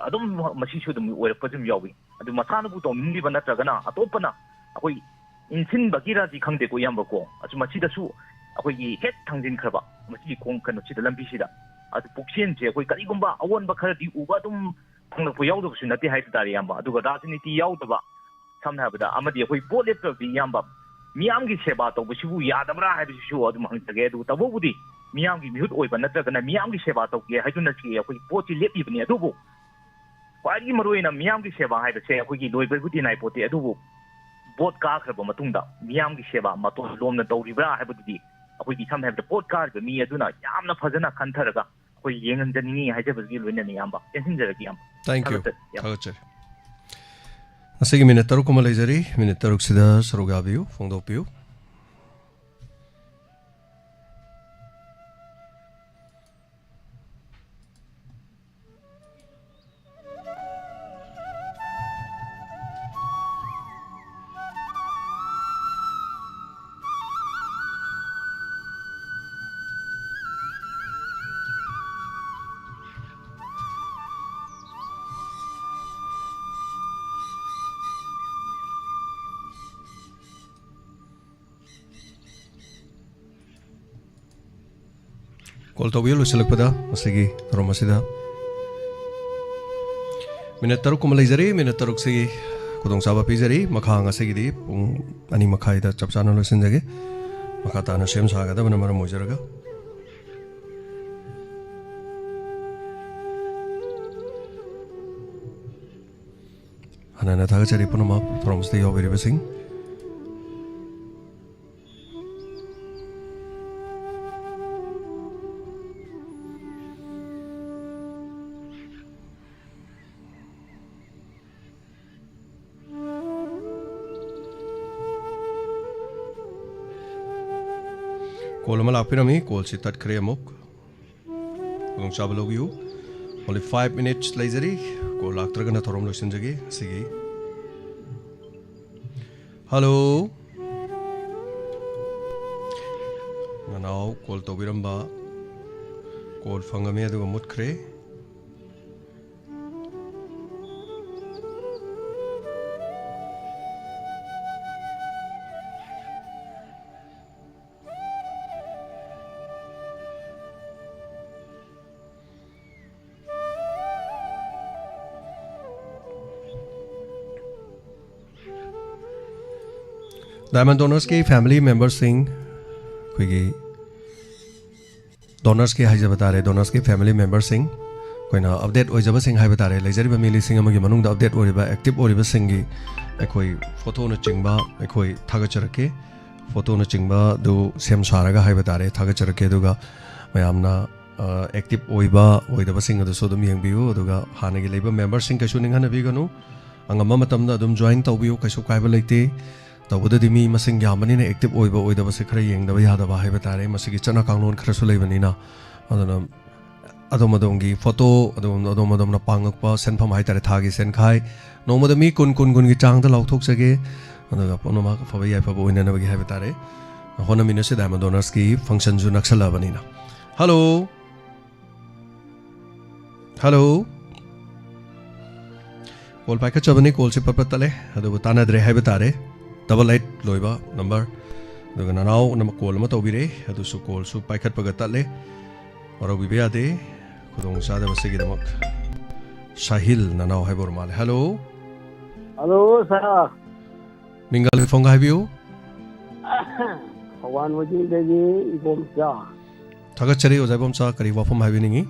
ꯑꯗꯨꯝ ꯃꯁꯤꯁꯨ ꯑꯗꯨꯝ ꯑꯣꯏꯔꯛꯄ ꯑꯗꯨꯝ ꯌꯥꯎꯏ ꯑꯗꯨ ꯃꯁꯥꯅꯕꯨ ꯇꯧꯅꯤꯡꯂꯤꯕ ꯅꯠꯇ꯭ꯔꯒꯅ ꯑꯇꯣꯞꯄꯅ ꯑꯩꯈꯣꯏ ꯏꯟꯁꯤꯟꯕꯒꯤꯔꯗꯤ ꯈꯪꯗꯦꯀꯣ ꯏꯌꯥꯝꯕꯀꯣ ꯃꯁꯤꯗꯁꯨ ꯑꯩꯈꯣꯏꯒꯤ ꯍꯦꯛ ꯊꯥꯡꯖꯤꯟꯈ꯭ꯔꯕ ꯃꯁꯤꯒꯤ ꯀꯩꯅꯣꯁꯤꯗ ꯂꯝꯕꯤꯁꯤꯗ ꯑꯗꯨ ꯄꯨꯛꯆꯦꯟꯁꯦ ꯑꯩꯈꯣꯏ ꯀꯔꯤꯒꯨꯝꯕ ꯑꯑꯣꯟꯕ ꯈꯔꯗꯤ ꯎꯕ ꯑꯗꯨꯝ ꯐꯪꯂꯛꯄ ꯌꯥꯎꯗꯕꯁꯨ ꯅꯠꯇꯦ ꯍꯥꯏꯕ ꯇꯥꯔꯦ ꯏꯌꯥꯝꯕ ꯑꯗꯨꯒ ꯔꯥꯖꯅꯤꯇꯤ ꯌꯥꯎꯗꯕ ꯁꯝꯅ ꯍꯥꯏꯔꯕꯗ ꯑꯃꯗꯤ ꯑꯩꯈꯣꯏ ꯚꯣꯠ ꯂꯦꯞꯇꯕꯗꯤ ꯏꯌꯥꯝꯕ ꯃꯤꯌꯥꯝꯒꯤ ꯁꯦꯕꯥ ꯇꯧꯕꯁꯤꯕꯨ ꯌꯥꯗꯕ꯭ꯔꯥ ꯍꯥꯏꯕꯁꯤꯁꯨ ꯑꯗꯨꯝ ꯍꯪꯖꯒꯦ ꯑꯗꯨꯒ ꯇꯧꯕꯕꯨꯗꯤ ꯃꯤꯌꯥꯝꯒꯤ ꯃꯤꯍꯨꯠ ꯑꯣꯏꯕ ꯅꯠꯇ꯭ꯔꯒꯅ ꯃꯤꯌꯥꯝꯒꯤ ꯁꯦꯕꯥ ꯇꯧꯒꯦ ꯍꯥꯏꯗꯨꯅ ꯑꯩꯈꯣꯏꯒꯤ ꯄꯣꯠꯁꯤ ꯂꯦꯞꯂꯤꯕꯅꯤ ꯑꯗꯨꯕꯨ ꯈ꯭ꯋꯥꯏꯗꯒꯤ ꯃꯔꯨꯑꯣꯏꯅ ꯃꯤꯌꯥꯝꯒꯤ ꯁꯦꯕꯥ ꯍꯥꯏꯕꯁꯦ ꯑꯩꯈꯣꯏꯒꯤ ꯂꯣꯏꯕꯕꯨꯗꯤ ꯅꯥꯏꯄꯣꯠꯇꯦ ꯑꯗꯨꯕꯨ ꯚꯣꯠ ꯀꯥꯈ꯭ꯔꯕ ꯃꯇꯨꯡꯗ ꯃꯤꯌꯥꯝꯒꯤ ꯁꯦꯕꯥ ꯃꯇꯣꯟ ꯂꯣꯝꯅ ꯇꯧꯔꯤꯕ꯭ꯔꯥ ꯍꯥꯏꯕꯗꯨꯗꯤ ꯑꯩꯈꯣꯏꯒꯤ ꯁꯝꯅ ꯍꯥꯏꯔꯕꯗ ꯚꯣꯠ ꯀꯥꯔꯤꯕ ꯃꯤ ꯑꯗꯨꯅ ꯌꯥꯝꯅ ꯐꯖꯅ ꯈꯟꯊꯔꯒ ꯑꯩꯈꯣꯏ ꯌꯦꯡꯍꯟꯖꯅꯤꯡꯉꯤ ꯍꯥꯏꯖꯕꯒꯤ ꯂꯣꯏꯅꯅ ꯏꯌꯥꯝꯕ ꯇꯦꯟꯁꯤꯟꯖꯔꯒꯦ ꯏꯌꯥꯝꯕ ꯊꯦꯡꯛ ꯌꯨ ꯊꯥꯒꯠꯆꯔꯤ ꯉꯁꯤꯒꯤ ꯃꯤꯅꯤꯠ 3 ꯂꯩꯖꯔꯤ ꯃꯤꯅꯤꯠ 3ꯁꯤꯗ ꯁꯔꯨꯛ ꯌꯥꯕꯤꯌꯨ ꯐꯣꯡꯗꯣꯛꯄꯤꯌꯨ ꯀꯣꯜ ꯇꯧꯕꯤꯌꯨ ꯂꯣꯏꯁꯤꯜꯂꯛꯄꯗ ꯉꯁꯤꯒꯤ ꯊꯧꯔꯝ ꯑꯁꯤꯗ ꯃꯤꯅꯤꯠ 3 ꯂꯩꯖꯔꯤ ꯃꯤꯅꯤꯠ 3ꯁꯤꯒꯤ ꯈꯨꯗꯣꯡꯆꯥꯕ ꯄꯤꯖꯔꯤ ꯃꯈꯥ ꯉꯁꯤꯒꯤꯗꯤ ꯄꯨꯡ 2:30ꯗ ꯆꯞ ꯆꯥꯅ ꯂꯣꯏꯁꯤꯟꯖꯒꯦ ꯃꯈꯥ ꯇꯥꯅ ꯁꯦꯝ ꯁꯥꯒꯗꯕꯅ ꯃꯔꯝ ꯑꯣꯏꯖꯔꯒ ꯍꯥꯟꯅ ꯊꯥꯒꯠꯆꯔꯤ ꯄꯨꯝꯅꯃꯛ ꯊꯧꯔꯝ ꯑꯁꯤꯗ ꯌꯥꯎꯕꯤꯔꯤꯕꯁꯤꯡ Call ama lakpirami call si tatkhre amok kung chabalo you only 5 minutes later call laktraga na thorom losin jagi sige hello now call to biramba call fangame aduga mutkhre Diamond Donors के family members Singh कोई donors के high बता रहे donors के family members Singh कोई ना update हो जब सिंह हाई बता रहे लेजरी फैमिली सिंह अमगी मनुंग अपडेट हो रिबा एक्टिव हो रिबा सिंह की कोई फोटो न चिंगबा कोई थागचर के फोटो न चिंगबा दो सेम सारागा हाई बता रहे थागचर के दुगा मयामना एक्टिव होइबा होइदबा सिंह दो सो दम यंगबियो दुगा हानगी लेबा मेंबर सिंह कशु निंगन बिगनु अंगमा मतमदा दम जॉइन तौबियो कशु कायबा लेते तबुदि मी मसिंग यामनी ने एक्टिव ओइबा ओइदबा से खरा येंगदबा यादबा हाइबा तारे मसिगी चना कांगलोन खरसु लेबनिना अदना अदोमदोंगी फोटो अदोमदोमना पांगकपा सेनफम हाइतारे थागी सेनखाई नोमद मी कुन की चांगदा लाउथोकसगे अदगा पनोमा फबा याइफबा ओइननबगी हाइबा तारे होनमिनो से डायमंड डोनर्स की फंक्शन जु नक्सलाबनिना हेलो हेलो कॉल पाइका चबनी कॉल से पपतले अदो तानाद्रे हाइबा तारे double 8 loiba number daga nanau nam call ma tobire adu su call su paikhat pagatalle aro bibe ade kudong sada basigi damak sahil nanau haibor mal hello sir mingal phone haibiu hawan wajin deji igom cha thagachari ojabom cha kari wafam haibiningi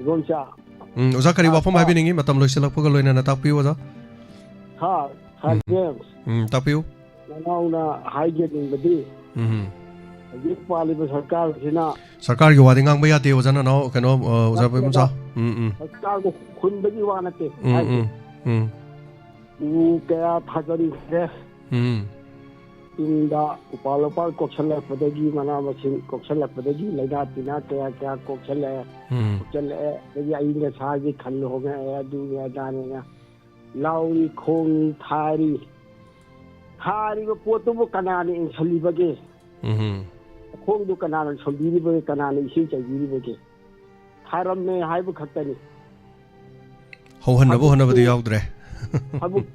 igom cha oza kari wafam haibiningi matam loiselak paga loina na takpi oza ha James. Tapiu. Now hijacking the day. This party was Sarkar Sina. Sarkar, you are the young Bayati was an now can Zabimsa. Sarkar couldn't be one at it. Hazari in the Upalopal Coxella for the G Manamasin Coxella for the G Lega Pinata Coxella Coxella the Inga Saji Kaloga do Dana. Lauri Kong Tari Potobo Canani in Solibage. Kong do Canal and Soliba Canal in Shincha Gilibage. Haram may have a Katani. How never the outdre. Habuk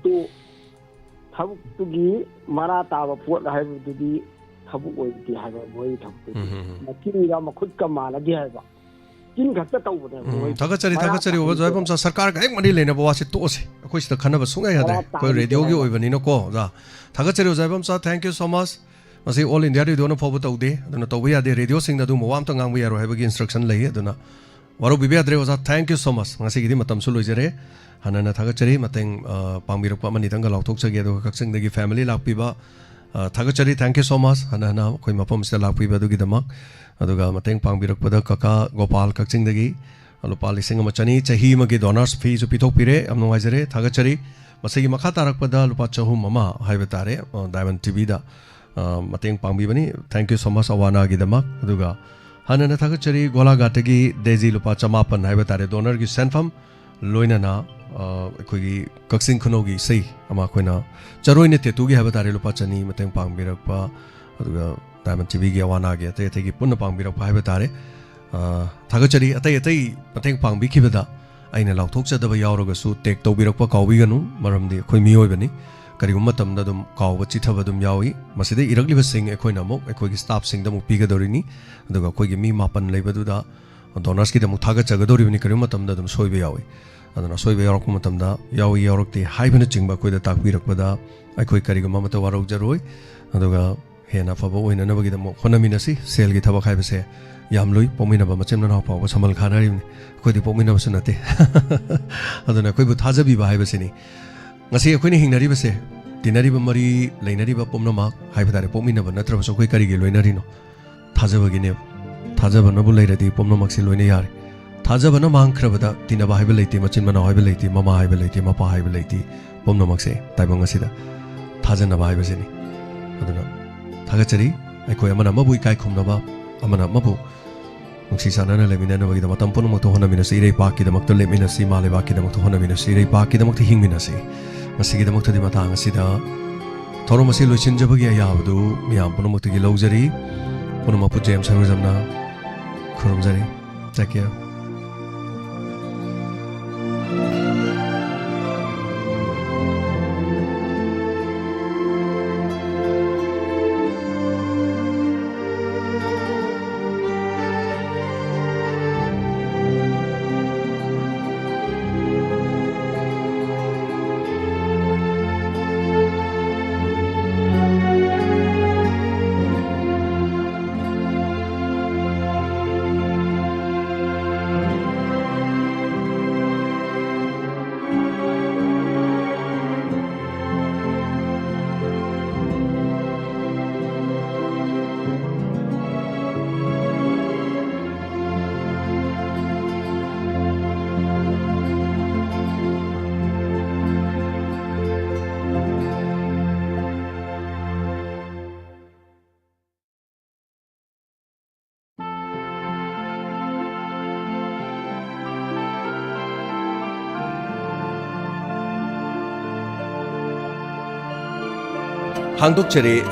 to give Marata of what I have to be Habuk with the Haga way to Makini Makukamana Diava. Tagachari was Wabam Sarkar, Mani Lena was it to us, a question the Kanava Sunga had radio even in a call. Tagachari was Abamsa, thank you so much. Must say all in there, you don't know for day, the Notovia, the radio sing the Dum Wamtang, we are having instruction lay, Duna. Warubia was a thank you so much. Masiki Matam Suluzere, Hanana Tagachari, Matang Pamir Pamanitanga, Toxaga, Kaxing the family, Lapiba. Tagachari, thank you so much. Hanana, Koimapom still Lapiba to get the mark. अदुगा Matang पांगबिरक पद कका गोपाल कक्सिंग दगी अलुपा लिसिंग मचनी चही मगे donors फी जो पिथोक पिरे अमनो वाइजरे थागचरी मसेगी मखा तारक पद अलुपा चहुम ममा हाइबे तारे डायमंड टीवी दा मतंग पांगबिबनी थैंक यू सो मच अवाना गी दमक अदुगा हनन थागचरी गोलाघाटगी डेजी लुपा चमापन हाइबे तारे डोनर गी सेनफम लोइनना अखोगी कक्सिंग खनोगी सही अमा खोइना चरोइने तेतुगी हाइबे तारे लुपा चनी मतंग पांगबिरक पा अदुगा Diamond TV की आवाना गया थे कि पुण्य पांग बिरक पाए बतारे थागचरी अतई अतई मतंग पांग बिखी बदा अइने लाउथोक चदब यावरगसु टेक तो बिरक पा काउबिगनु मरमदि अखोय मियोइबनी करिगुम मतमदा दुम काउब चिथब दुम यावी मसिदे इरगलिब सिंग अखोयना मो अखोयगी स्टाफ सिंग दमु पिगदोरिनी अदुगा अखोयगी मी मापन लेबदुदा डोनर्स की दमु थागचगदोरिबनी करिगुम मतमदा दुम सोइबे यावी अदना सोइबे यावरक मतमदा यावी यावरकति हाइबन चिंगबा अखोयदा ताकबिरकबदा अखोय करिगुम मत वारौक जरोय अदुगा हेना फबो ओइना नबगी दमो खोनमिनसी सेल की थबक हाइबसे यामलुई पोमिनबा मचेम ननाव पाव समल खानारिनि खोदि पोमिनबा सुनते अदना खोइबु थाजबिबा हाइबसेनि ngasi akhoi ni hingnari base dinari ba mari leinari ba pomna ma haiba tare pomina ba natra so khoi kari ge loinari no thajaba gi ne thajaba na bu leiradi pomna maksi loine yar thajaba na mang khra bada tina ba haiba leiti machin mana haiba leiti mama haiba leiti mapa haiba leiti pomna makse taibang ngasi da thajana ba haiba seni aduna thagachari ꯑꯩꯈꯣꯏ ꯑꯃꯅ ꯑꯃꯕꯨ ꯏꯀꯥꯏ ꯈꯨꯝꯅꯕ ꯑꯃꯅ ꯑꯃꯕꯨ ꯅꯨꯡꯁꯤ ꯆꯥꯟꯅꯅ ꯂꯩꯃꯤꯟꯅꯅꯕꯒꯤꯗꯃꯛ ꯃꯇꯝ ꯄꯨꯝꯅꯃꯛꯇ ꯍꯣꯠꯅꯃꯤꯟꯅꯁꯤ ꯏꯔꯩꯄꯥꯛꯀꯤꯗꯃꯛꯇ ꯂꯦꯞꯃꯤꯟꯅꯁꯤ ꯃꯥ ꯂꯩꯕꯥꯛꯀꯤꯗꯃꯛꯇ ꯍꯣꯠꯅꯃꯤꯟꯅꯁꯤ ꯏꯔꯩꯄꯥꯛꯀꯤꯗꯃꯛꯇ ꯍꯤꯡꯃꯤꯟꯅꯁꯤ ꯃꯁꯤꯒꯤꯗꯃꯛꯇꯗꯤ ꯃꯇꯥꯡ ꯑꯁꯤꯗ ꯊꯧꯔꯝ ꯑꯁꯤ ꯂꯣꯏꯁꯤꯟꯖꯕꯒꯤ ꯑꯌꯥꯕꯗꯨ ꯃꯤꯌꯥꯝ ꯄꯨꯝꯅꯃꯛꯇꯒꯤ ꯂꯧꯖꯔꯤ ꯄꯨꯝꯅꯃꯛꯄꯨ James ꯁꯔꯋꯖꯝꯅ ꯈꯨꯔꯨꯝꯖꯔꯤ take care Hangdokcheri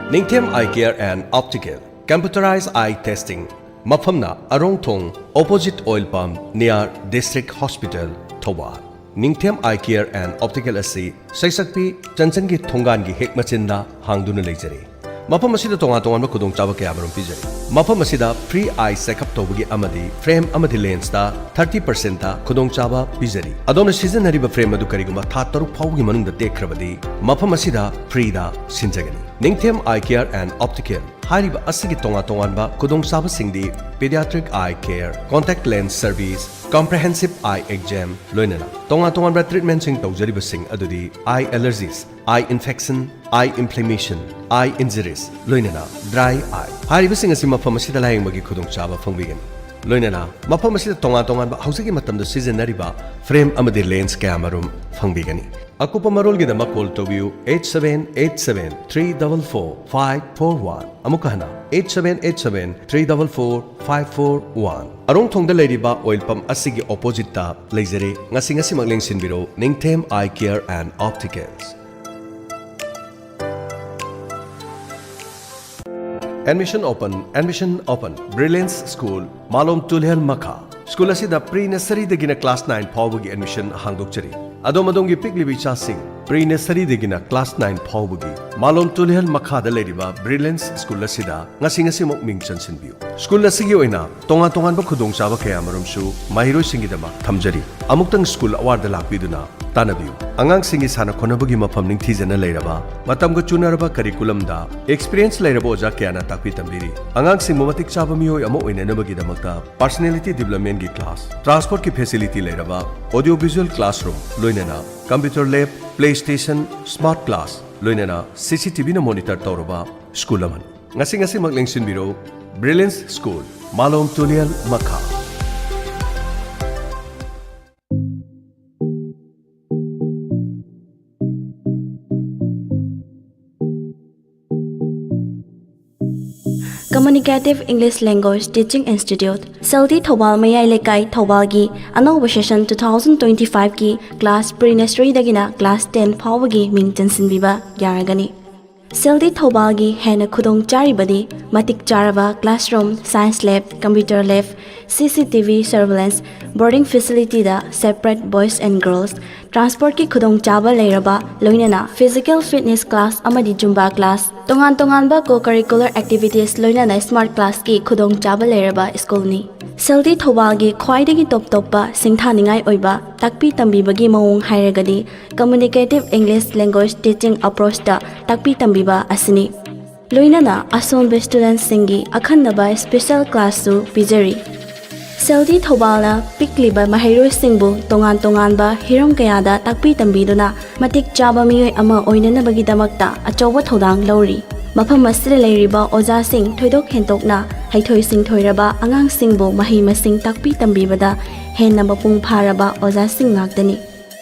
Ningthem Eye Care and Optical Computerized Eye Testing Mafamna Arongthong Opposite Oil Pump near District Hospital Thobal Ningthem Eye Care and Optical asi Saisakpi Chanchangi Thongangi Hekmachinda Hangduna Leijari Mafam asida tonga kudong chaba kaya marum pijari Mafam asida free eye check-up tawbagi amadi frame amadi lens ta 30% ta kudong chaba pijari Adona season hariba frame adu kariguma tha taruk phawgi manungda dekhrabadi Mafam asida free da sinjagani Ningthem Eye Care and Optical Hariba asigi tonga ba kudong chaba singdi pediatric eye care contact lens service comprehensive eye exam loinana tonga ba treatment sing tawjariba sing adudi eye allergies eye infection eye inflammation eye injuries loinana dry eye hariba sing asi mafam asida layengmagi kudong chaba phongbigani loinana mafam asida tonga ba hausagi matamda seasonariba frame amadi lens kamarum phongbigani Akupa marol gida makol tobiu 8787-344-541 Amukahana 8787-344-541 Arong thongda leiriba oil pump asigi opposite ta leizere ngasi magleng sinbiro Ningthem Eye Care and Opticals Admission open Brilliance School Malom Tulhel Makha School asida pre-nursery dagina class 9 phawbagi admission hangdokchari Adomadongi piglibi chasing pre-nursery dagina class 9 phawbagi Malom Tulhel Makha da leiriba Brilliance School asida ngasi mok ming chansinbiu School asigi oina tonga ba khudong chaba kaya marumsu mahiroi singidama thamjari Amuktang school award da lakbiduna tanabiu Angang singi sana khonabagi mafam ningthijana leiraba matamga chunaraba curriculum da experience leiraba oja kayana takpi tambiri Angang sing matik chaba miyoi ama oinanabagi damakta personality development gi class transport ki facility leiraba audio visual classroom loinana computer lab playstation smart class loinana CCTV na monitor tawraba school aman ngasi magleng sinbiro Brilliance School Malom Tulhel Makha Communicative English Language Teaching Institute Seldi Thobal Mayai Lekai Thobal gi Anova Session 2025 ki Class Pre-Nursery dagina Class 10 phawagi ming chansinbiba yaragani Seldi Thobal gi hena khudong charibadi matik charaba classroom science lab computer lab CCTV surveillance boarding facility da separate boys and girls transport ki khudong chaba leiraba loinana physical fitness class amadi zumba class tongan ba co-curricular activities loinana smart class ki khudong chaba leiraba school ni Seldi Thobal gi khwaidagi top ba singthaningai oiba takpi tambibagi maung hairagadi communicative English language teaching approach da takpi tambiba asini loinana asonbe students singi akhanaba special class su pijari Seldi Thobal na pikliba mahiroi singbu tongan ba hiram kayada takpi tambiduna matik chaba miyoi ama oinanabagi damakta achoba thodang lauri Mafam asida leiriba oja sing thoidok hentokna haithoi sing thoiraba angang singbo mahi masing takpi tambibada henna mapung pharaba oja sing ngaktani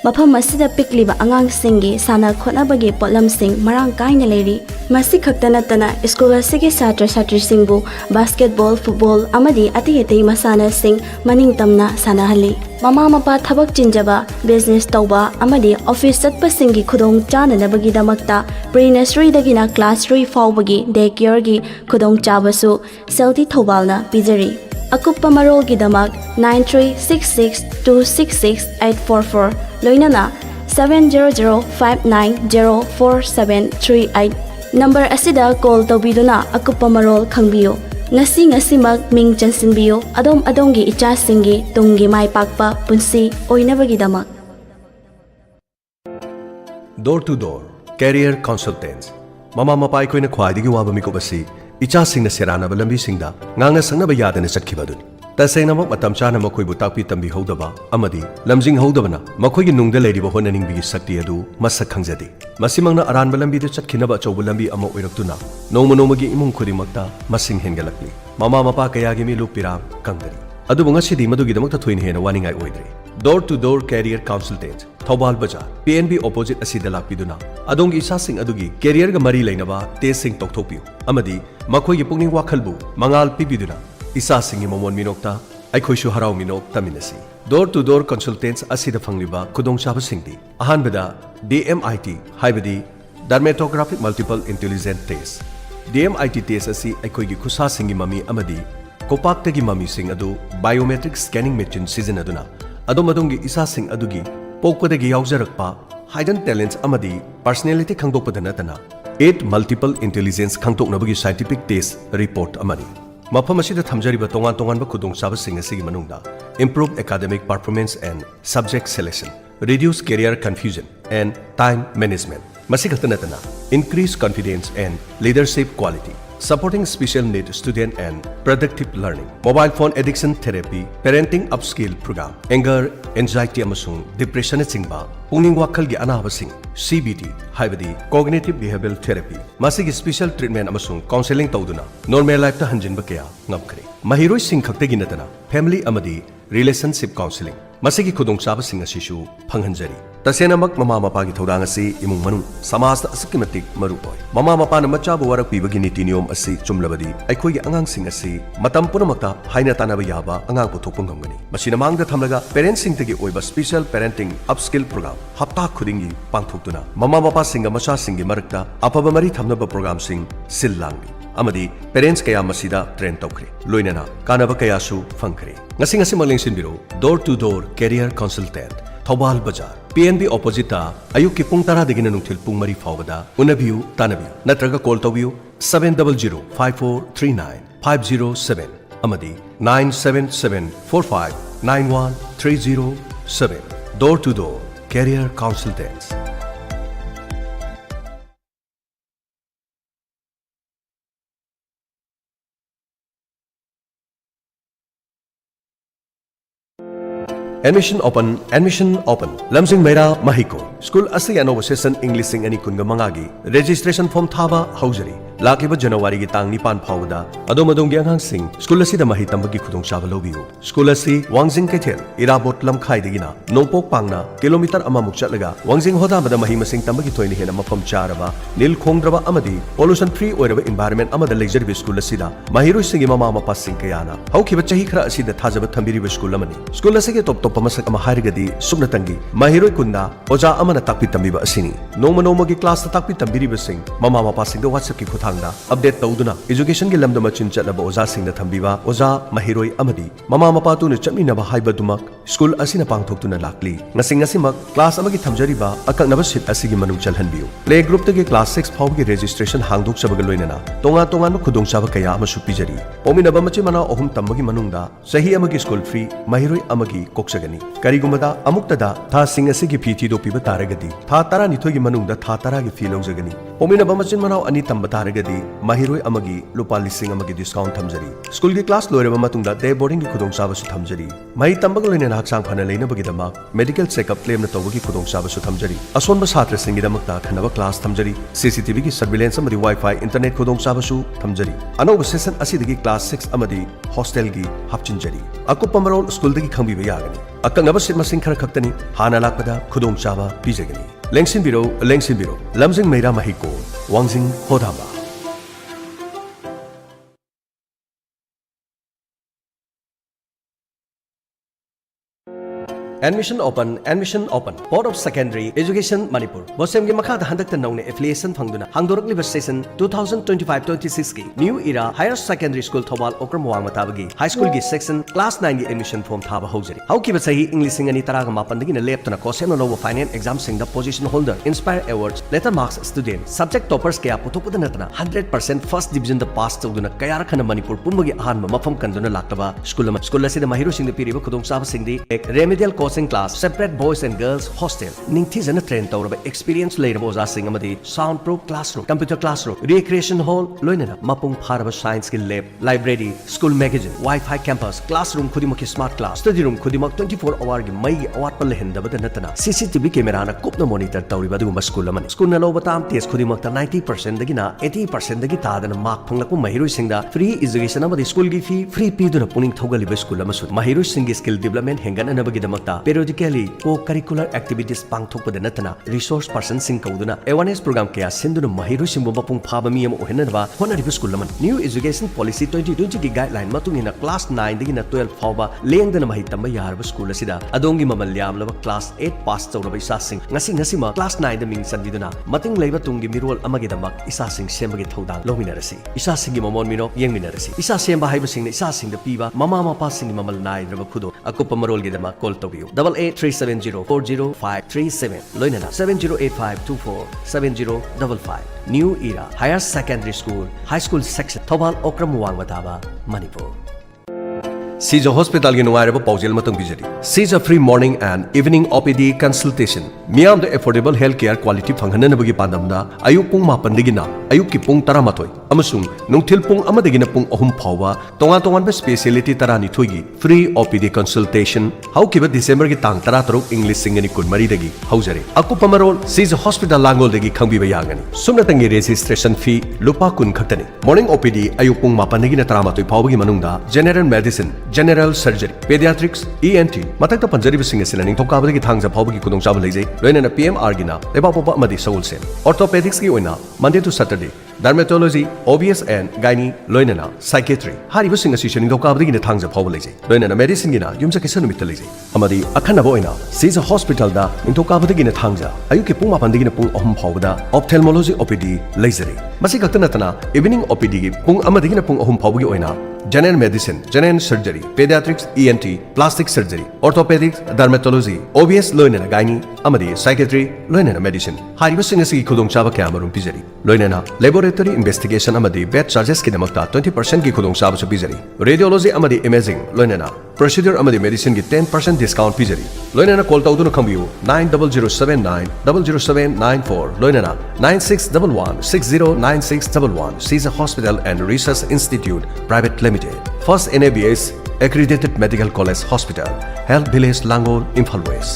ꯃꯐꯝ ꯑꯁꯤꯗ ꯄꯤꯛꯂꯤꯕ ꯑꯉꯥꯡꯁꯤꯡꯒꯤ ꯁꯥꯟꯅ ꯈꯣꯠꯅꯕꯒꯤ ꯄꯣꯠꯂꯝꯁꯤꯡ ꯃꯔꯥꯡ ꯀꯥꯏꯅ ꯂꯩꯔꯤ꯫ ꯃꯁꯤ ꯈꯛꯇ ꯅꯠꯇꯅ ꯁ꯭ꯀꯨꯜ ꯑꯁꯤꯒꯤ ꯁꯥꯇ꯭ꯔ ꯁꯥꯇ꯭ꯔꯤꯁꯤꯡꯕꯨ ꯕꯥꯁꯀꯦꯠꯕꯣꯜ, ꯐꯨꯠꯕꯣꯜ ꯑꯃꯗꯤ ꯑꯇꯩ ꯑꯇꯩ ꯃꯁꯥꯟꯅꯁꯤꯡ ꯃꯅꯤꯡ ꯇꯝꯅ ꯁꯥꯟꯅꯍꯜꯂꯤ꯫ ꯃꯃꯥ ꯃꯄꯥ ꯊꯕꯛ ꯆꯤꯟꯖꯕ, ꯕꯤꯖꯤꯅꯦꯁ ꯇꯧꯕ ꯑꯃꯗꯤ ꯑꯣꯐꯤꯁ ꯆꯠꯄꯁꯤꯡꯒꯤ ꯈꯨꯗꯣꯡ ꯆꯥꯅꯅꯕꯒꯤꯗꯃꯛꯇ ꯄ꯭ꯔꯤ ꯅꯔꯁꯔꯤꯗꯒꯤꯅ ꯀ꯭ꯂꯥꯁ 3 ꯐꯥꯎꯕꯒꯤ ꯗꯦ ꯀꯦꯌꯔꯒꯤ ꯈꯨꯗꯣꯡꯆꯥꯕꯁꯨ ꯁꯦꯜꯗꯤ ꯊꯧꯕꯥꯜꯅ ꯄꯤꯖꯔꯤ꯫ ꯑꯀꯨꯞꯄ ꯃꯔꯣꯜꯒꯤꯗꯃꯛ 9366266844 ꯂꯣꯏꯅꯅ 700590478 ꯅꯝꯕꯔ ꯑꯁꯤꯗ ꯀꯣꯜ ꯇꯧꯕꯤꯗꯨꯅ ꯑꯀꯨꯞꯄ ꯃꯔꯣꯜ ꯈꯪꯕꯤꯌꯨ꯫ ꯉꯁꯤꯃꯛ ꯃꯤꯡ ꯆꯟꯁꯤꯟꯕꯤꯌꯨ ꯑꯗꯣꯝꯒꯤ ꯏꯆꯥꯁꯤꯡꯒꯤ ꯇꯨꯡꯒꯤ ꯃꯥꯏ ꯄꯥꯛꯄ ꯄꯨꯟꯁꯤ ꯑꯣꯏꯅꯕꯒꯤꯗꯃꯛ꯫ ꯗꯣꯔ ꯇꯨ ꯗꯣꯔ ꯀꯦꯔꯤꯌꯔ ꯀꯟꯁꯜꯇꯦꯟꯁ ꯃꯃꯥ ꯃꯄꯥ ꯑꯩꯈꯣꯏꯅ ꯈ꯭ꯋꯥꯏꯗꯒꯤ ꯋꯥꯕ ꯃꯤꯀꯨꯞ ꯑꯁꯤ ꯏꯆꯥꯁꯤꯡꯅ ꯁꯦꯔꯥꯟꯅꯕ ꯂꯝꯕꯤꯁꯤꯡꯗ ꯉꯥꯡꯅ ꯁꯛꯅꯕ ꯌꯥꯗꯅ ꯆꯠꯈꯤꯕꯗꯨꯅꯤ꯫ ꯇꯁꯦꯡꯅꯃꯛ ꯃꯇꯝ ꯆꯥꯅ ꯃꯈꯣꯏꯕꯨ ꯇꯥꯛꯄꯤ ꯇꯝꯕꯤꯍꯧꯗꯕ ꯑꯃꯗꯤ ꯂꯝꯖꯤꯡꯍꯧꯗꯕꯅ ꯃꯈꯣꯏꯒꯤ ꯅꯨꯡꯗ ꯂꯩꯔꯤꯕ ꯍꯣꯠꯅꯅꯤꯡꯕꯒꯤ ꯁꯛꯇꯤ ꯑꯗꯨ ꯃꯁꯛ ꯈꯪꯖꯗꯦ꯫ ꯃꯁꯤꯃꯛꯅ ꯑꯔꯥꯟꯕ ꯂꯝꯕꯤꯗ ꯆꯠꯈꯤꯅꯕ ꯑꯆꯧꯕ ꯂꯝꯕꯤ ꯑꯃ ꯑꯣꯏꯔꯛꯇꯨꯅ ꯅꯣꯡꯃꯒꯤ ꯏꯃꯨꯡ ꯈꯨꯗꯤꯡꯃꯛꯇ ꯃꯁꯤꯡ ꯍꯦꯟꯒꯠꯂꯛꯂꯤ꯫ ꯃꯃꯥ ꯃꯄꯥ ꯀꯌꯥꯒꯤ ꯃꯤꯂꯨꯞ ꯄꯤꯔꯥꯡ ꯀꯪꯗꯔꯤ꯫ ꯑꯗꯨꯕꯨ ꯉꯁꯤꯗꯤ ꯃꯗꯨꯒꯤꯗꯃꯛꯇ ꯊꯣꯏꯅ ꯍꯦꯟꯅ ꯋꯥꯅꯤꯡꯉꯥꯏ ꯑꯣꯏꯗ꯭ꯔꯦ꯫ Door to door career consultants Thoubal Bazar PNB opposite ꯑꯁꯤꯗ ꯂꯥꯛꯄꯤꯗꯨꯅ ꯑꯗꯣꯝꯒꯤ ꯏꯆꯥꯁꯤꯡ ꯑꯗꯨꯒꯤ ꯀꯦꯔꯤꯌꯔꯒ ꯃꯔꯤ ꯂꯩꯅꯕ ꯇꯦꯁꯁꯤꯡ ꯇꯧꯊꯣꯛꯄꯤꯌꯨ ꯑꯃꯗꯤ ꯃꯈꯣꯏꯒꯤ ꯄꯨꯛꯅꯤꯡ ꯋꯥꯈꯜꯕꯨ ꯃꯉꯥꯜ ꯄꯤꯕꯤꯗꯨꯅ ꯏꯆꯥꯁꯤꯡꯒꯤ ꯃꯃꯣꯟ ꯃꯤꯅꯣꯛꯇ ꯑꯩꯈꯣꯏꯁꯨ ꯍꯔꯥꯎ ꯃꯤꯅꯣꯛ ꯇꯝꯃꯤꯟꯅꯁꯤ꯫ ꯗꯣꯔ ꯇꯨ ꯗꯣꯔ ꯀꯟꯁꯜꯇꯦꯟꯁ ꯑꯁꯤꯗ ꯐꯪꯂꯤꯕ ꯈꯨꯗꯣꯡꯆꯥꯕꯁꯤꯡꯗꯤ ꯑꯍꯥꯟꯕꯗ DMIT ꯍꯥꯏꯕꯗꯤ dermatographic multiple intelligent test. DMIT test ꯑꯁꯤ ꯑꯩꯈꯣꯏꯒꯤ ꯈꯨꯠꯁꯥꯁꯤꯡꯒꯤ ꯃꯃꯤ ꯑꯃꯗꯤ ꯀꯣꯄꯥꯛꯇꯒꯤ ꯃꯃꯤꯁꯤꯡ ꯑꯗꯨ ꯕꯥꯏꯑꯣꯃꯦꯇ꯭ꯔꯤꯛ ꯁ꯭ꯀꯦꯅꯤꯡ ꯃꯦꯆꯤꯟ ꯁꯤꯖꯤꯟꯅꯗꯨꯅ ꯑꯗꯣꯝꯒꯤ ꯏꯆꯥꯁꯤꯡ ꯑꯗꯨꯒꯤ ꯄꯣꯛꯄꯗꯒꯤ ꯌꯥꯎꯖꯔꯛꯄ ꯍꯥꯏꯗꯟ ꯇꯦꯂꯦꯟꯠ ꯑꯃꯗꯤ ꯄꯔꯁꯣꯅꯦꯂꯤꯇꯤ ꯈꯪꯗꯣꯛꯄꯗ ꯅꯠꯇꯅ 8 ꯃꯜꯇꯤꯄꯜ ꯏꯟꯇꯦꯂꯤꯖꯦꯟꯁ ꯈꯪꯗꯣꯛꯅꯕꯒꯤ ꯁꯥꯏꯟꯇꯤꯐꯤꯛ ꯇꯦꯁ ꯔꯤꯄꯣꯔꯠ ꯑꯃꯅꯤ꯫ ꯃꯐꯝ ꯑꯁꯤꯗ ꯊꯝꯖꯔꯤꯕ ꯇꯣꯉꯥꯟ ꯇꯣꯉꯥꯟꯕ ꯈꯨꯗꯣꯡꯆꯥꯕꯁꯤꯡ ꯑꯁꯤꯒꯤ ꯃꯅꯨꯡꯗ improve academic performance and subject selection, reduce career confusion and time management, ꯃꯁꯤ ꯈꯛꯇ ꯅꯠꯇꯅ increase confidence and leadership quality, supporting special need student and productive learning, mobile phone addiction therapy, parenting upskill program, anger, anxiety amasung depression chingba pungning wakhal gi anabasing CBT haibadi cognitive behavioral therapy masigi special treatment amasung counseling tawduna normal life ta hanjinba kaya ngamkhre mahiroi sing khaktegi natana family amadi relationship counseling masigi khudongchabasing asishu phanghanjari tasenamak mama mapa gi thodang asi imung manung samaj ta asiki matik maru boy mama mapa na macha bu warak pibagi niti niyom asi chumlabadi aikhoi gi angang sing asi matam punamakta haina tanaba yaba angang puthokpung ngamgani masina mangda thamlaga parents sing tagi oiba special parenting upskill program hapta khudingi pangthoktuna mama mapa singa macha singi marakta apaba mari thamnaba program sing sillangi amadi parents kaya masida train tawkhre loinana kanaba kaya su phangkhre ngasi maleng sinbiro door to door career consultant Thobal Bazaar PNB opposite ayuk ki pung 10 dagina nungthil pung 3 fawada unabiu tanabiu natraga call tawbiu 7005439 507 amadi 977459137 door to door career consultants. Admission open lamsing mera mahiko school asi anoba session english sing ani kunga mangagi registration form thaba haujari lakiba January gi tang 9 phawda adom gi angang sing school asi da mahi tambagi khudong chaba lobiu school asi Wangjing Kaithel Irabot lamkhai dagina nongpok pangna kilometer amamuk chatlaga Wangjing hoda mada mahi masing tambagi thoini hena mafam charaba nil khongdraba amadi pollution free oiraba environment amada leisure school asi da mahiroi singi mama mapa sing kayana haukiba chahi khara asi da thajaba thambiri school amani school asi ge top pamasak ama harigadi sumna tangi mahiroi kunna oja amana takpi tambiba asini noma gi class ta takpi tambiriba sing mama mapa sing da WhatsApp ki khuthangda update tawduna education gi lamda machin chatlaba oja sing da thambiba oja mahiroi amadi mama mapa tu ne chamina ba haibadumak school asina pangthoktuna lakli ngasi mak class amagi thamjariba akaknaba sit asigi manung chalhanbiu play group ta gi class 6 phawgi registration hangdok chabaga loinana tonga ma khudong chaba kaya ama supijari ominaba machi mana ohum tambagi manungda sahi amagi school free mahiroi amagi koksa Karigumada Amuktada Tha Sing Asigi Piti do Piba Taragadi Tha Tara Nithogi Manungda Tha Tara gi fee lawjagani Omina Bamachin Manau Ani Tamba Taragadi ꯍꯥꯏꯔꯒꯗꯤ ꯃꯍꯩꯔꯣꯏ ꯑꯃꯒꯤ ꯂꯨꯄꯥ 1,000ꯒꯤ discount ꯊꯝꯖꯔꯤ ꯁ꯭ꯀꯨꯜꯒꯤ class ꯂꯣꯏꯔꯕ ꯃꯇꯨꯡꯗ ꯗꯦ ꯕꯣꯔꯗꯤꯡꯒꯤ ꯈꯨꯗꯣꯡꯆꯥꯕꯁꯨ ꯊꯝꯖꯔꯤ ꯃꯍꯩ ꯇꯝꯕꯒ ꯂꯣꯏꯅꯅ ꯍꯛꯆꯥꯡ ꯐꯅ ꯂꯩꯅꯕꯒꯤꯗꯃꯛ ꯃꯦꯗꯤꯀꯦꯜ ꯆꯦꯛꯑꯞ ꯀ꯭ꯂꯦꯝꯅ ꯇꯧꯕꯒꯤ ꯈꯨꯗꯣꯡꯆꯥꯕꯁꯨ ꯊꯝꯖꯔꯤ ꯑꯁꯣꯟꯕ ꯁꯥꯇ꯭ꯔꯁꯤꯡꯒꯤꯗꯃꯛꯇ ꯈꯟꯅꯕ ꯀ꯭ꯂꯥꯁ ꯊꯝꯖꯔꯤ CCTVꯒꯤ ꯁꯔꯚꯤꯂꯦꯟꯁ ꯑꯃꯗꯤ ꯋꯥꯏꯐꯥꯏ ꯏꯟꯇꯔꯅꯦꯠ ꯈꯨꯗꯣꯡꯆꯥꯕꯁꯨ ꯊꯝꯖꯔꯤ ꯑꯅꯧꯕ ꯁꯦꯁꯟ ꯑꯁꯤꯗꯒꯤ ꯀ꯭ꯂꯥꯁ 6 ꯑꯃꯗꯤ ꯍꯣꯁꯇꯦꯜꯒꯤ ꯍꯥꯞꯆꯤꯟꯖꯔꯤ ꯑꯀꯨꯞꯄ ꯃꯔꯣꯜ ꯁ꯭ꯀꯨꯜꯗꯒꯤ ꯈꯪꯕꯤꯕ ꯌꯥꯒꯅꯤ ꯑꯀꯛꯅꯕ ꯁꯤꯠ ꯃꯁꯤꯡ ꯈꯔ ꯈꯛꯇꯅꯤ ꯍꯥꯟꯅ ꯂꯥꯛꯄꯗ ꯈꯨꯗꯣꯡꯆꯥꯕ ꯄꯤꯖꯒꯅꯤ ꯂꯦꯡꯁꯤꯟꯕꯤꯔꯣ ꯂꯝꯖꯤꯡ ꯃꯩꯔꯥ ꯃꯍꯤꯀꯣ ꯋꯥꯡꯖꯤꯡ ꯍꯣꯗꯥꯝꯕ Admission open. Board of Secondary Education Manipur. Bosem gi makha handakta naune affiliation phangduna hangdorokliba session 2025-26 ki New Era Higher Secondary School Thobal Okramwang matabagi High School gi section class 9 gi admission form thaba hojari. Haukiba sahi English sing ani taraga mapan dagi na leptuna kosem no finance exam sing the position holder Inspire Awards letter marks student subject toppers kaya putokuda natana 100% first division the pass tawduna kaya rakhana Manipur pumbagi ahanba mafam kanduna laktaba school asida mahiru sing the piriba khudong saba sing di ek remedial coaching class separate boys and girls hostel ningthizana train tawraba experience leiraba oza sing amadi soundproof classroom computer classroom recreation hall loinana mapung pharaba science ki lab library school magazine wi-fi campus classroom khudimaki smart class study room khudimak 24 hour gi mai awat pal lehendabada natana CCTV camera na kupna monitor tawriba duguma school amani school na loba tam test khudimak ta 90% dagina 80% dagi tadana mark phanglaku mahiroi singda free education amadi school gi fee free piduna puning thogaliba school amasu mahiroi singi skill development hengana nabagi damakta periodically co-curricular activities pangthokpada natana resource person sing kauduna awareness program kaya sinduna mahiroi singbu mapung phaba mi ama ohenaba honariba school laman new education policy 2020 ki guideline matungina class 9 dagina 12 phaba lengdana mahi tamba yarba school asida adongi mamal yamlaba class 8 pass tawraba isa sing ngasi ma class 9 da ming sanbiduna mating leiba tunggi mirol amagi damak isa sing sembagi thodang lominarasi isa singi mamon mino yengminarasi isa semba haiba sing isa sing da piba mama mapa sing mamal nai draba khudo akupa marol gi damak call tobiu 8837040537 loinana 7085247055 New Era Higher Secondary School High School Section Thobal Okramwang Mataba Manipur Caesar Hospital gi nungairaba paujel matang bijari Caesar free morning and evening OPD consultation miyam the affordable health care quality phanghanana bagi pandamda ayuk pung 9 digina ayuk ki pung 13 amasung nungthil pung amadagina pung 3 phawba tongan ba specialty 12 gi free OPD consultation haukiba December gi tang 13 English singani kunmari dagi haujare akupa marol Caesar Hospital langol dagi khangbiba yangani sumna tangi registration fee lupa kun khatani morning OPD ayuk pung 9 digina 13 phawba gi manungda general medicine general surgery pediatrics ENT matakta panjari bising asina ningthokaba dagi thangja phawba gi kudong chaba leijai loinana PMR gina leba popa amadi saul sen orthopedics gi oina Monday to Saturday dermatology OBS and gynae loinana psychiatry hari bising asi ningthokaba dagi thangja phawba leijai loinana medicine gina yumsa kisa numit leijai amadi akhanaba oina Caesar Hospital da ningthokaba dagi thangja ayuki pung 9 dagi pung 3 phawba da ophthalmology OPD leijari masi kaktana tana evening OPD gi pung amadagi pung 3 phawba gi oina general medicine general surgery pediatrics ENT plastic surgery orthopedics dermatology OBS loinana gynae amadi psychiatry loinana medicine hari bising asi khudong chaba kya marum pijari loinana laboratory investigation amadi bed charges ki damakta 20% ki khudong chaba su pijari radiology amadi imaging loinana procedure amadi medicine ki 10% discount pijari loinana call tawduna khambiu 9007900794 loinana 9611609611 Caesar Hospital and Research Institute Private Limited First NABS Accredited Medical College Hospital Health Village Langol Imphal West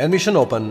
Admission open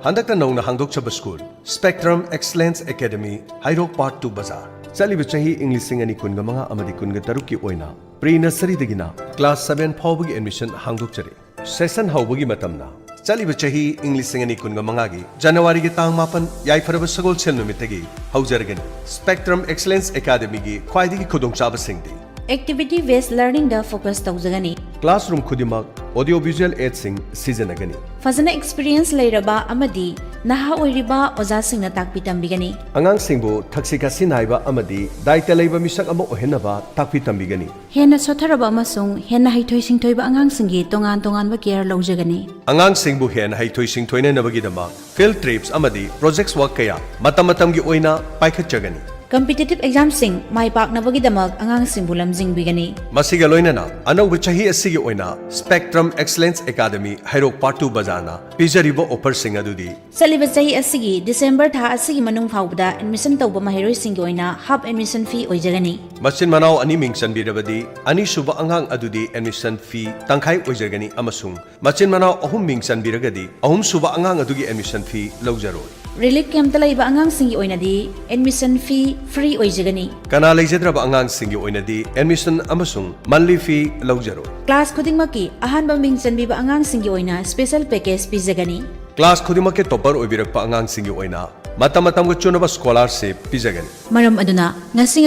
handakta nongna hangdokchaba school Spectrum Excellence Academy Hairok Part 2 Bazaar chaliba chahi English singani kunga manga amadi kunga taruk ki oina pre nursery dagina class 7 phawbagi admission hangdokchare session hawbagi matamna chaliba chahi English singani kunga manga gi January gi tang 9 yaifaraba sagol chel numitagi haujaragani Spectrum Excellence Academy gi khwaidigi khudong chaba singdi Activity based learning da focus tawjagani classroom khudimak audio visual aids sing sijanagani fazana experience leiraba amadi naha oiriba oja singna takpi tambigani angang singbu thaksi kasi naiba amadi daita leiba misak ama ohenaba takpi tambigani hena sotharaba amasung hena haithoi singthoiba angang singi tongan ba care lawjagani angang singbu hena haithoi singthoina nabagi dama field trips amadi projects work kaya matam gi oina paikhat jagani competitive exam-sing mai paknabagidamak angangsingbu lamjingbigani. Masiga loinana anauba chahi asigi oina Spectrum Excellence Academy Hairok Part 2 Bazarna pijaribo offer sing adudi Saliba chahi asigi December tha asigi manung phawda admission tawba mahiroi sing oina half admission fee oijagani. Machin manau ani mingchan birabadi ani suba angang adudi admission fee tangkhai oijagani amasung machin manau ahum mingchan biragadi ahum suba angang adugi admission fee lawjaroi. Relief camp talaiba angang singi oinadi admission fee free oijagani. Kana leijadraba angang singi oinadi admission amasung monthly fee lawjaroi. Class khudingmaki ahanba mingchan biba angang singi oina special package pijagani. Class khudimake topper oibirakpa angang singi oina matam ga chunaba scholarship pijagani. Maram aduna ngasi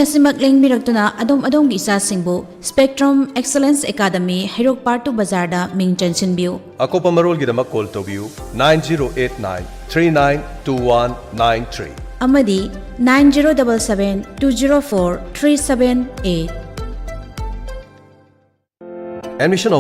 lengmiraktuna adom gi isa singbu Spectrum Excellence Academy Hairok Part 2 Bazarda mingchan sinbiu. Akopa marol gidama call tobiu 9089392193 amadi 9077204378. Admission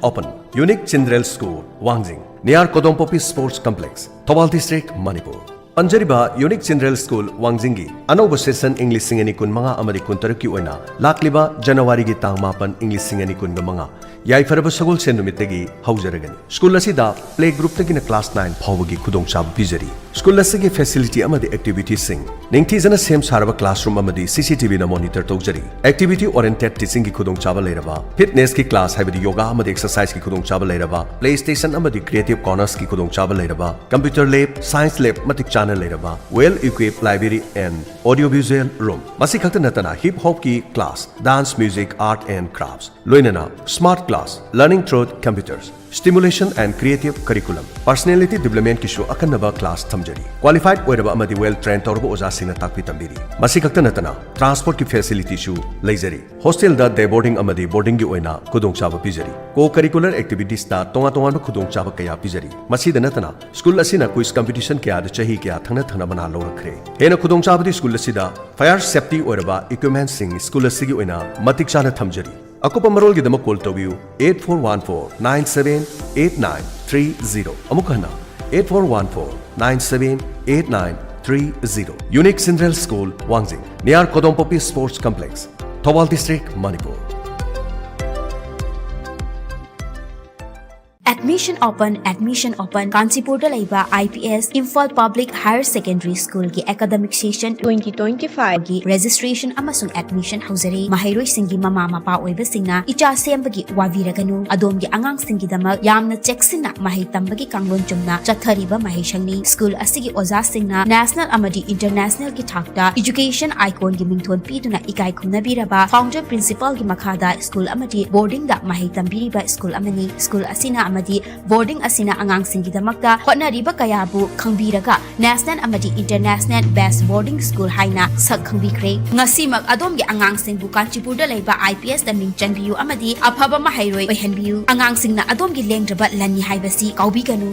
open. Unique Chindrel School, Wangjing, near Kodongpopi Sports Complex, Thobal District, Manipur. Panjariba Unique Chindrel School, Wangjingi, Anoba Session English Singani Kun Manga Amari Kuntaraki Oina, Lakliba January gi tang mapan English Singani Kun Manga, Yai Faraba Sagol Senumitegi, Hausaragan. School Asida, play group Tagina class 9, Pawagi Kudong Chab Bizari. School Asigi facility Amadi activities sing. Ningtizana same Saraba classroom Amadi CCTV na monitor Togjari. Activity oriented teaching ki Kudong Chaba Leraba. Fitness ki class Habidi yoga Amadi exercise ki Kudong Chaba Leraba. PlayStation Amadi creative corners ki Kudong Chaba Leraba. Computer lab, science lab Matik channel Leraba. Well equipped library and audiovisual room. Masi khakta natana hip hop ki class, dance, music, art and crafts. Loinana smart class, learning through computers. Stimulation and creative curriculum. Personality development kishu akanaba class thamjari. Qualified oiraba amadi well trained torba oja singna takpi tambiri. Masi khakta natana transport ki facility shu leizari. Hostel da day boarding amadi boarding gi oina kudong chaba pijari. Co-curricular activities da tonga kudong chaba kaya pijari. Masi da natana school asina quiz competition kya da chahi kya thangna bana lorakre. Hena kudong chaba di school asida fire safety oiraba equipment sing school asigi oina matik chana thamjari. Akopa marol gidama call tobiu 8414978930 amukana 8414978930 Unique Chindrel School, Wangjing, near Kodongpopi Sports Complex, Thobal District, Manipur. Admission open Kanchipur laiba IPS Imphal Public Higher Secondary School gi academic session 2025 gi registration amasung admission hauzari mahairoi singi mama mapa oiba singna icha sembagi waviraganu adomgi angang singi damak yamna checksina mahai tambagi kanglon chumna chathariba mahishangni school asigi oza singna national amadi international gi thakta education icon gi mingthon piduna ikai khumna biraba founder principal gi makhada school amadi boarding da mahai tambiriba school amani school asina boarding asina angang singi damakta hotna riba kayabu khangbiraga national amadi international best boarding school haina sak khangbikre ngasimak adomgi angang singbu Kanchipur da laiba IPS da mingchan biu amadi afaba mahairoi oihanbiu angang singna adomgi lengraba lani haibasi kaubiganu